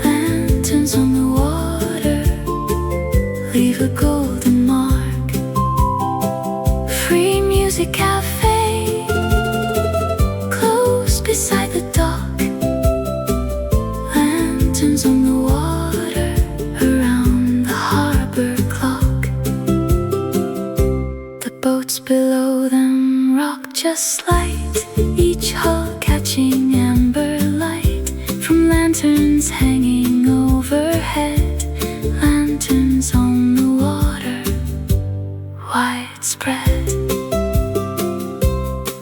Lanterns on the water, leave a golden mark. Free music cafe, close beside the dock. Lanterns on the water, around the harbor clock. The boats below them rock just light, each hull catching amber light from lanterns hanging overhead. Lanterns on the water, widespread.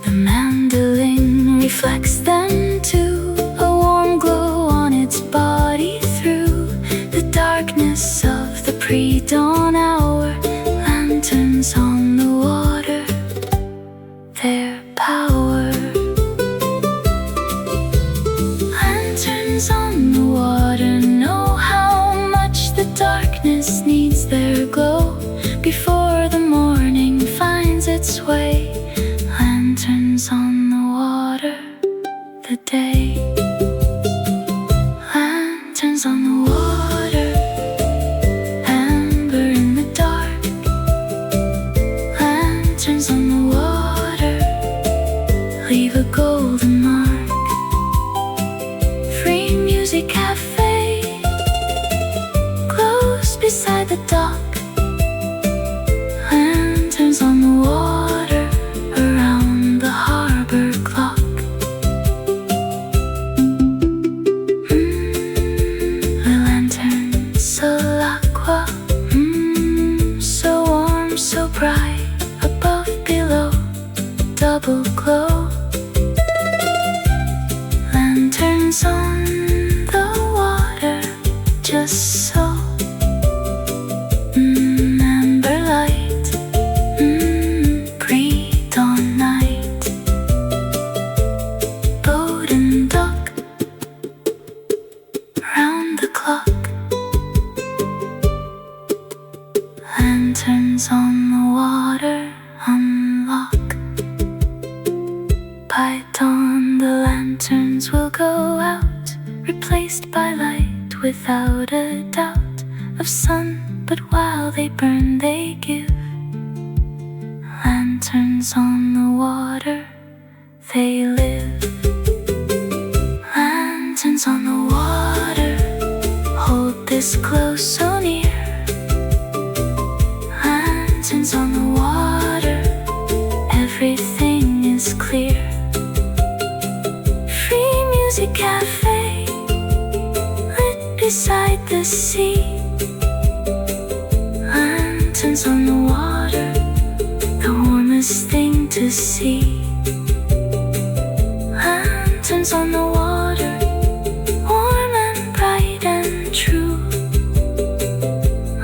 The mandolin reflects them too, a warm glow on its body through the darkness of the pre-dawn hour. Lanterns on the water, their power. Lanterns on the water know how much the darkness needs their glow before the morning finds its way. Lanterns on the water, the day. Lanterns on the water, amber in the dark. Lanterns on the water, leave a golden mark. Free music cafe, close beside the dock. Lanterns on the water, around the harbor clock. The lantern sull'acqua, so warm, so bright, above, below, double glow. Lanterns on the water, just so. Amber light, pre-dawn night. Boat and dock, round the clock. Lanterns on the water, unlock. By dawn the lanterns will go out, replaced by light without a doubt of sun. But while they burn they give. Lanterns on the water, they live. Lanterns on the water, hold this close so near. Lanterns on the water, every everything is clear. Free music cafe, lit beside the sea. Lanterns on the water, the warmest thing to see. Lanterns on the water, warm and bright and true.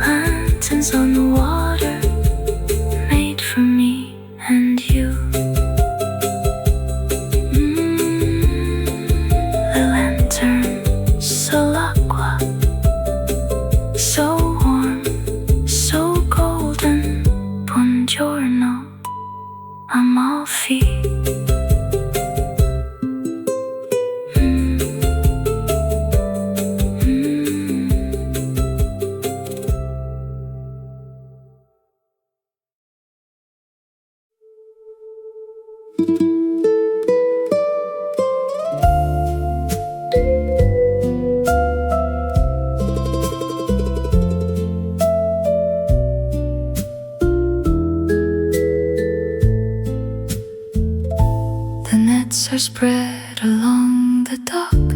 Lanterns on the water, made for me and you. The lantern, so aqua, so warm, so golden. Buongiorno, Amalfi. The nets are spread along the dock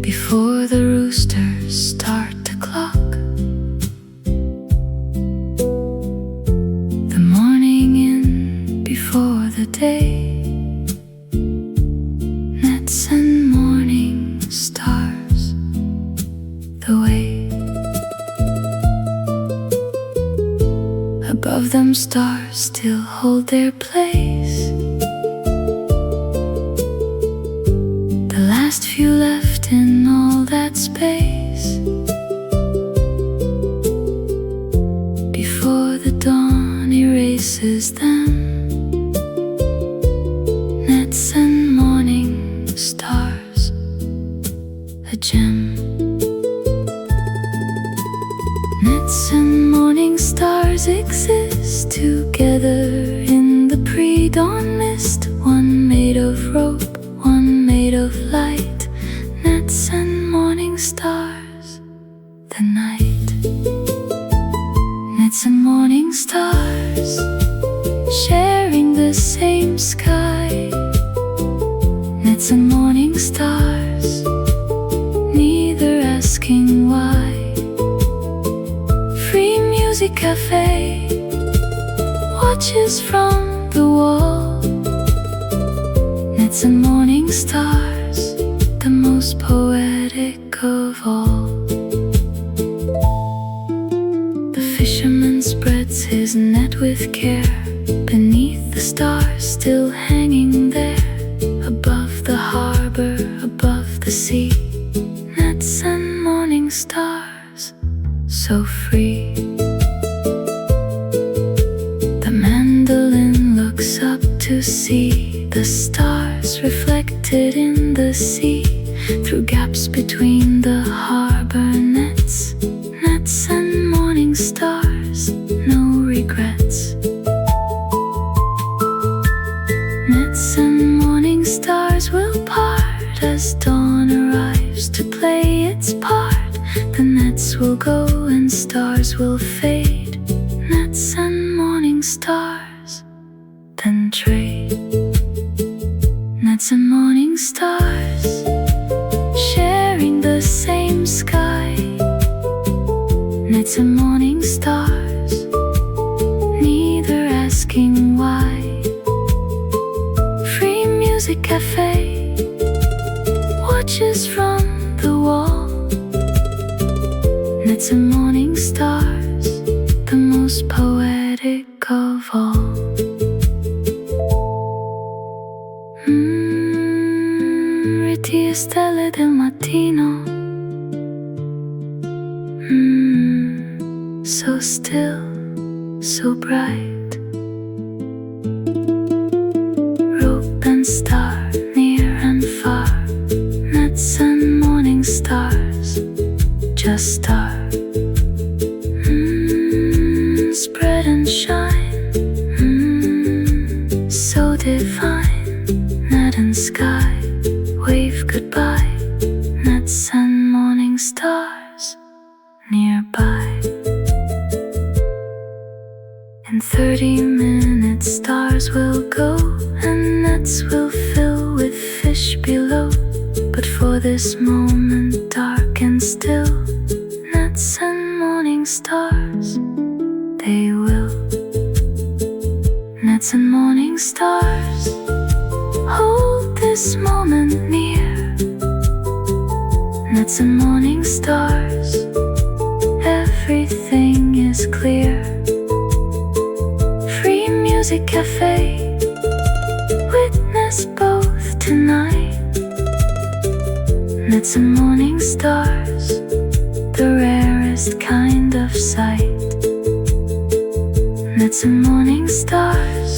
before the roosters start to cluck. The morning in before the day, nets and morning stars the way. Above them stars still hold their place. The last few left in all that space before the dawn erases them. Nets and morning stars, a gem. Nets and morning stars exist together in the pre-dawn mist. One made of rope, one made of light. Nets and morning stars, the night. Nets and morning stars, sharing the same sky. Nets and morning stars, neither asking why. Free music cafe, watches from the wall. Nets and morning stars, the most poetic of all. The fisherman spreads his net with care beneath the stars still hanging there. Above the harbor, above the sea, nets and morning stars, so free. The mandolin looks up to see the stars reflected in the sea. Through gaps between the harbor nets, nets and morning stars, no regrets. Nets and morning stars will part as dawn arrives to play its part. The nets will go and stars will fade. Nets and morning stars, then trade. Nets and morning stars, sharing the same sky. Nets and morning stars, neither asking why. Free music cafe, watches from the wall. Nets and morning stars, the most poetic of all. Reti stelle del mattino, so still, so bright. Rope and star, near and far. Nets and morning stars, just start. Spread and shine, so divine. Net and sky, wave goodbye. Nets and morning stars, nearby. In 30 minutes stars will go, and nets will fill with fish below. But for this moment dark and still, nets and morning stars, they will. Nets and morning stars, hold this moment near. Nets and morning stars, everything is clear. Free music cafe, witness both tonight. Nets and morning stars, the rarest kind of sight. Nets and morning stars,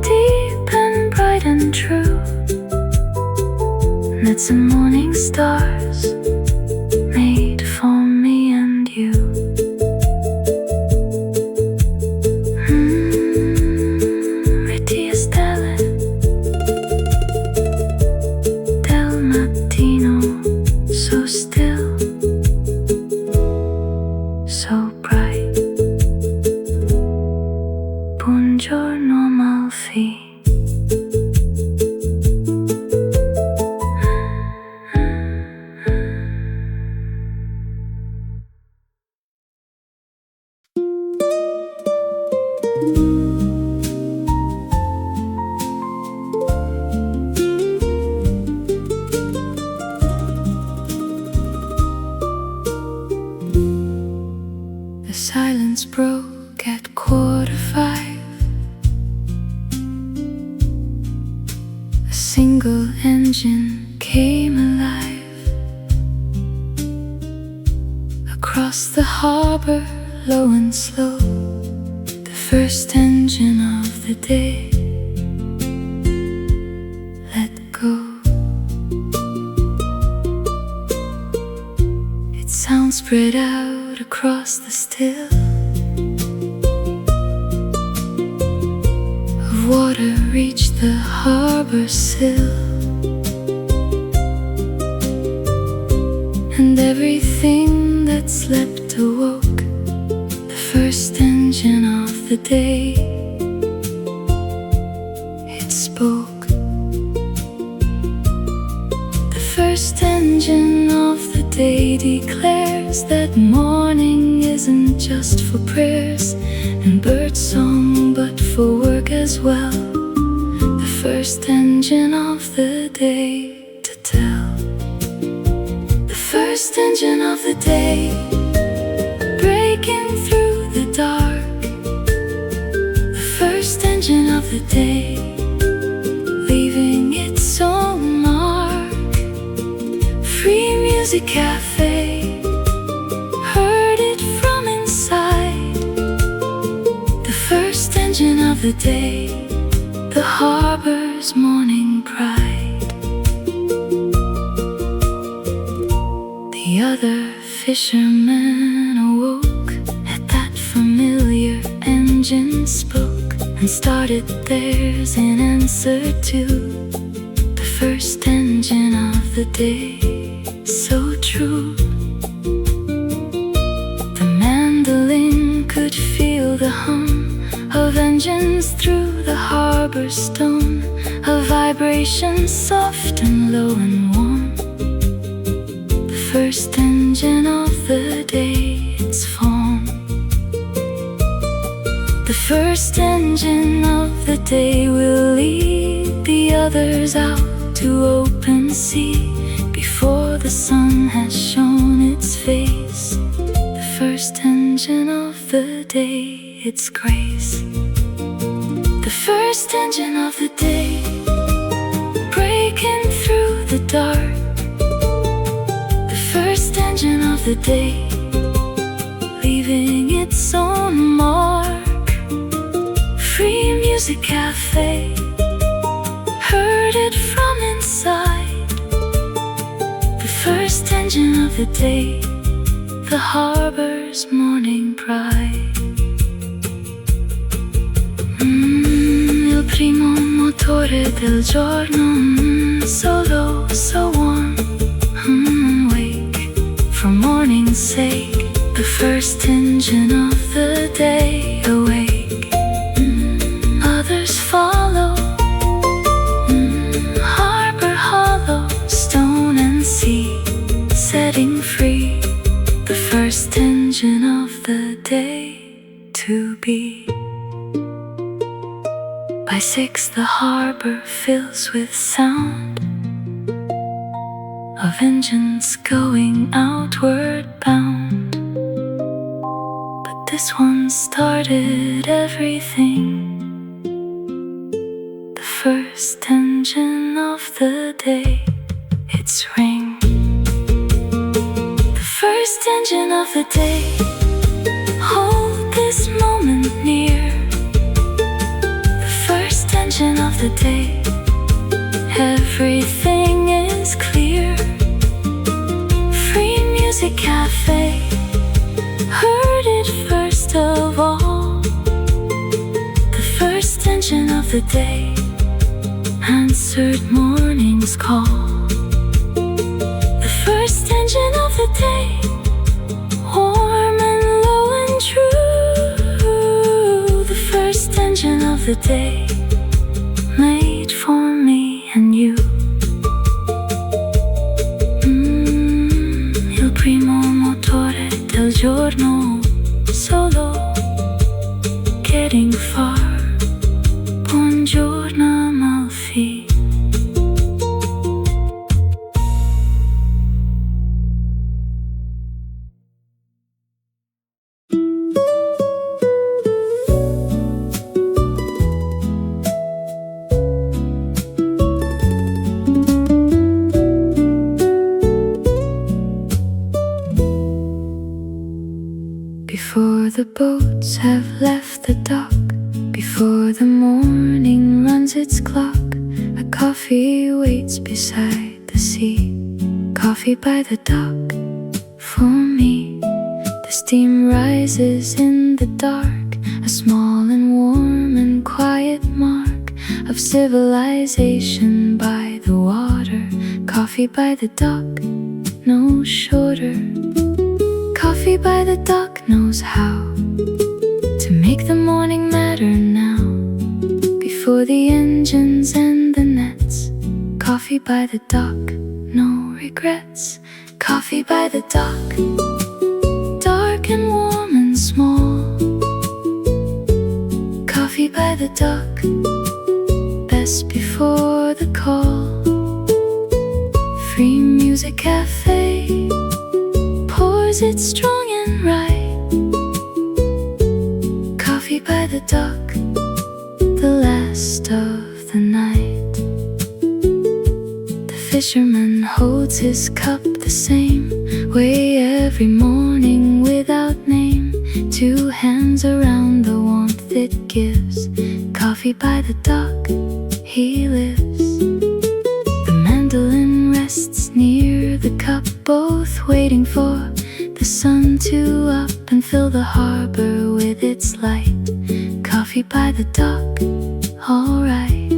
deep and bright and true. Nets and morning stars, made for me and you. Ritti stelle del mattino, so still, so bright. Buongiorno Amalfi. The silence broke at 5:15. A single engine came alive. Across the harbor, low and slow, the first engine of the day let go. Its sound spread out across the still of water reached the harbor sill, and everything that slept awoke. The first engine of the day, it spoke. The first engine of the day declares that morning isn't just for prayers and birdsong, but for work as well. The first engine of the day to tell. The first engine of the day, breaking through the dark. The first engine of the day, leaving its own mark. Free music cafe, heard it from inside. The first engine of the day, the harbor's morning pride. The other fisherman awoke at that familiar engine spoke, and started theirs in answer to the first engine of the day. So true. The mandolin could feel the hum of engines through the harbor stone, a vibration soft and low and warm. The first engine of the day, its form. The first engine of the day will lead the others out to open sea before the sun has shown its face. The first engine of the day, its grace. The first engine of the day, breaking through the dark. The first engine of the day, leaving its own mark. Free music cafe, heard it from inside. The first engine of the day, the harbor's morning pride. Il primo motore del giorno, so low, so warm, wake for morning's sake. The first engine of the day, awake. By 6 the harbor fills with sound of engines going outward bound. But this one started everything, the first engine of the day, its ring. The first engine of the day, hold this moment near. The first engine of the day, everything is clear. Free Music Cafe, heard it first of all. The first engine of the day answered morning's call. The first engine of the day, warm and low and true. The first engine of the day, made for me and you. Il primo motore del giorno, solo getting far. Buongiorno Amalfi. Before the boats have left the dock, before the morning runs its clock, a coffee waits beside the sea. Coffee by the dock for me. The steam rises in the dark, a small and warm and quiet mark of civilization by the water. Coffee by the dock, no shorter. Coffee by the dock knows how to make the morning matter now. Before the engines and the nets, coffee by the dock, no regrets. Coffee by the dock, dark and warm and small. Coffee by the dock, best before the call. Free Music Cafe pours it strong and right. Coffee by the dock, the last of the night. The fisherman holds his cup the same way every morning without name. 2 hands around the warmth it gives. Coffee by the dock, he lives. The mandolin rests near the cup, both waiting for the sun to up and fill the harbor with its light. Coffee by the dock, alright.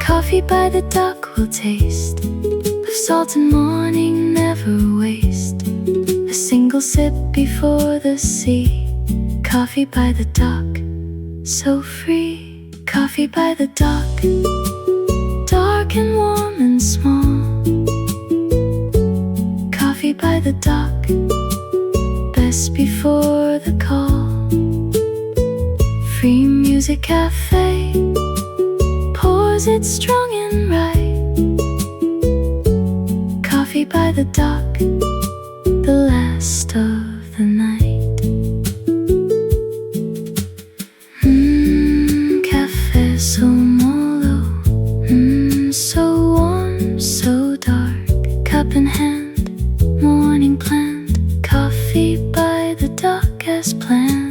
Coffee by the dock will taste of salt and morning, never waste a single sip before the sea. Coffee by the dock, so free. Coffee by the dock, dark and warm and small. Coffee by the dock, best before the call. Free Music Cafe pours it strong and right. Coffee by the dock, the last of the night. Cafe so mellow, so warm, so dark. Cup in hand, morning planned. Coffee by the dock as planned.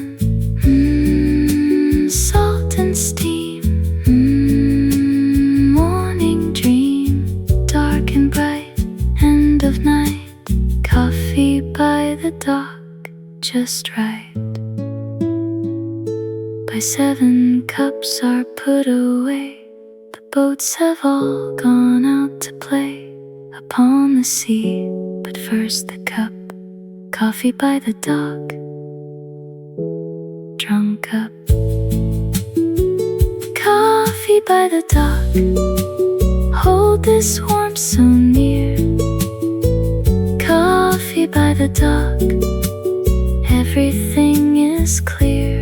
Salt and steam, morning dream. Dark and bright, end of night. Coffee by the dock, just right. By 7 cups are put away. The boats have all gone out to play upon the sea. But first the cup, coffee by the dock, drunk up. Coffee by the dock, hold this warmth so near. Coffee by the dock, everything is clear.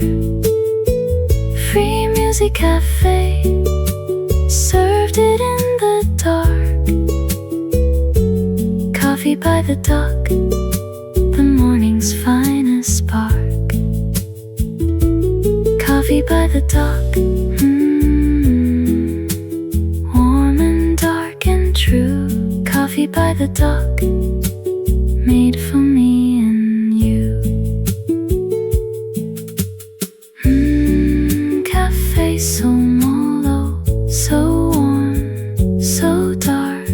Free music cozy cafe, served it in the dark. Coffee by the dock, the morning's finest spark. Coffee by the dock, warm and dark and true. Coffee by the dock, made for me and you. Cafe so mellow, so warm, so dark,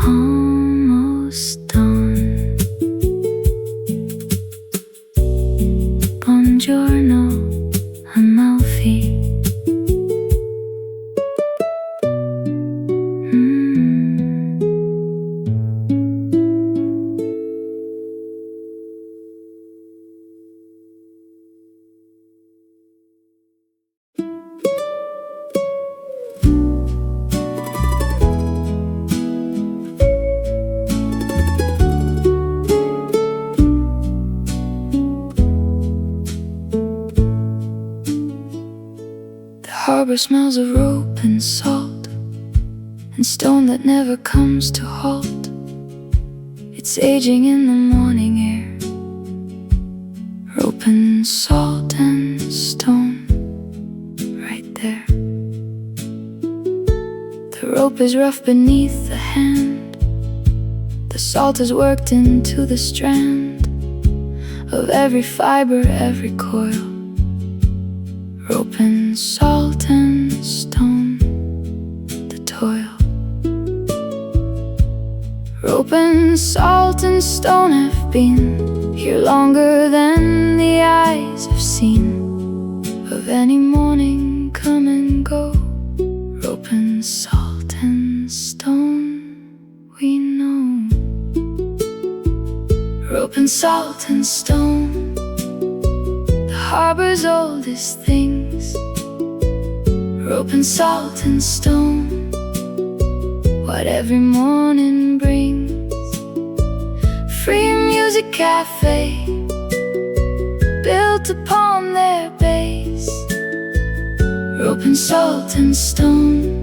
almost dawn. Buongiorno, Amalfi. Harbor smells of rope and salt, and stone that never comes to halt. It's aging in the morning air. Rope and salt and stone, right there. The rope is rough beneath the hand. The salt is worked into the strand of every fiber, every coil. Rope and salt and stone, the toil. Rope and salt and stone have been here longer than the eyes have seen of any morning come and go. Rope and salt and stone, we know. Rope and salt and stone, the harbor's oldest things. Rope and salt and stone, what every morning brings. Free music cafe, built upon their base. Rope and salt and stone,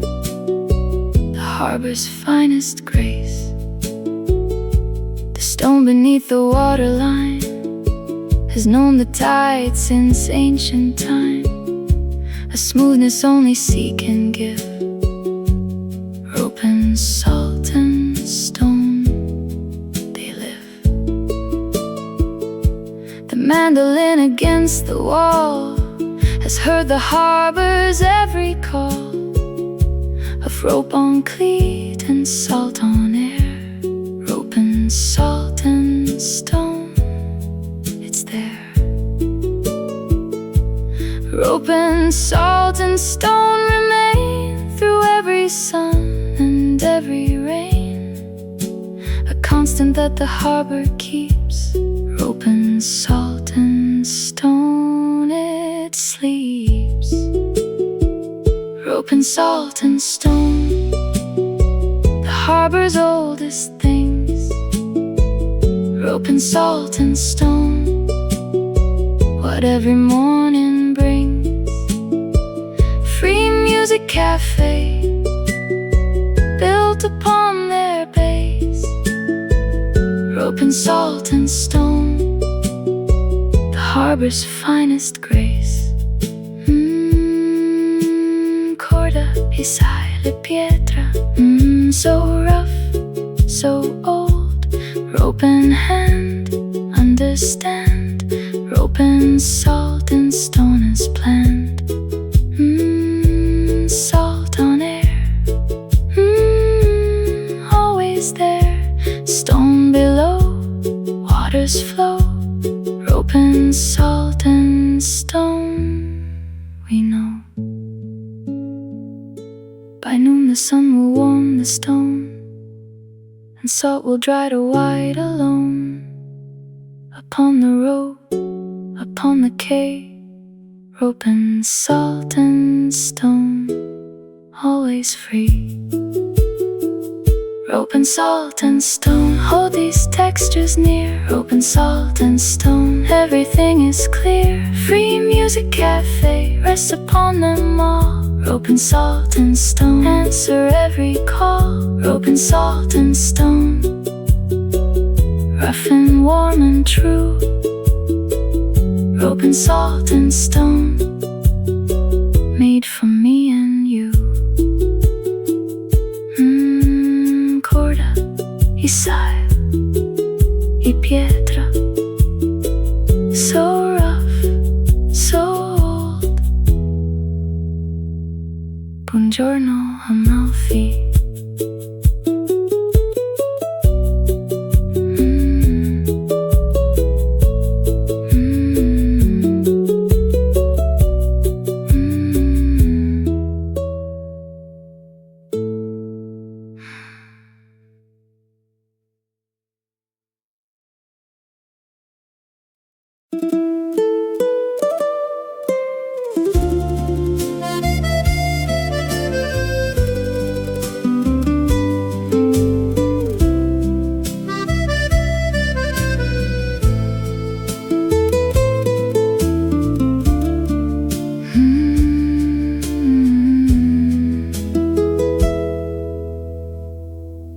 the harbor's finest grace. The stone beneath the waterline has known the tide since ancient time, a smoothness only sea can give. Rope and salt and stone, they live. The mandolin against the wall has heard the harbor's every call of rope on cleat and salt on air. Rope and salt and stone, it's there. Rope and salt and stone remain through every sun and every rain, a constant that the harbor keeps. Rope and salt and stone, it sleeps. Rope and salt and stone, the harbor's oldest things. Rope and salt and stone, what every morning brings. Free music cafe, built upon their base. Rope and salt and stone, the harbor's finest grace. Corda pisai le pietra, so rough, so old. Rope in hand, understand. Rope and salt and stone is planned. Salt on air, always there. Stone below, waters flow. Rope and salt and stone, we know. By noon the sun will warm the stone, and salt will dry to white alone. Upon the rope, upon the quay, rope and salt and stone, always free. Rope and salt and stone, hold these textures near. Rope and salt and stone, everything is clear. Free music music cafe rests upon them all. Rope and salt and stone answer every call. Rope and salt and stone, rough and warm and true. Rope and salt and stone, made for me and you. Corda y sal y piedra, so rough, so old. Buongiorno, Amalfi.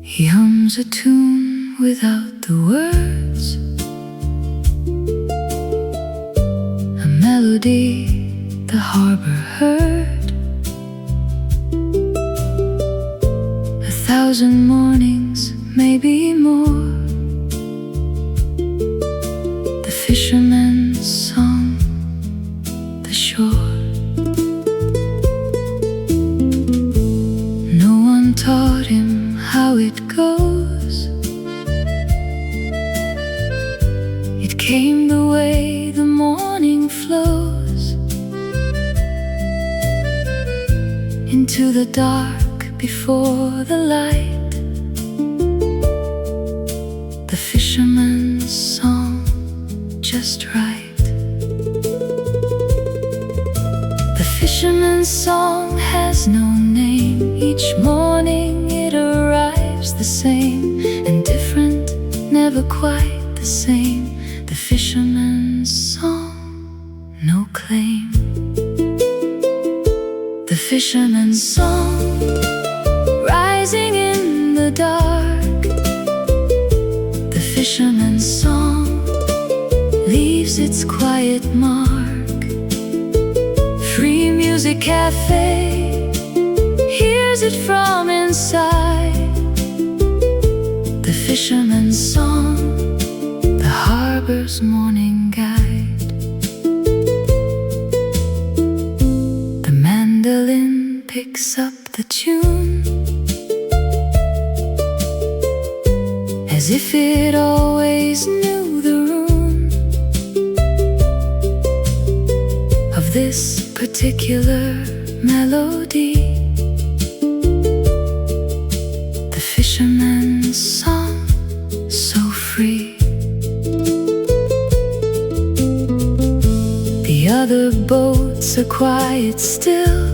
He hums a tune without the words, a melody the harbor heard. 1,000 mornings, maybe more. The fisherman's song, the shore. No one taught him how it goes. It came the way the morning flows into the dark before the light. The fisherman's song, just right. The fisherman's song has no name. Each morning it arrives the same and different, never quite the same. The fisherman's song, no claim. The fisherman's song, rising in the dark. The fisherman's song leaves its quiet mark. Free Music Cafe hears it from inside. The fisherman's song, the harbor's morning guide. The mandolin picks up the tune as if it always knew the rune of this particular melody. The fisherman's song, so free. The other boats are quiet still,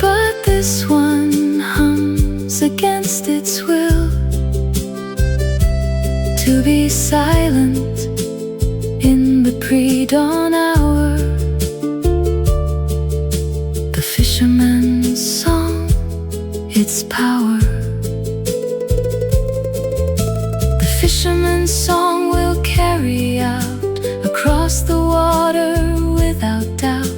but this one hums against its will to be silent in the pre-dawn hour. The fisherman's song, its power. The fisherman's song will carry out across the water without doubt,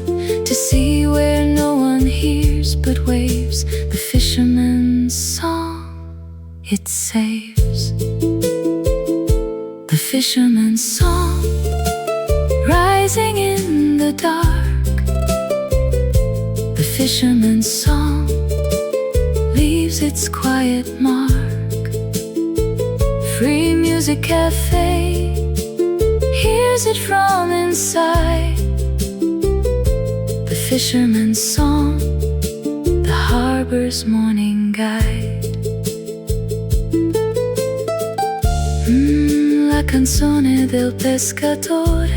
to see where no one hears but waves. The fisherman's song, it saves. The fisherman's song, rising in the dark. The fisherman's song leaves its quiet mark. Free Music Cafe hears it from inside. The fisherman's song, the harbor's morning guide. La canzone del pescatore,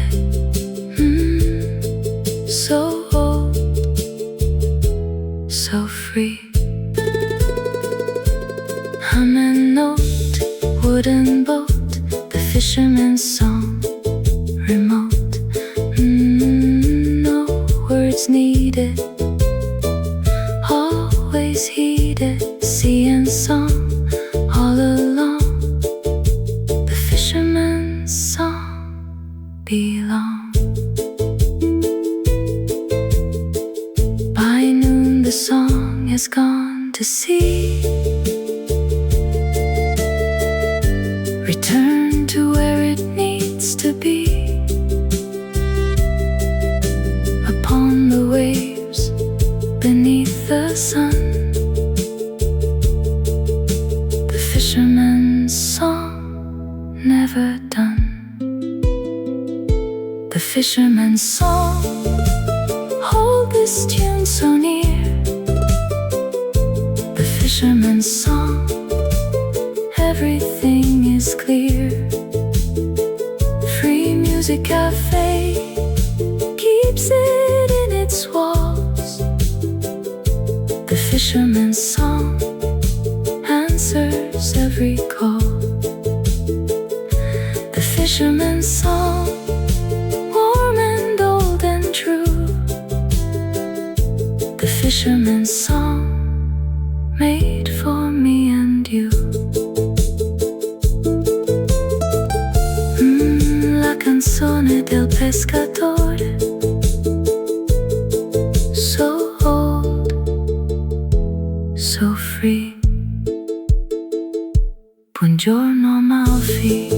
so old, so free. Hum and note, wooden boat. The fisherman's song, remote. always need it, always heed it. Sea and song all along, the fisherman's song belong. By noon the song has gone to sea, return to where it needs to be. Upon the waves beneath the sun, the fisherman's song never done. The fisherman's song, hold this tune so near. The fisherman's song, everything is clear. Free Music Cafe keeps it in its walls. The fisherman's song answers every call. The fisherman's song, warm and old and true. The fisherman's song, made for me and you. La canzone del pescatore, so old, so free. Buongiorno Amalfi.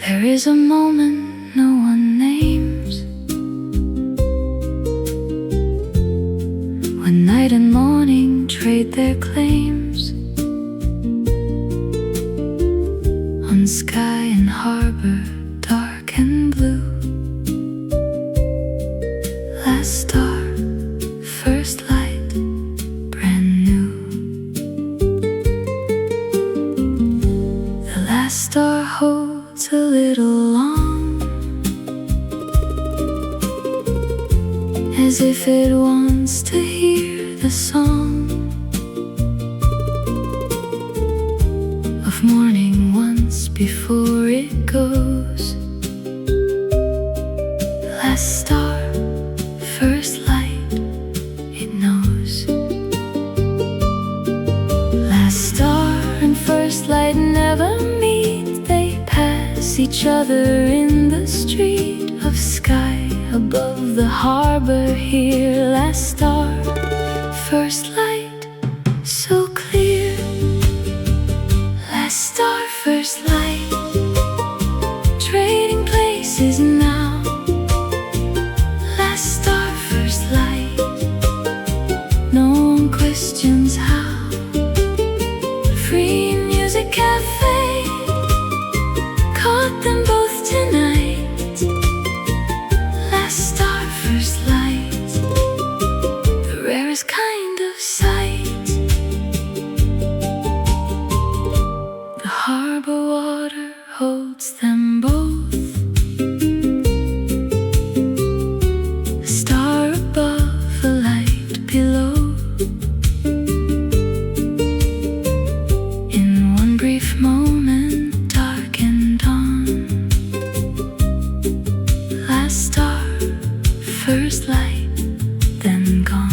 There is a moment no one names, when night and morning trade their claims on sky and harbor, dark and blue. Last star, first light, brand new. The last star holds a little long, as if it wants to hear the song of morning once before it goes. Last star, first light, it knows. Last star and first light never meet, they pass each other in the street of sky above the harbor here. Last star, first light, so clear. Last star, first light, trading places now. Last star, first light, no one questions how. Free Music Cafe caught them both tonight. Last star, first light, the rarest kind of sight. The harbor water holds them both, a star above, a light below. In one brief moment, dark and dawn. Last star, first light, then gone.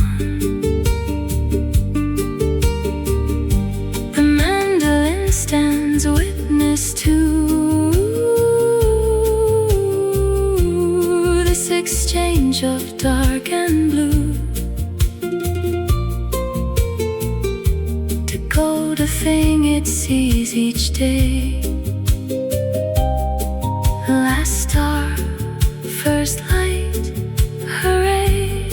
The mandolin stands witness to this exchange of dark and blue. To go the thing it sees each day. Last star, first light, hooray.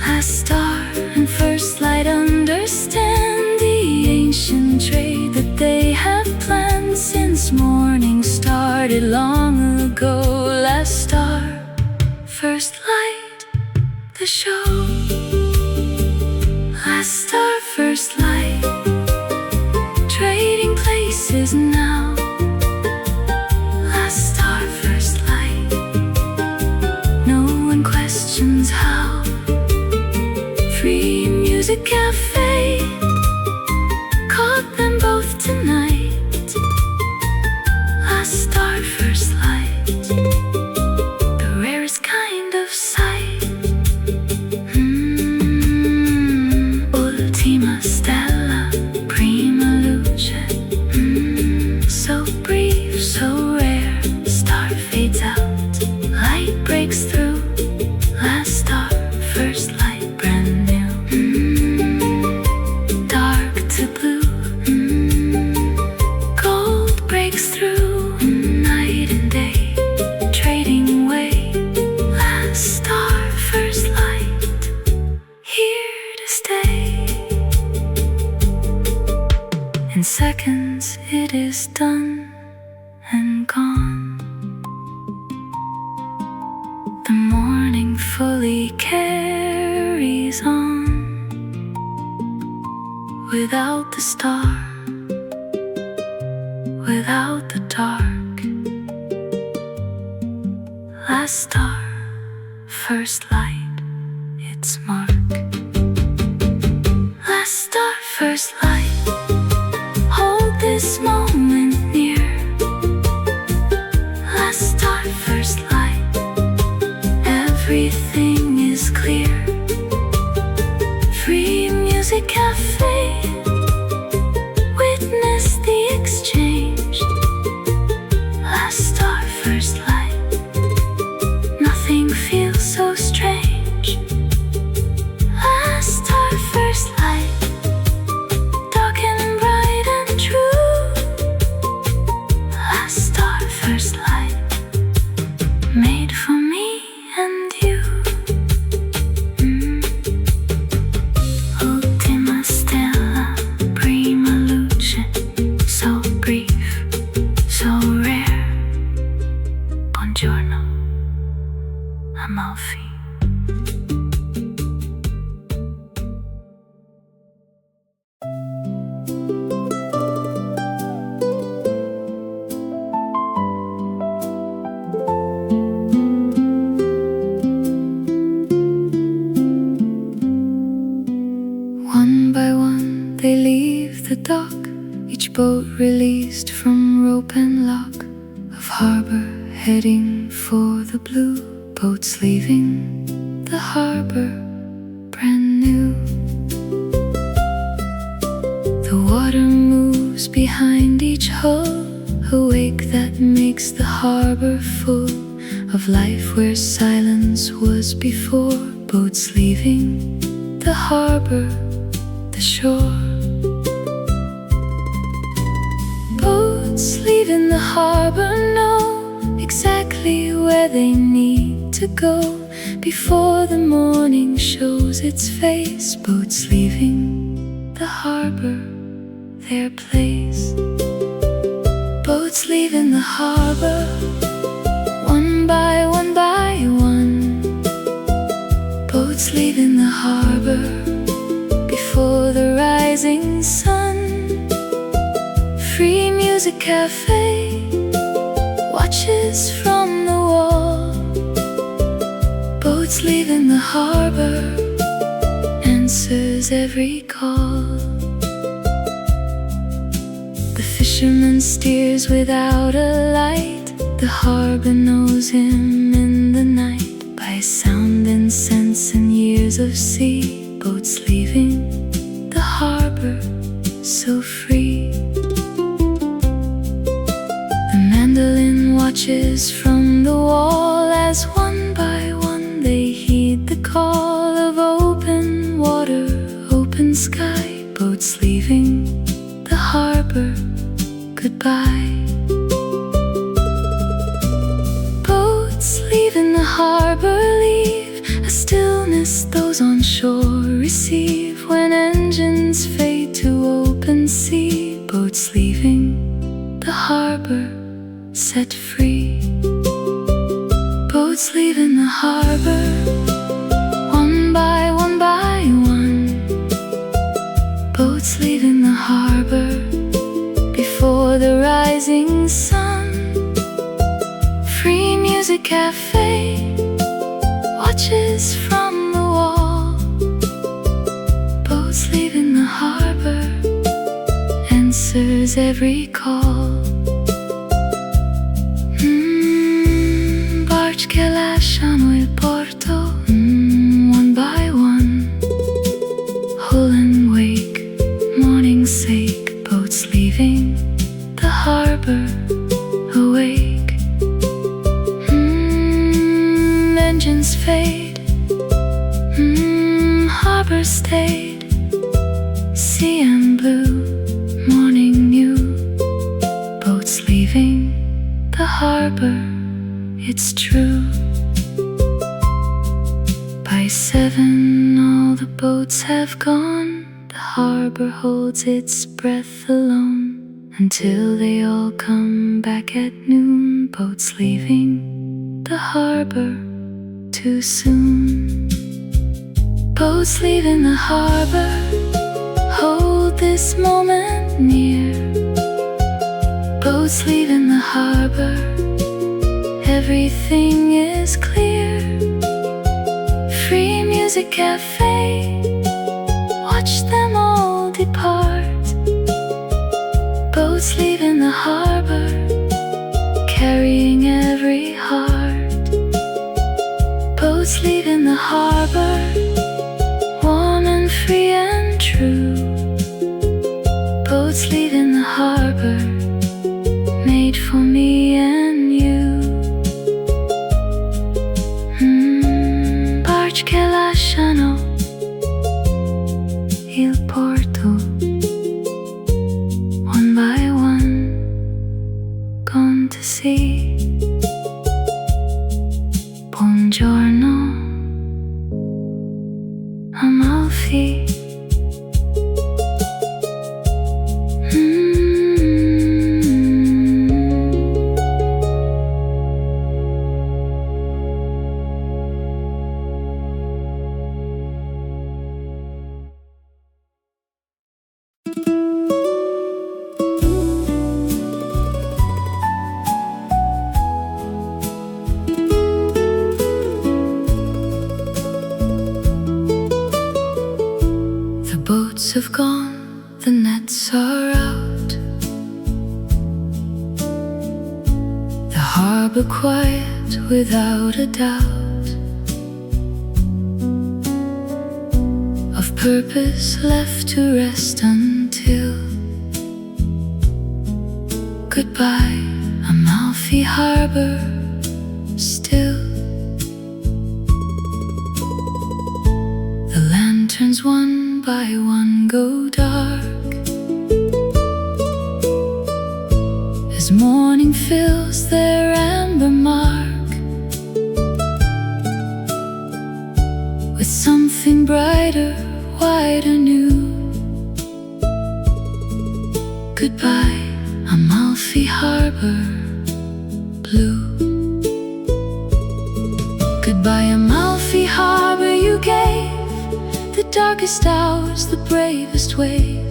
Last star and first light understand the ancient trade that they first light, the show. Last star, first light, trading places now. Last star, first light, no one questions how. Free music cafe, caught them both tonight. Last star, first light, the rarest kind of sight. Ultima stella, prima luce. So brief, so rare, star fades out, light breaks through. Last star, first light, brand new. Dark to blue, gold breaks through. Night and day, trading away. Last star, first light, here to stay. In seconds it is done and gone. The morning fully carries on. Without the star, without the dark. Last star, first light, its mark. Last star, first light, hold this moment near. Last star, first light, everything is clear. Free music cafe, witness the exchange. Last star, first light, nothing feels so strange. Last star, first light, dark and bright and true. Last star, first light, made for me and you. Ultima stella, prima luce. So brief, so rare. Buongiorno, Amalfi. One by one they leave the dock, each boat released from rope and lock of harbor, heading for the blue. Boats leaving the harbor, brand new. The water moves behind each hull, a wake that makes the harbor full of life where silence was before. Boats leaving the harbor, the shore. Boats leaving the harbor know exactly where they need to go before the morning shows its face. Boats leaving the harbor, their place. Boats leaving the harbor, one by one by one. Boats leaving the harbor before the rising sun. Free music cafe watches from the wall. Boats leaving the harbor, answers every call. The fisherman steers without a light. The harbor knows him in the night by sound and sense and years of sea. Boats leaving the harbor, so free. The mandolin watches from the wall as one by one they heed the call of open water, open sky. Boats leaving the harbor, goodbye. Boats leaving the harbor leave a stillness those on shore receive when engines fade to open sea. Boats leaving the harbor, set free. Boats leaving the harbor, one by one by one. Boats leaving the harbor before the rising sun. Free music cafe watches from the wall. Boats leaving the harbor answers every call. Barge che lasciano il porto, one by one. Hull and wake, morning sake, boats leaving the harbor, awake. Engines fade, harbor stayed. Sea and blue, morning new. Boats leaving the harbor, it's true. By 7 all the boats have gone. The harbor holds its breath alone until they all come back at noon. Boats leaving the harbor too soon. Boats leaving the harbor, hold this moment near. Boats leaving the harbor, everything is clear. Free music cafe, watch them all depart. Boats leaving the harbor, carrying every heart. Boats leaving the harbor, warm and free and true. Boats leaving the harbor, made for me and you. Barge che lasciano il porto, one by one, gone to sea. Buongiorno, Amalfi. Boats have gone, the nets are out. The harbor quiet without a doubt. Of purpose left to rest until goodbye, Amalfi harbor still. The lanterns one by one go dark as morning fills their amber mark with something brighter, wider, new. Goodbye, Amalfi harbor blue. Goodbye, Amalfi harbor, you gave the darkest hours, the bravest wave.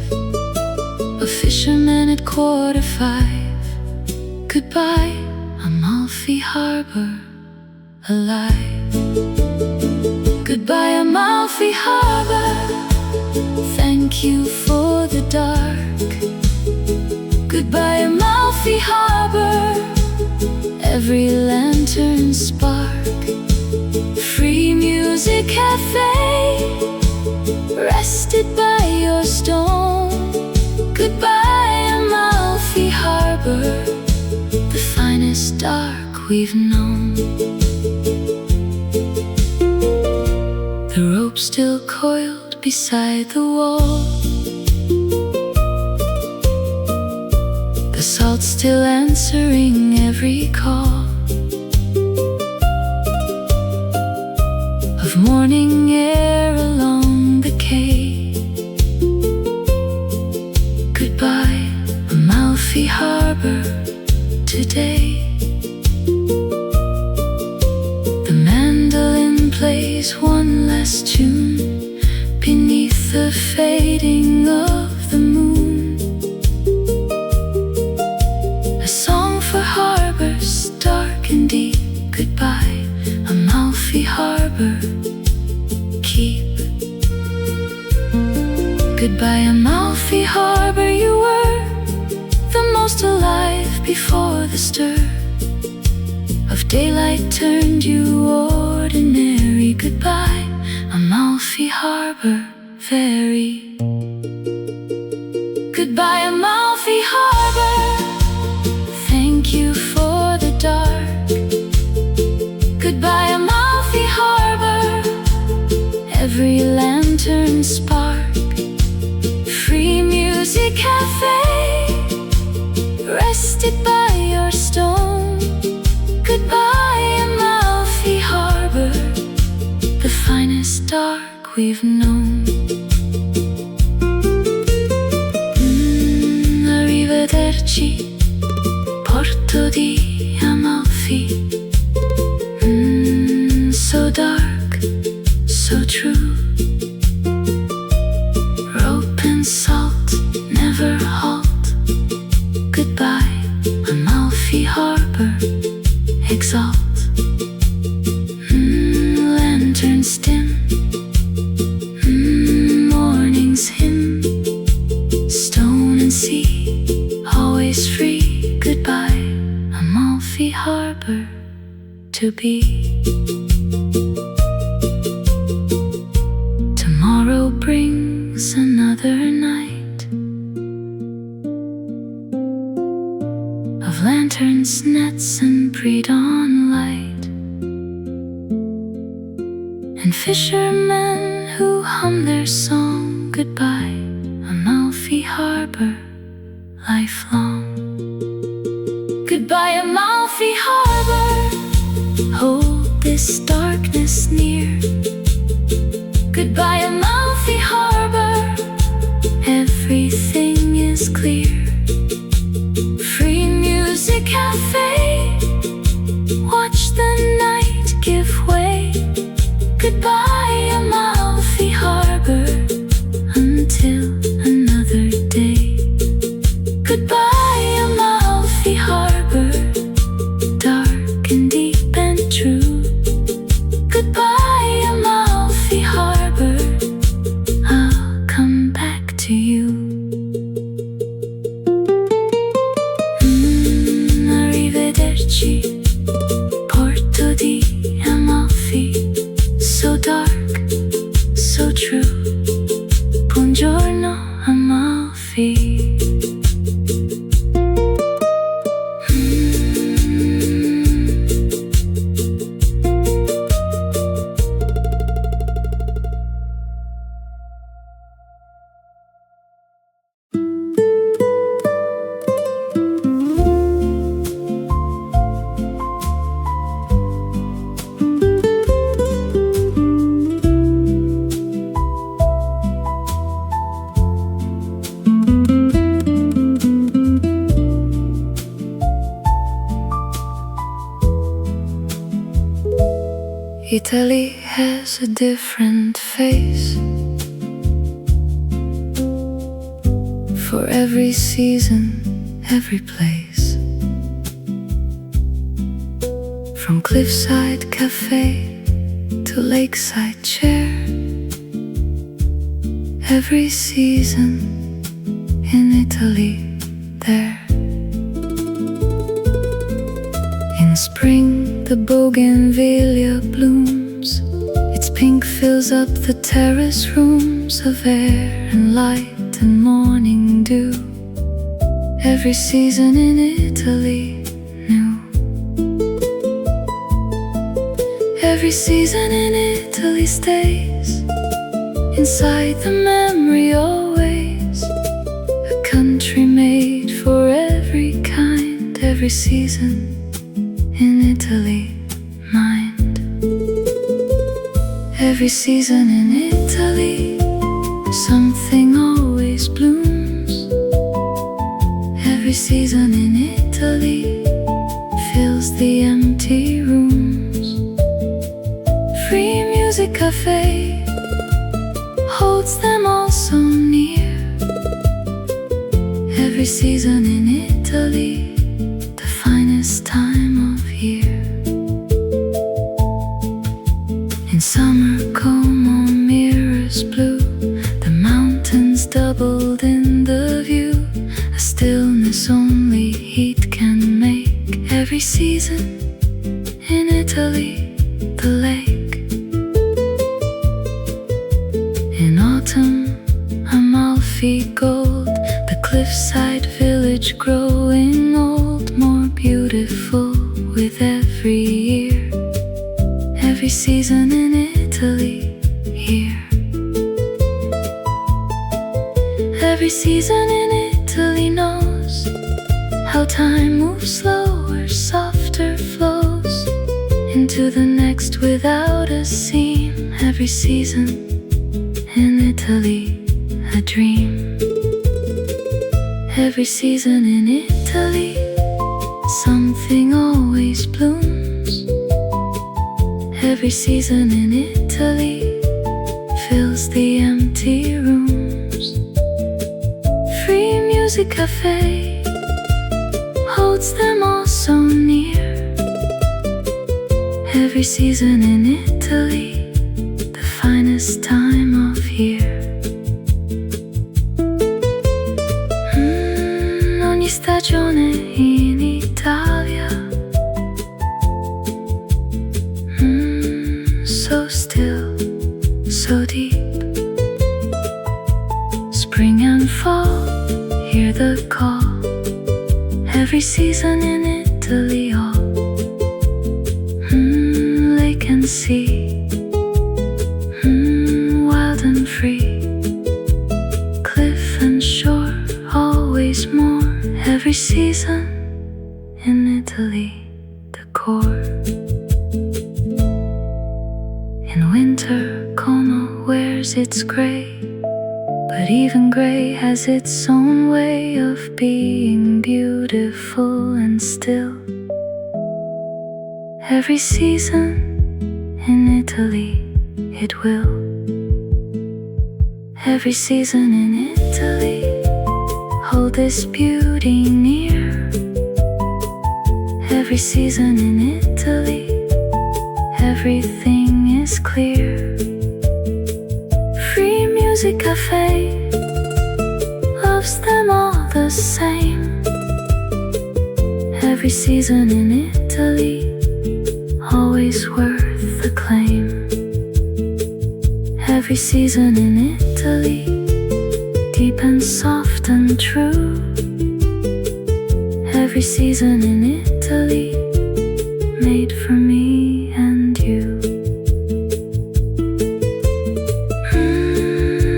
A fisherman at 5:15. Goodbye, Amalfi harbor, alive. Goodbye, Amalfi harbor, thank you for the dark. Goodbye, Amalfi harbor, every lantern spark. Free music cafe, rested by your stone. Goodbye, Amalfi harbor, the finest dark we've known. The rope still coiled beside the wall, the salt still answering every call of morning air along the quay. Goodbye, Amalfi harbor, today. The mandolin plays one last tune beneath the fading of the moon. A song for harbors dark and deep. Goodbye, Amalfi Harbor, keep. Goodbye, Amalfi Harbor, you were the most alive before the stir of daylight turned you ordinary. Goodbye, Amalfi Harbor, very. Goodbye, Amalfi Harbor, thank you for the dark. Goodbye, Amalfi Harbor, every lantern spark. Free music cafe, rested by your stone. Goodbye, Amalfi Harbor, the finest dark we've known. Arrivederci, Porto di Amalfi. So dark, so true. Rope and salt, never halt. Goodbye, Amalfi Harbor, exalt. Lanterns dim, morning's hymn. Stone and sea, always free. Goodbye, Amalfi Harbor, to be. Tomorrow brings another night of lanterns, nets, and pre-dawn light, and fishermen who hum their song. Goodbye, Amalfi Harbor, lifelong. Goodbye, Amalfi Harbor, hold this darkness near. Goodbye, Amalfi Harbor, everything is clear. Free music cafe, watch the night give way. Goodbye, Amalfi Harbor, until another day. Goodbye, Amalfi Harbor, dark and deep and true. Goodbye, Amalfi Harbor, I'll come back to you. Arrivederci, Porto di Amalfi. So dark, so true. Buongiorno, Amalfi. Italy has a different face for every season, every place. From Cliffside cafe to lakeside chair, every season in Italy there. In spring the bougainvillea blooms, its pink fills up the terrace rooms of air and light and morning dew. Every season in Italy new. Every season in Italy stays inside the memory always. A country made for every kind. Every season in Italy, mind. Every season in Italy, something always blooms. Every season in Italy fills the empty rooms. Free music cafe holds them all so near. Every season in Italy, the finest time of year. In summer, Como mirrors blue, the mountains doubled in the view, a stillness only heat can make. Every season in Italy, the lake. In autumn, Amalfi gold, the cliffside village growing old, more beautiful with every year. Every season in Italy, here. Every season in Italy knows how time moves slower, softer flows into the next without a seam. Every season in Italy, a dream. Every season in Italy, something always blooms. Every season in Italy fills the empty rooms. Free music cafe holds them all so near. Every season in Italy, the finest time of year. Ogni stagione in Italia, so still, so deep. Spring and fall, hear the call. Every season in Italy, all lake and sea, wild and free, cliff and shore, always more. Every season in Italy, the core. In winter, Como wears its gray, but even gray has its own way of being beautiful and still. Every season in Italy, it will. Every season in Italy, hold this beauty near. Every season in Italy, everything is clear. Free music cafe loves them all the same. Every season in Italy, always worth the claim. Every season in Italy, deep and soft and true. Every season in Italy, made for me and you.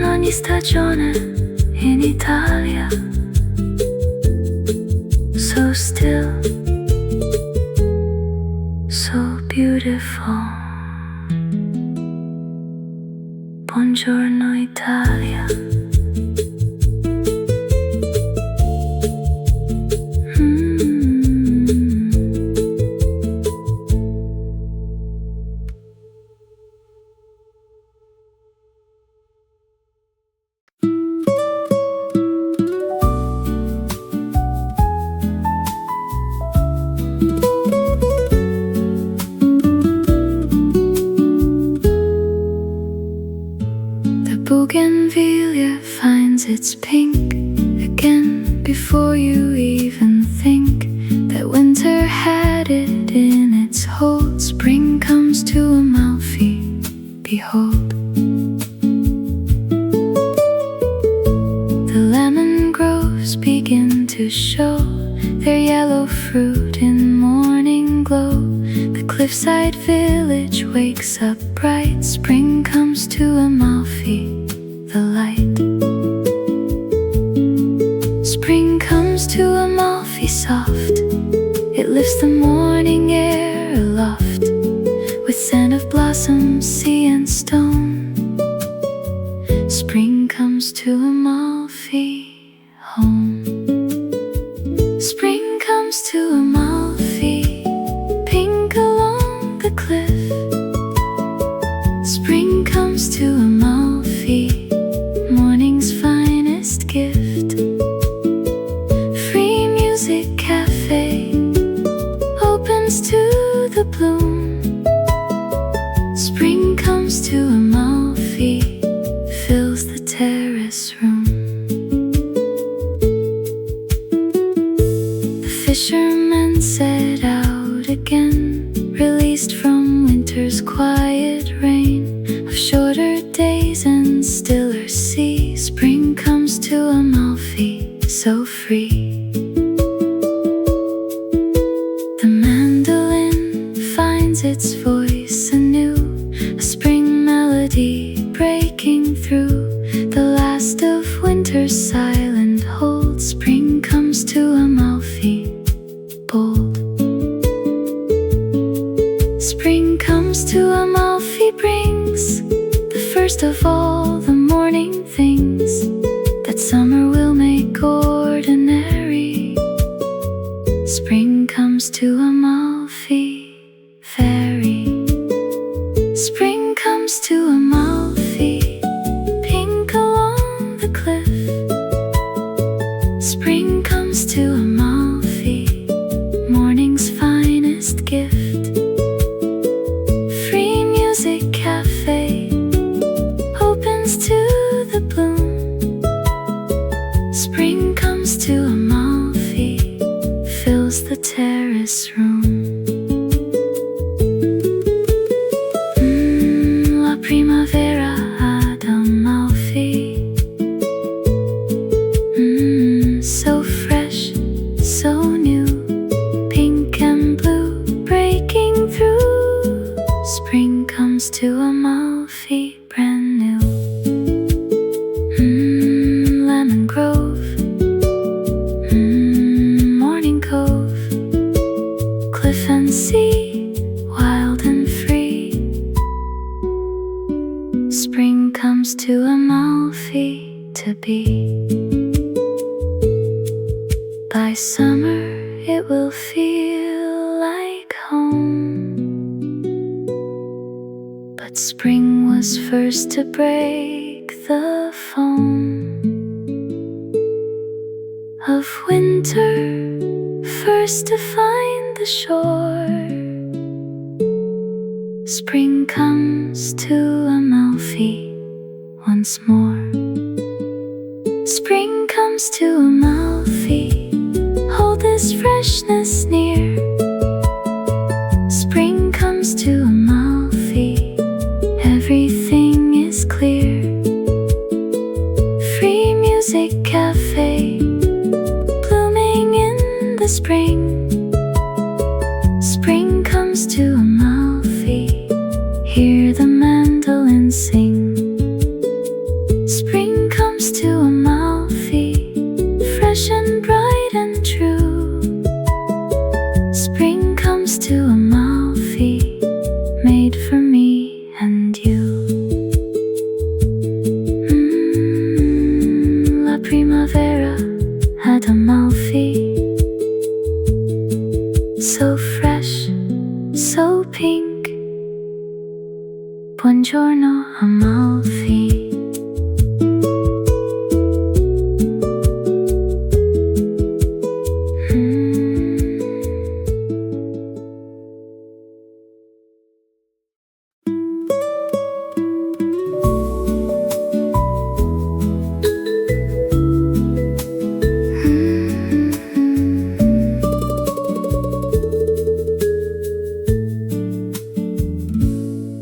Ogni stagione in Italia, so still, so beautiful. Buongiorno Italia. Bougainvillea finds its pink again before you even think that winter had it in its hold. Spring comes to Amalfi, behold. The lemon groves begin to show their yellow fruit in morning glow. The cliffside village wakes up bright. Spring comes to Amalfi, the light. Spring comes to Amalfi soft. It lifts the morning air aloft with scent of blossom, sea and stone. Spring comes to Amalfi home. Spring comes to Amalfi, pink along the cliff. Spring Amalfi, so free. The mandolin finds its voice anew, a spring melody breaking through the last of winter's silent hold. Spring comes to Amalfi, bold. Spring comes to Amalfi, brings the first of all the morning things that summer will make ordinary. Spring comes to Amalfi, fairy. Spring comes to Amalfi, pink along the cliff. Spring comes to Amalfi, morning's finest gift. Free music cafe opens to the bloom. Spring comes to Amalfi, fills the terrace room. La primavera ad Amalfi. So fresh, so new, pink and blue breaking through. Spring comes to Amalfi, brand new. Lemon grove, morning cove, cliff and sea, wild and free. Spring comes to Amalfi to be. By summer it will feel like home, but spring was first to break the foam of winter, first to find the shore. Spring comes to Amalfi once more. Spring comes to Amalfi, hold this freshness near. Spring comes to Amalfi, everything is clear. Free music cafe, blooming in the spring. Spring comes to Amalfi, hear the mandolin sing. Spring comes to Amalfi, fresh and bright and true. Spring comes to Amalfi, made for me and you. La primavera ad Amalfi. So fresh, so pink. Buongiorno Amalfi.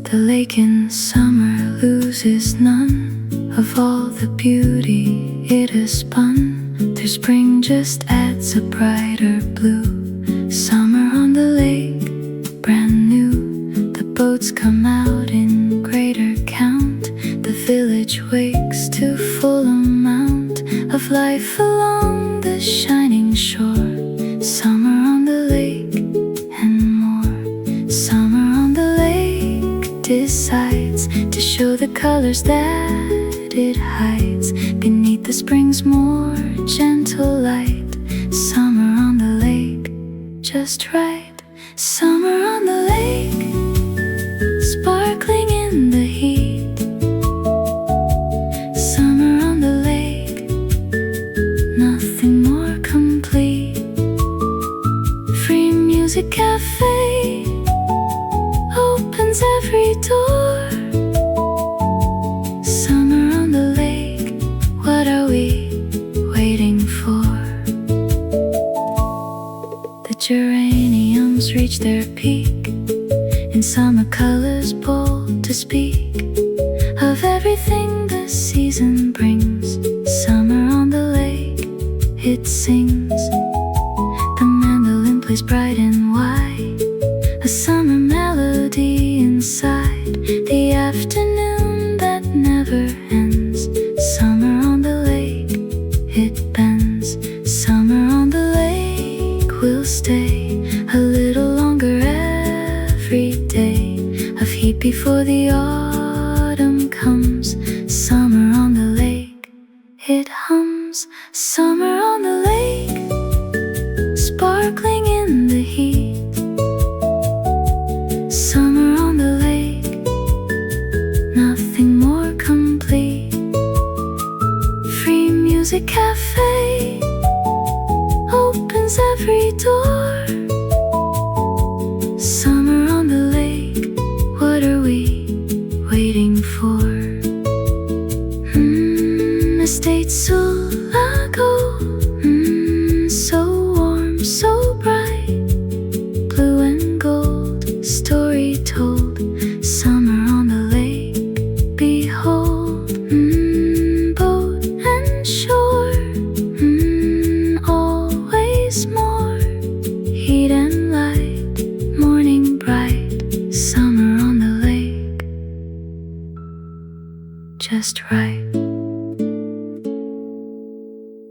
The lake in summer loses none of all the beauty it has spun. Through spring just adds a brighter blue. Summer on the lake, brand new. The boats come out in greater count. The village wakes to full amount of life along the shining shore. Summer on the lake and more. Summer on the lake decides to show the colors that it hides beneath the spring's more gentle light. Summer on the lake, just right. Summer on the lake, sparkling in the heat. Summer on the lake, nothing more complete. Free music cafe opens every door. Summer on the lake, what are we waiting for? The geraniums reach their peak in summer colors, bold to speak of everything the season brings. Summer on the lake, it sings. The mandolin plays bright and white, a summer melody inside the afternoon that never ends. Summer on the lake, it bends. Summer on the lake will stay a little longer every day, a heat before the autumn comes. Summer on the lake, it hums. Summer on the lake, sparkling in the heat. Summer on the lake, nothing more complete. Free Music Cafe opens every door. Summer on the lake, what are we waiting for? Estate Sulago, so warm, so bright, blue and gold, story told. Summer on the lake, behold, boat and shore, always more, heat and light, morning bright. Summer on the lake, just right.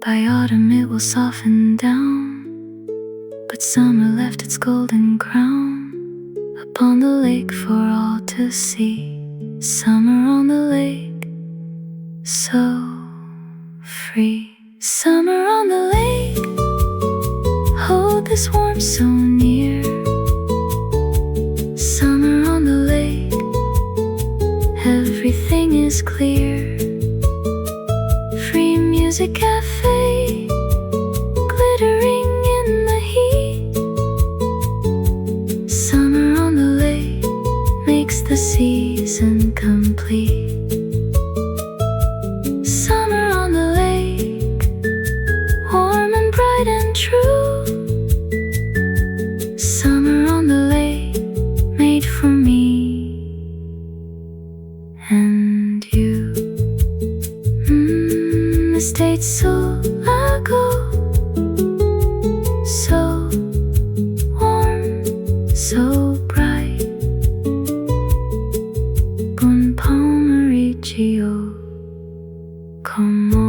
By autumn it will soften down, but summer left its golden crown upon the lake for all to see. Summer on the lake, so free. Summer on the lake, hold this warmth so near. Summer on the lake, everything is clear. Free Music Cafe, glittering in the heat. Summer on the lake makes the season complete. Summer on the lake, warm and bright and true. Summer on the lake, made for me and you. Estate Sulago, so warm, so bright. Buon pomeriggio, como.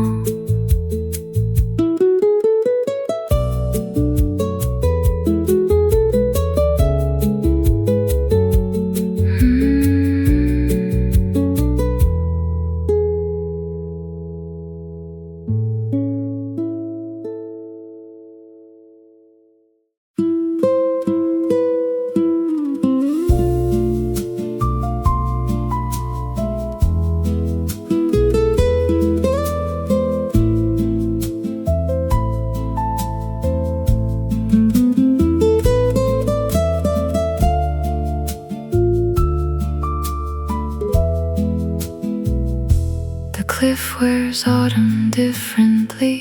Cliff wears autumn differently,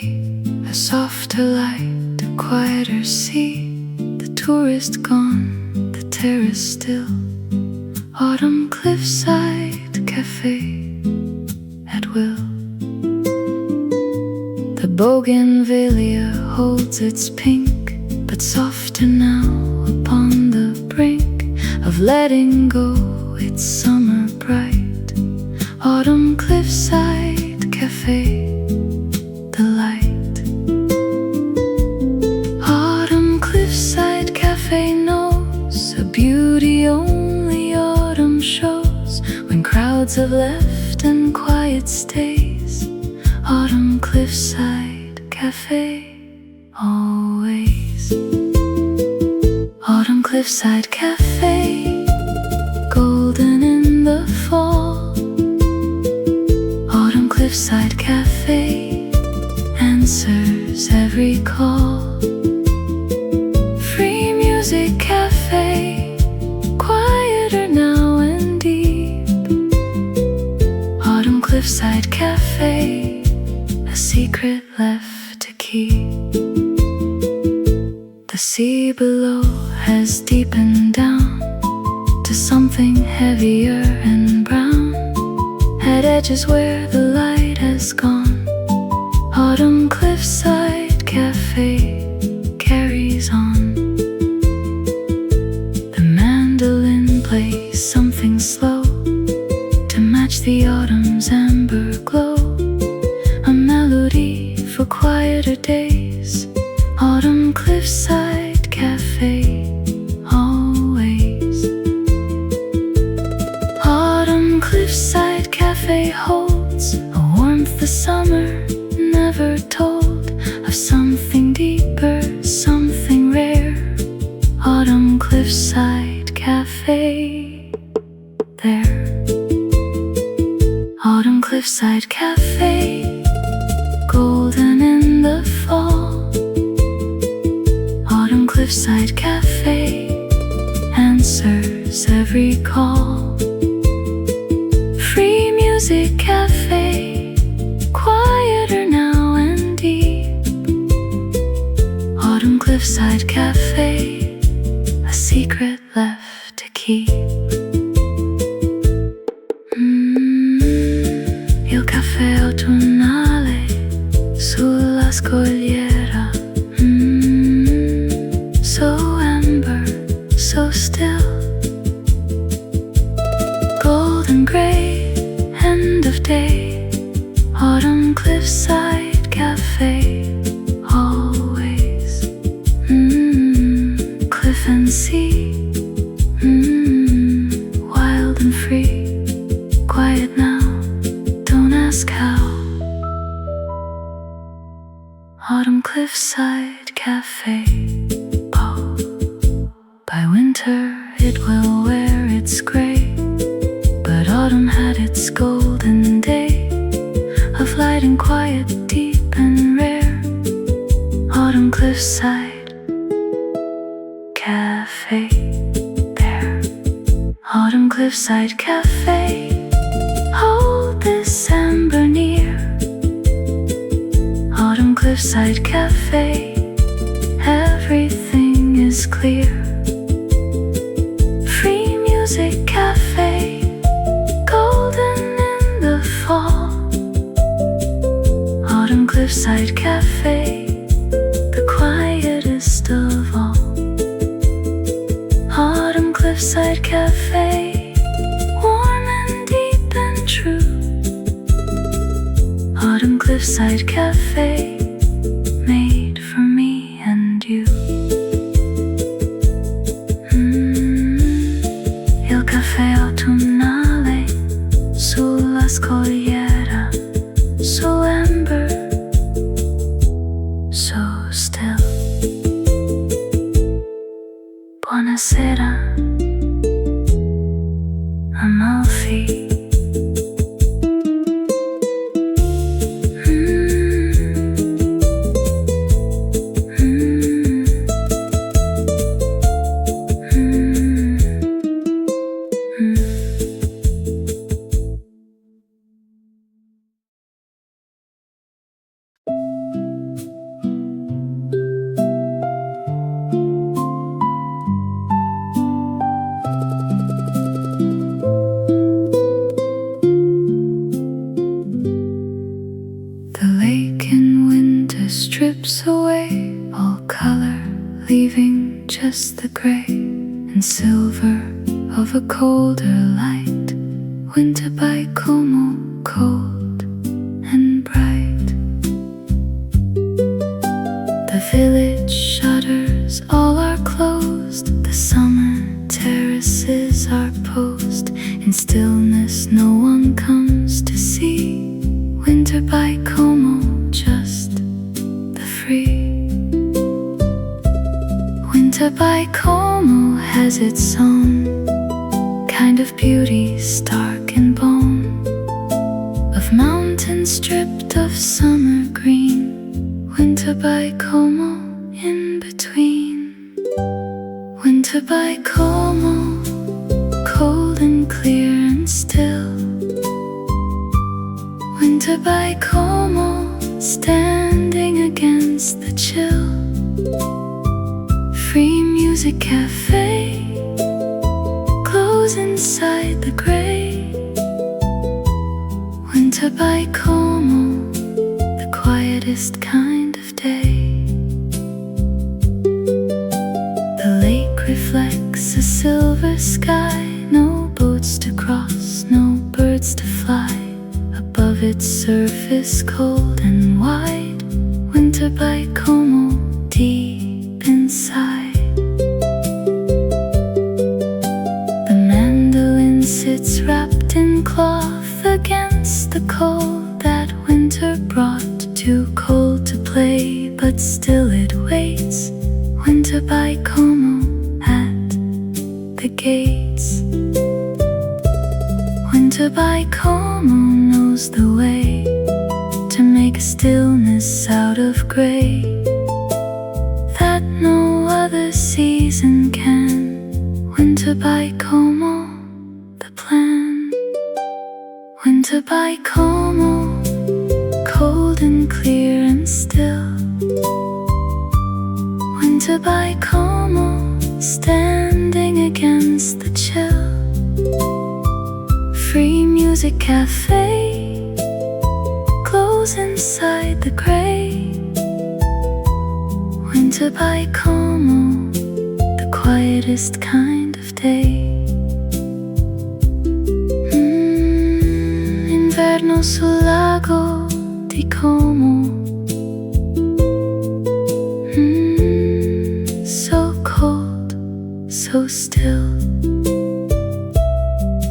a softer light, a quieter sea. The tourist gone, the terrace still. Autumn cliffside cafe at will. The bougainvillea holds its pink, but softer now upon the brink of letting go its summer bright. Autumn cliffside cafe, the light. Autumn cliffside cafe knows a beauty only autumn shows, when crowds have left and quiet stays. Autumn cliffside cafe, always. Autumn cliffside cafe, golden in the fall. Autumn cliffside cafe answers every call. Free Music Cafe, quieter now and deep. Autumn cliffside cafe, a secret left to keep. The sea below has deepened down to something heavier and brown, at edges where the light has gone. Autumn cliffside cafe, days. Autumn Cliffside Cafe, always. Autumn Cliffside Cafe holds a warmth the summer never told, of something deeper, something rare. Autumn Cliffside Cafe, there. Autumn Cliffside Cafe, golden in the fall. Autumn Cliffside Cafe answers every call. Free Music Cafe, quieter now and deep. Autumn Cliffside Cafe, a secret left to keep. Il caffè autunnale sulla scogliera, so amber, so still. Golden gray, end of day. Autumn Cliffside Cafe, always. Cliff and sea, wild and free. Quiet now, don't ask how. Autumn Cliffside Cafe, oh. By winter it will wear its gray, but autumn had its golden day of light and quiet, deep and rare. Autumn Cliffside Cafe, there. Autumn Cliffside Cafe, hold this amber near. Autumn Cliffside Cafe, everything is clear. Free Music Cafe, golden in the fall. Autumn Cliffside Cafe, the quietest of all. Autumn Cliffside Cafe, warm and deep and true. Autumn Cliffside Cafe, made for me and you. Il caffè autunnale sulla scogliera, so amber, so still. Buonasera, Amalfi. The lake in winter strips away all color, leaving just the gray and silver of a colder light. Winter by Como, cold and bright. The village shutters all are closed. The summer terraces are post. In stillness no one comes to see. Winter by Como, just the free. Winter by Como has its own kind of beauty, stark and bone, of mountains stripped of summer green. Winter by Como, in between. Winter by Como, cold and clear and still. Winter by Como, standing against the chill. Free Music Cafe glows inside the gray. Winter by Como, the quietest kind of day. The lake reflects a silver sky. No boats to cross, no birds to fly. Above its surface cold and wide. Winter by by Como, deep inside. The mandolin sits wrapped in cloth against the cold that winter brought. Too cold to play, but still it waits. Winter by Como at the gates. Winter by Como knows the way to make a stillness out of gray that no other season can. Winter by Como, the plan. Winter by Como, cold and clear and still. Winter by Como, standing against the chill. Free music cafe glows inside the gray. Winter by Como, the quietest kind of day. Inverno sul lago di Como. So cold, so still.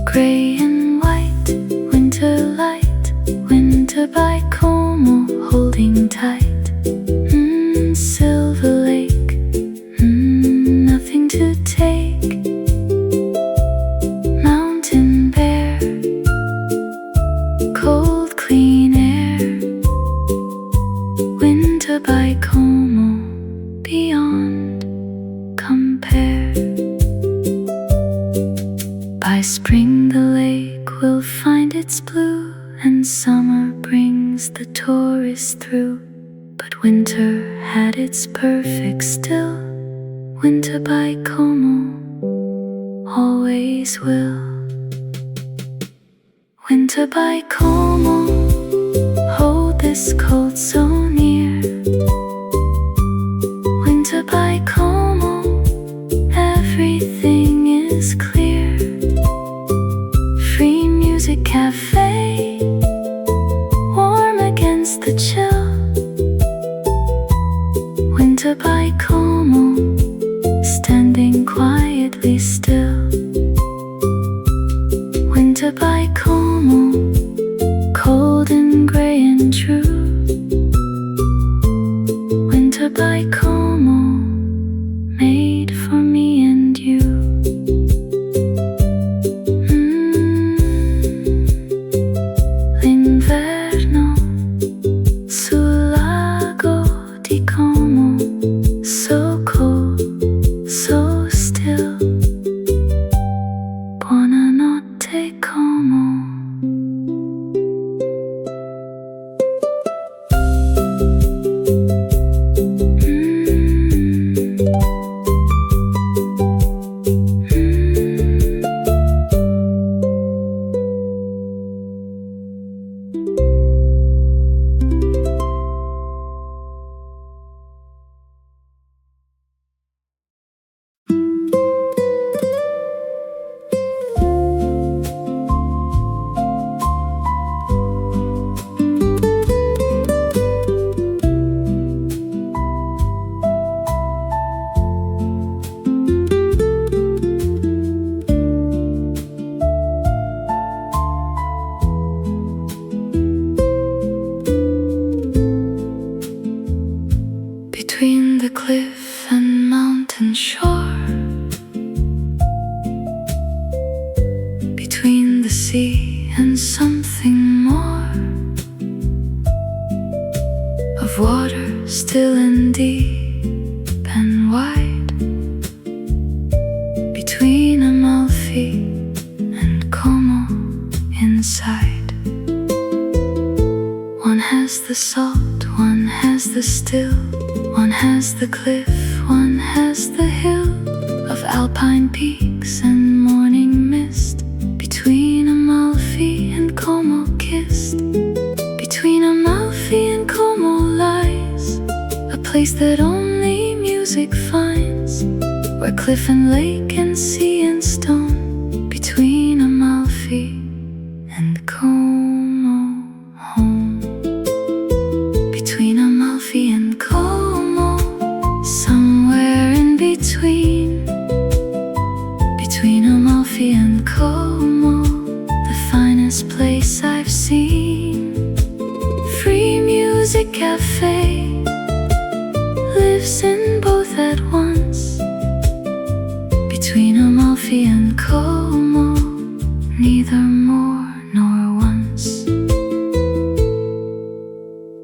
Gray and white, winter light. Winter by Como, holding tight. Silver lake, nothing to take. Mountain bare, cold clean air. Winter by Como, beyond compare. By spring the lake will find its blue, and summer brings the tourist through. But winter had its perfect still. Winter by Como always will. Winter by Como, hold this cold so near. Winter by Como, everything is clear. Free music cafe, warm against the chill. Winter by Como, standing quietly still. Winter by Como, cold and gray and true. Winter by Como, made for me and you. L'inverno sul lago di Como. So cold, so still. Buonanotte Como. Between the cliff and mountain shore, between the sea and something more, of water still and deep and wide, between Amalfi and Como inside. One has the salt, one has the still. One has the cliff, one has the hill of alpine peaks and morning mist. Between Amalfi and Como kissed. Between Amalfi and Como lies a place that only music finds, where cliff and lake and sea and stone. Between Amalfi and Como home. Between Amalfi and Como. lives in both at once, between Amalfi and Como, neither more nor once.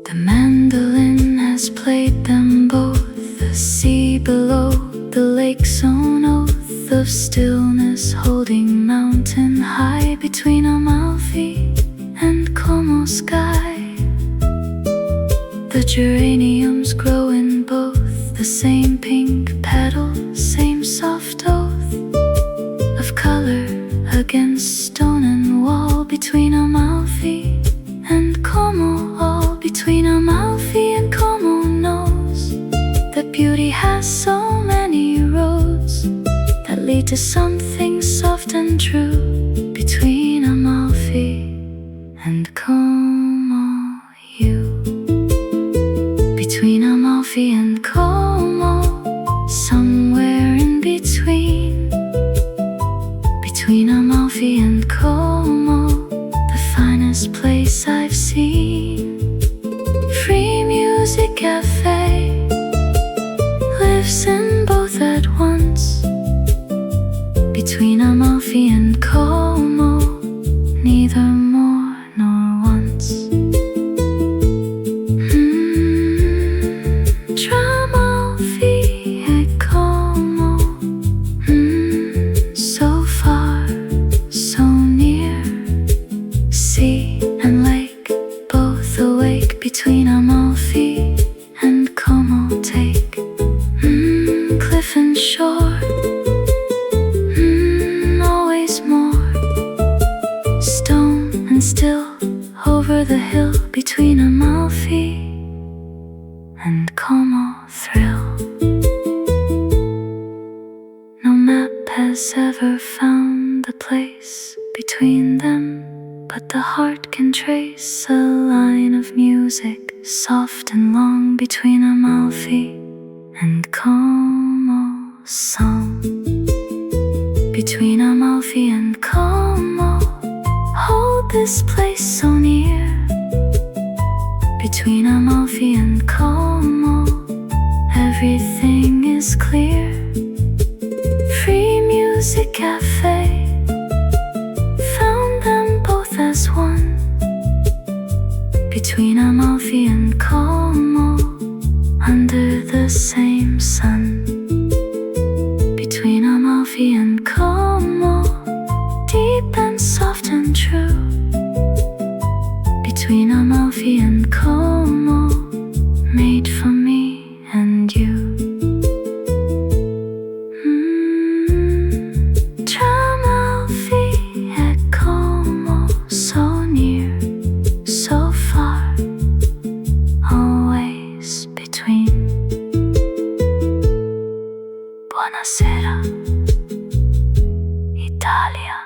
The mandolin has played them both, the sea below, the lake's own oath of stillness holding mountain high between Amalfi and Como sky. The geraniums grow in both, the same pink petal, same soft oath of color against stone and wall between Amalfi and Como. All between Amalfi and Como knows that beauty has so many roads that lead to something soft and true between Amalfi and Como. You between Amalfi and Como, somewhere in between. Between Amalfi and Como, the finest place I've seen. Free music cafe lives in both at once, between Amalfi and Como, neither more nor once. So far, so near, sea and lake both awake between Amalfi and Como. Take cliff and shore, always more, stone and still over the hill between Amalfi and Como. Thrill no map has ever found the place between them, but the heart can trace a line of music, soft and long, between Amalfi and Como. Song between Amalfi and Como, hold this place so near. Between Amalfi and Como, everything is clear. Free music cafe found them both as one, between Amalfi and Como, under the same sun. Between Amalfi and Como, deep and soft and true. Between Amalfi and Como, made for me and you. Amalfi at Como, so near, so far, always between. Buonasera, Italia.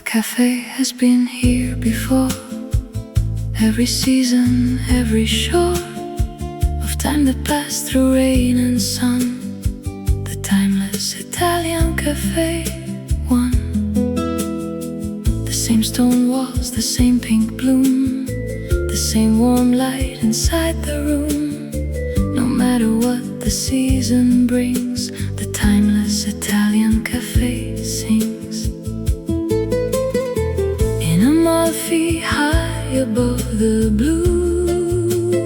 Cafe has been here before. Every season, every shore of time that passed through rain and sun. The timeless Italian cafe one. The same stone walls, the same pink bloom, the same warm light inside the room. No matter what the season brings, the timeless Italian cafe sings. In Amalfi, high above the blue,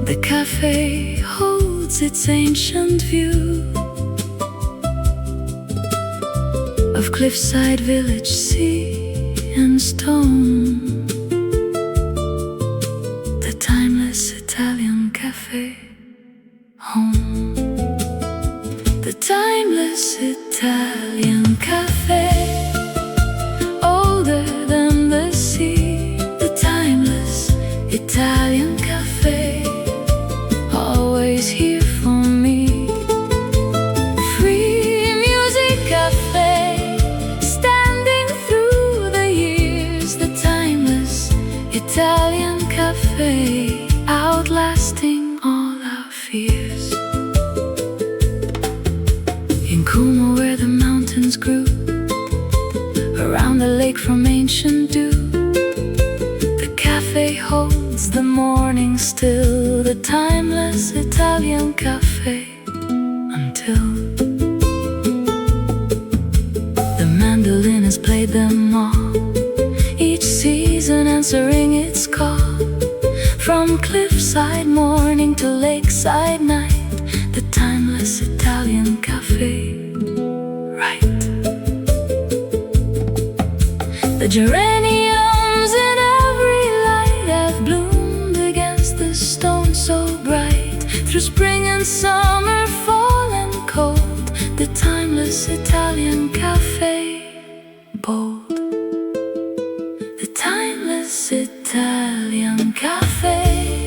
the cafe holds its ancient view of cliffside village, sea and stone. cafe home. The timeless Italian cafe, older than the sea. The timeless Italian cafe, always here for me. Free music cafe, standing through the years. The timeless Italian cafe, outlasting all our fears. In Como, where the mountains grew, around the lake from ancient dew, the cafe holds the morning still. The timeless Italian cafe, until the mandolin has played them all, each season answering its call. From cliffside morning to lakeside night, the timeless Italian cafe, right. The geraniums in every light have bloomed against the stone so bright. Through spring and summer, fall and cold, the timeless Italian cafe, bold. The timeless Italian cafe,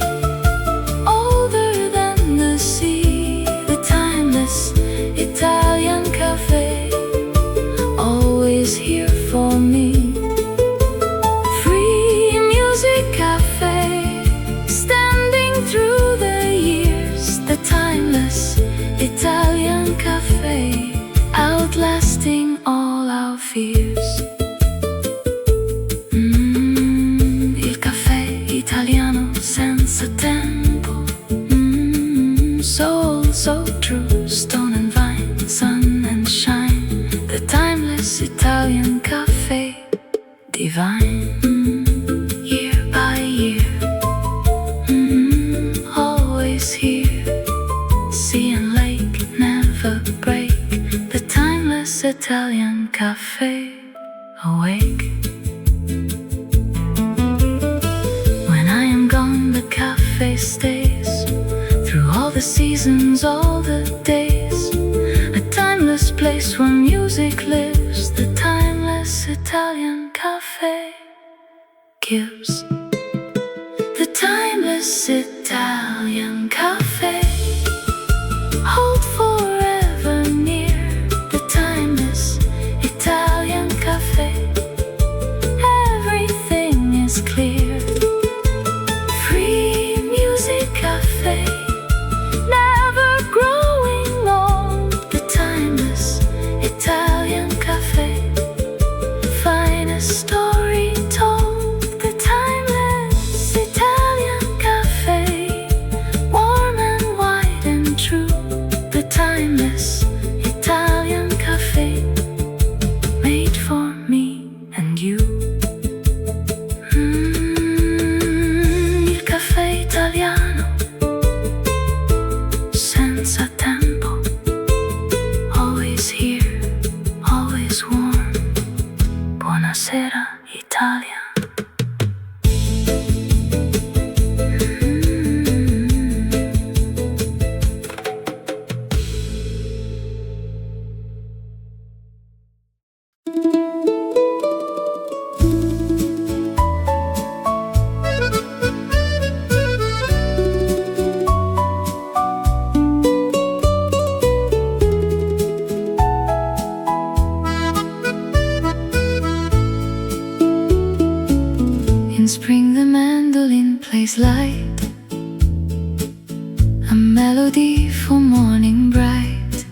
older than the sea. The timeless Italian cafe, always here for me. Free music cafe, standing through the years. The timeless Italian cafe, outlasting all our fears. Il caffè italiano senza tempo, soul so true, stone and vine, sun and shine. The timeless Italian cafe, divine. Year by year, always here. Sea and lake never break, the timeless Italian cafe, awake. When I am gone, the cafe stays, through all the seasons, all the days. A timeless place where music lives, the timeless Italian cafe gives. The timeless Italian cafe, hold forever near. The timeless Italian cafe, everything is clear. Free music cafe, never growing old. The timeless Italian cafe, finest story told. The timeless Italian cafe, warm and wide and true. The timeless Italian cafe, made for me and you. Il caffè italiano senza tempo, always here, always warm. Buonasera Italia. In spring the mandolin plays light, a melody for morning bright.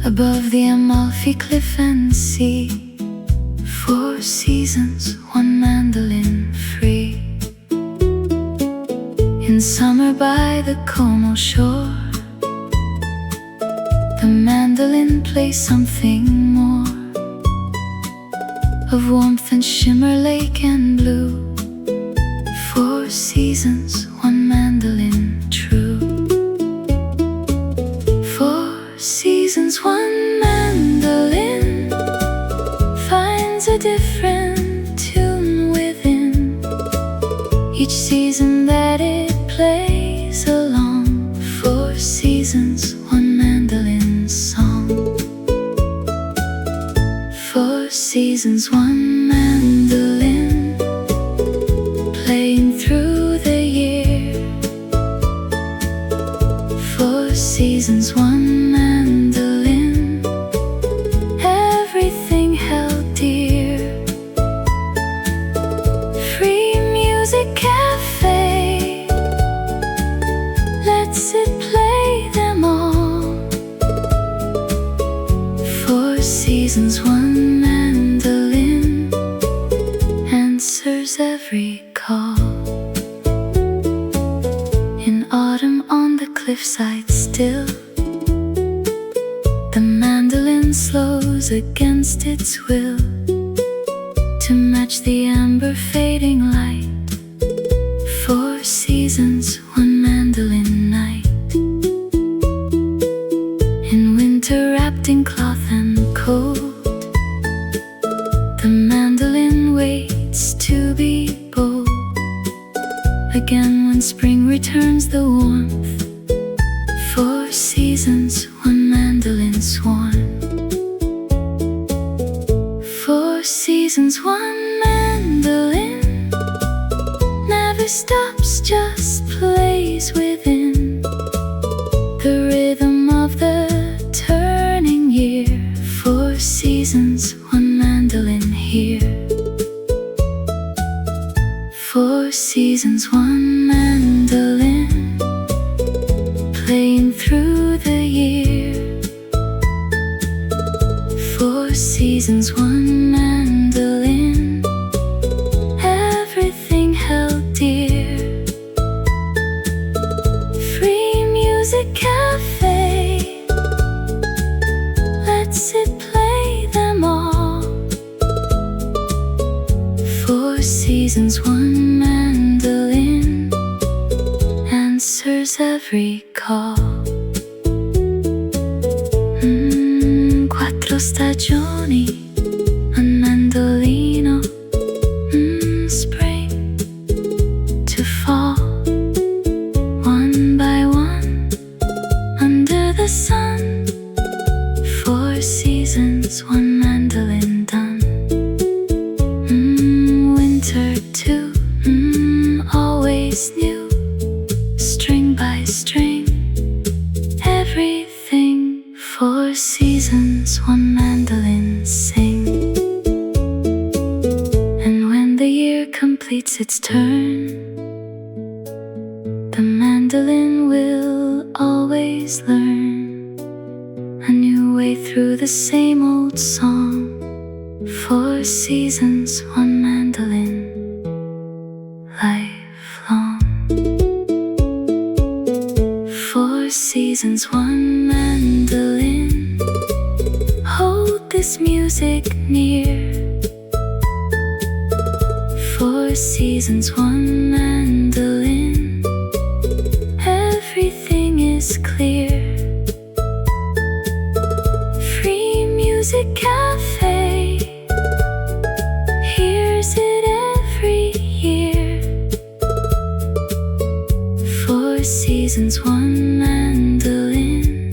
Above the Amalfi cliff and sea, 4 seasons, 1 mandolin free. In summer by the Como shore, the mandolin plays something more, of warmth and shimmer, lake and blue. 4 seasons, 1 mandolin true. 4 seasons, 1 mandolin finds a different tune within each season that it plays. seasons, one mandolin playing through the year. 4 seasons, one mandolin, everything held dear. Free music cafe lets it play them all. 4 seasons, one mandolin answers every call. In autumn on the cliffside still, the mandolin slows against its will to match the amber fading light. 4 seasons, one mandolin night. In winter wrapped in cloth and cold, the mandolin waits to be bold again when spring returns the warmth. 4 seasons, one mandolin sworn. 4 seasons, one mandolin never stops, just plays within the rhythm of the turning year. 4 seasons, one mandolin here. 4 seasons, one mandolin playing through the year. 4 seasons, one mandolin, everything held dear. Free music cafe lets it play them all. 4 seasons, one mandolin answers every call. 4 stagioni, un mandolino, spring to fall. One by one, under the sun, 4 seasons, one mandolin done. Winter too, always new, string by string, everything. 4 seasons, one mandolin sing. And when the year completes its turn, the mandolin will always learn a new way through the same old song. 4 seasons, one mandolin, lifelong. 4 seasons, one mandolin, hold this music near. 4 seasons, one mandolin, everything is clear. Free music cafe hears it every year. 4 seasons, one mandolin,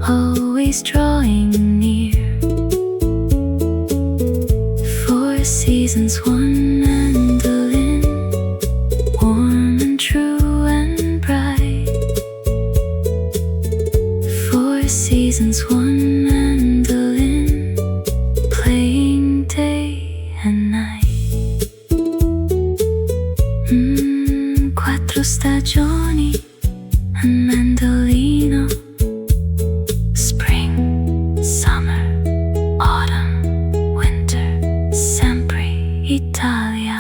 always drawing near. 4 seasons, one mandolin, warm and true and bright. 4 seasons, one mandolin, playing day and night. 4 stagioni, un mandolino, spring, summer, autumn, winter, sempre Italia.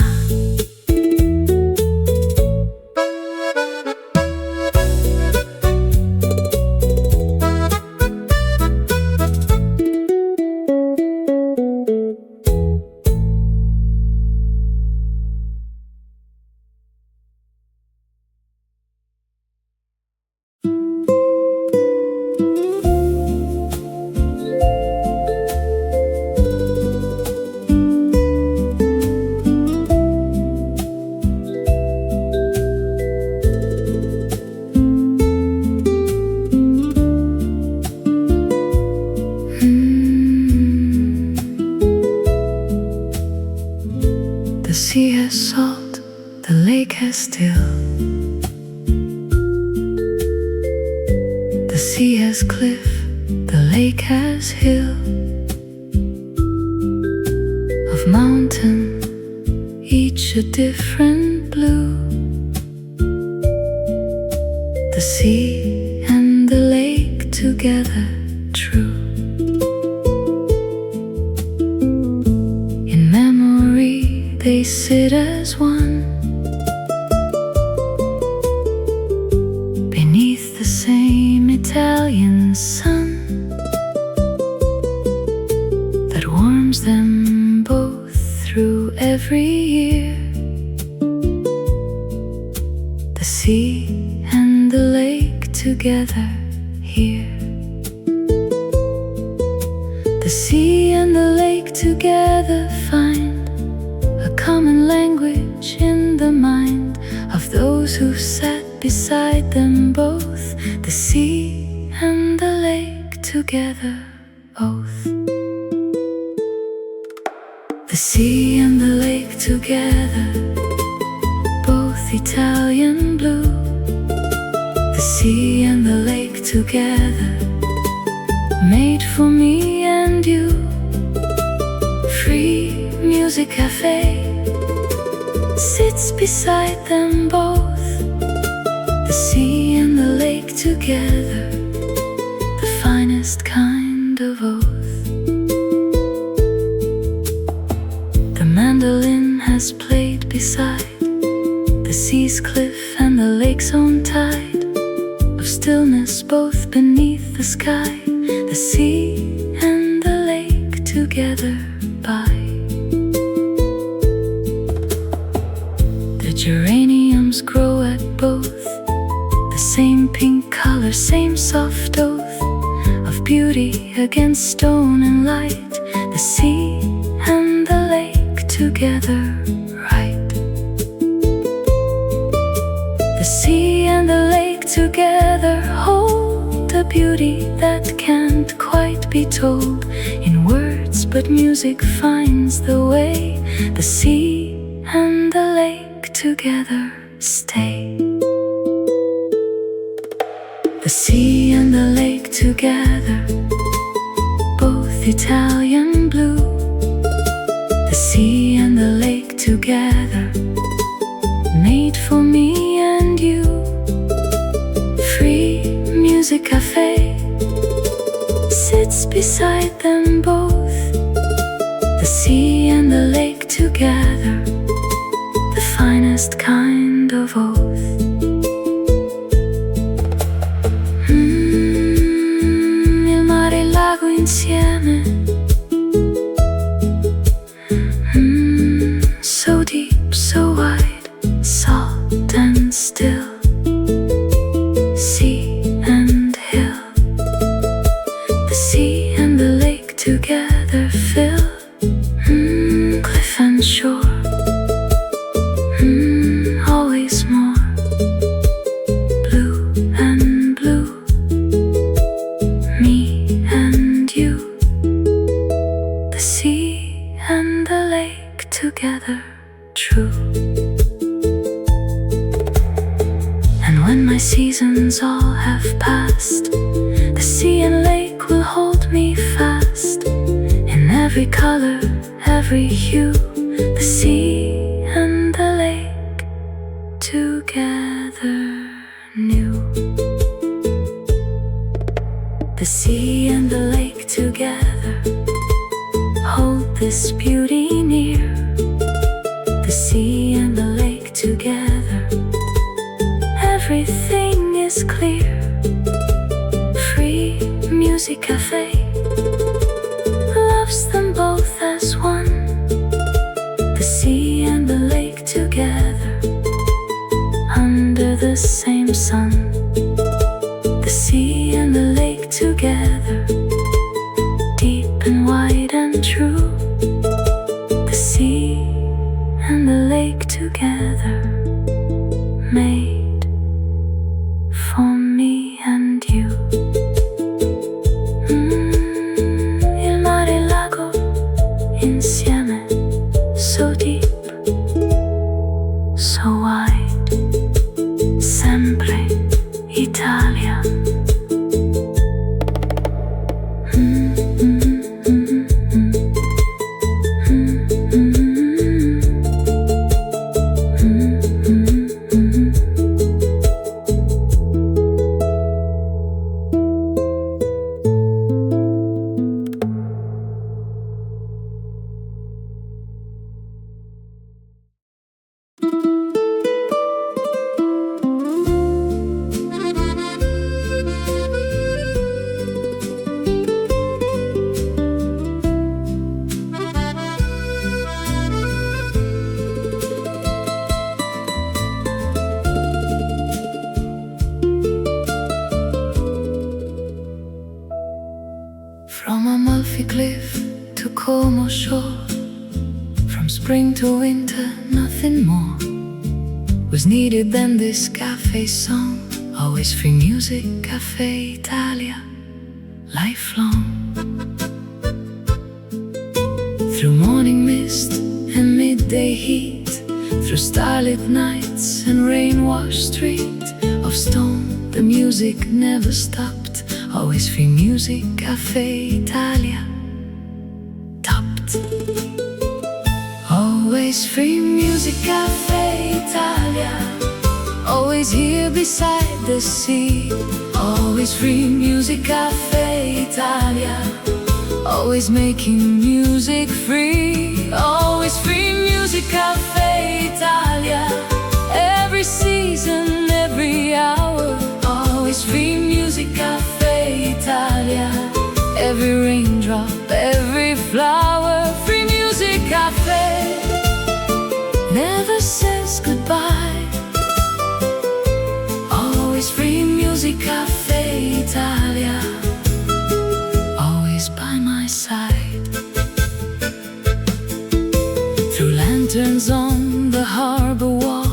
The sea has salt, the lake has still. The sea has cliff, the lake has hill. Of mountain, each a different blue. The sea and the lake together, true. In memory they sit as one, beneath the same Italian sun that warms them both through every year. The sea and the lake together here. The sea and the lake together find a common language in the mind of those who sat beside them both. The sea and the lake together, oath. The sea and the lake together, both Italian blue. The sea and the lake together, made for me and you. Free music cafe sits beside them both. The sea and the lake together, the finest kind of oath. The mandolin has played beside the sea's cliff and the lake's own tide of stillness, both beneath the sky. The sea and the lake together by. The geraniums grow at both, the same pink color, same soft oath of beauty against stone and light. The sea and the lake together, right. The sea and the lake together hold a beauty that can't quite be told in words, but music finds the way. The sea and the lake together stay. The sea and the lake together, both Italian blue. The sea and the lake together, made for me and you. Free music cafe sits beside them both. The sea and the lake together, the finest kind of oath. Il mare e il lago insieme, so deep, so wide, salt and still. Sea and hill, the sea and the lake together fill. Cliff and shore, always more. Blue and blue, me and you. The sea and the lake together, true. And when my seasons all have passed, the sea and lake will hold me fast. In every color, every hue, the sea and the lake together new. The sea and the lake together hold this beauty near. The sea and the lake together, everything is clear. Free music cafe loves them both as one. The sea and the lake together, under the same sun. The sea and the lake together, deep and wide and true. The sea and the lake together, made for me and you. Il mare e il lago insieme, so deep, spring to winter, nothing more was needed than this cafe song. Always free music, Cafe Italia, lifelong. Through morning mist and midday heat, through starlit nights and rain-washed street of stone, the music never stopped. Always free music, Cafe Italia, topped. Always free music, Cafe Italia, always here beside the sea. Always free music, Cafe Italia, always making music free. Always free music, Cafe Italia, every season, every hour. Always free music, Cafe Italia, every raindrop, every flower. Free music, Cafe never says goodbye. Always free music, Cafe Italia, always by my side. Through lanterns on the harbor wall,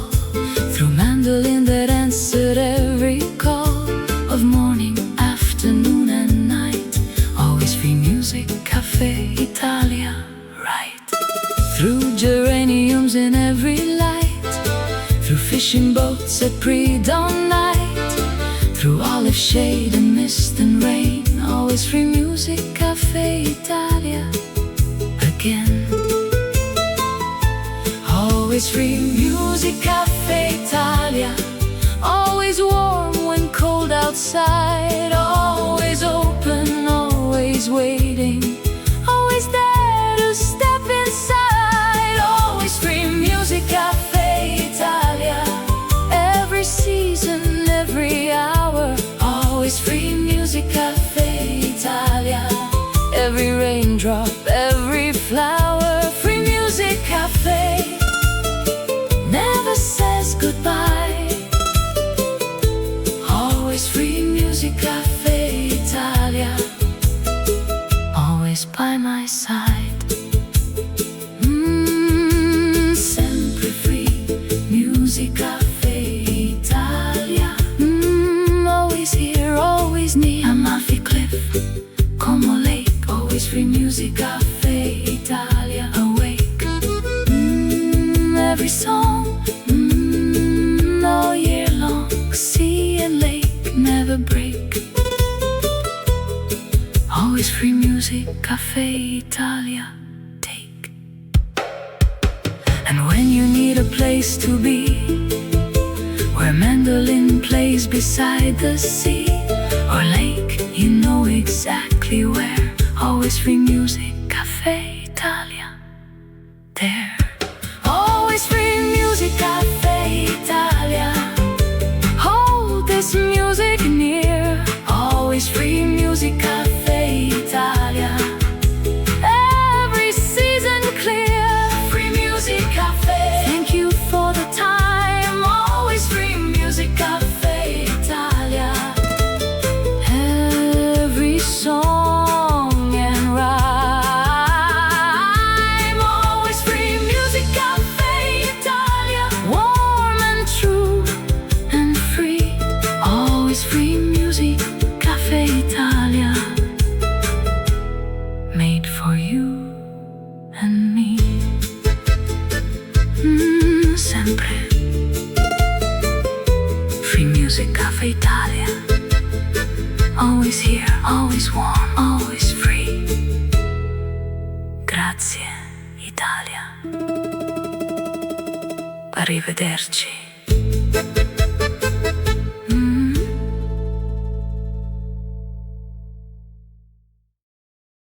through mandolin that answered every call of morning, afternoon and night. Always free music, Cafe Italia, right. Through geraniums in every light, through fishing boats at pre-dawn night, through olive shade and mist and rain. Always free music, Cafe Italia, again. Always free music, Cafe Italia, always warm when cold outside. Always open, always waiting, always there to step inside. Always free music, Cafe Italia, every season, every hour. Always free music, Cafe Italia, every raindrop, every flower. Free music, Cafe never says goodbye. Always free music, Cafe Italia, always by my side. Sempre free music, Cafe Italia. Always here, always near Amalfi cliff, como lake. Always free music, Cafe Italia, awake. Every song, all year long. Sea and lake never break. Always free music, Cafe Italia, take. And when you need a place to be, where mandolin plays beside the sea or lake, you know exactly where. Always free music, Cafe Italia, there. Always free music, Cafe Italia, hold this music near. Always free music, Cafe Italia, every season clear. Free music, Cafe, thank you for the time. Always free music, Cafe Italia, every song and rhyme. Always free music, Cafe Italia, warm and true and free. Always free music, Cafe Italia, made for you and me. Sempre free music, Cafe Italia, always here, always warm, always free. Grazie Italia, arrivederci.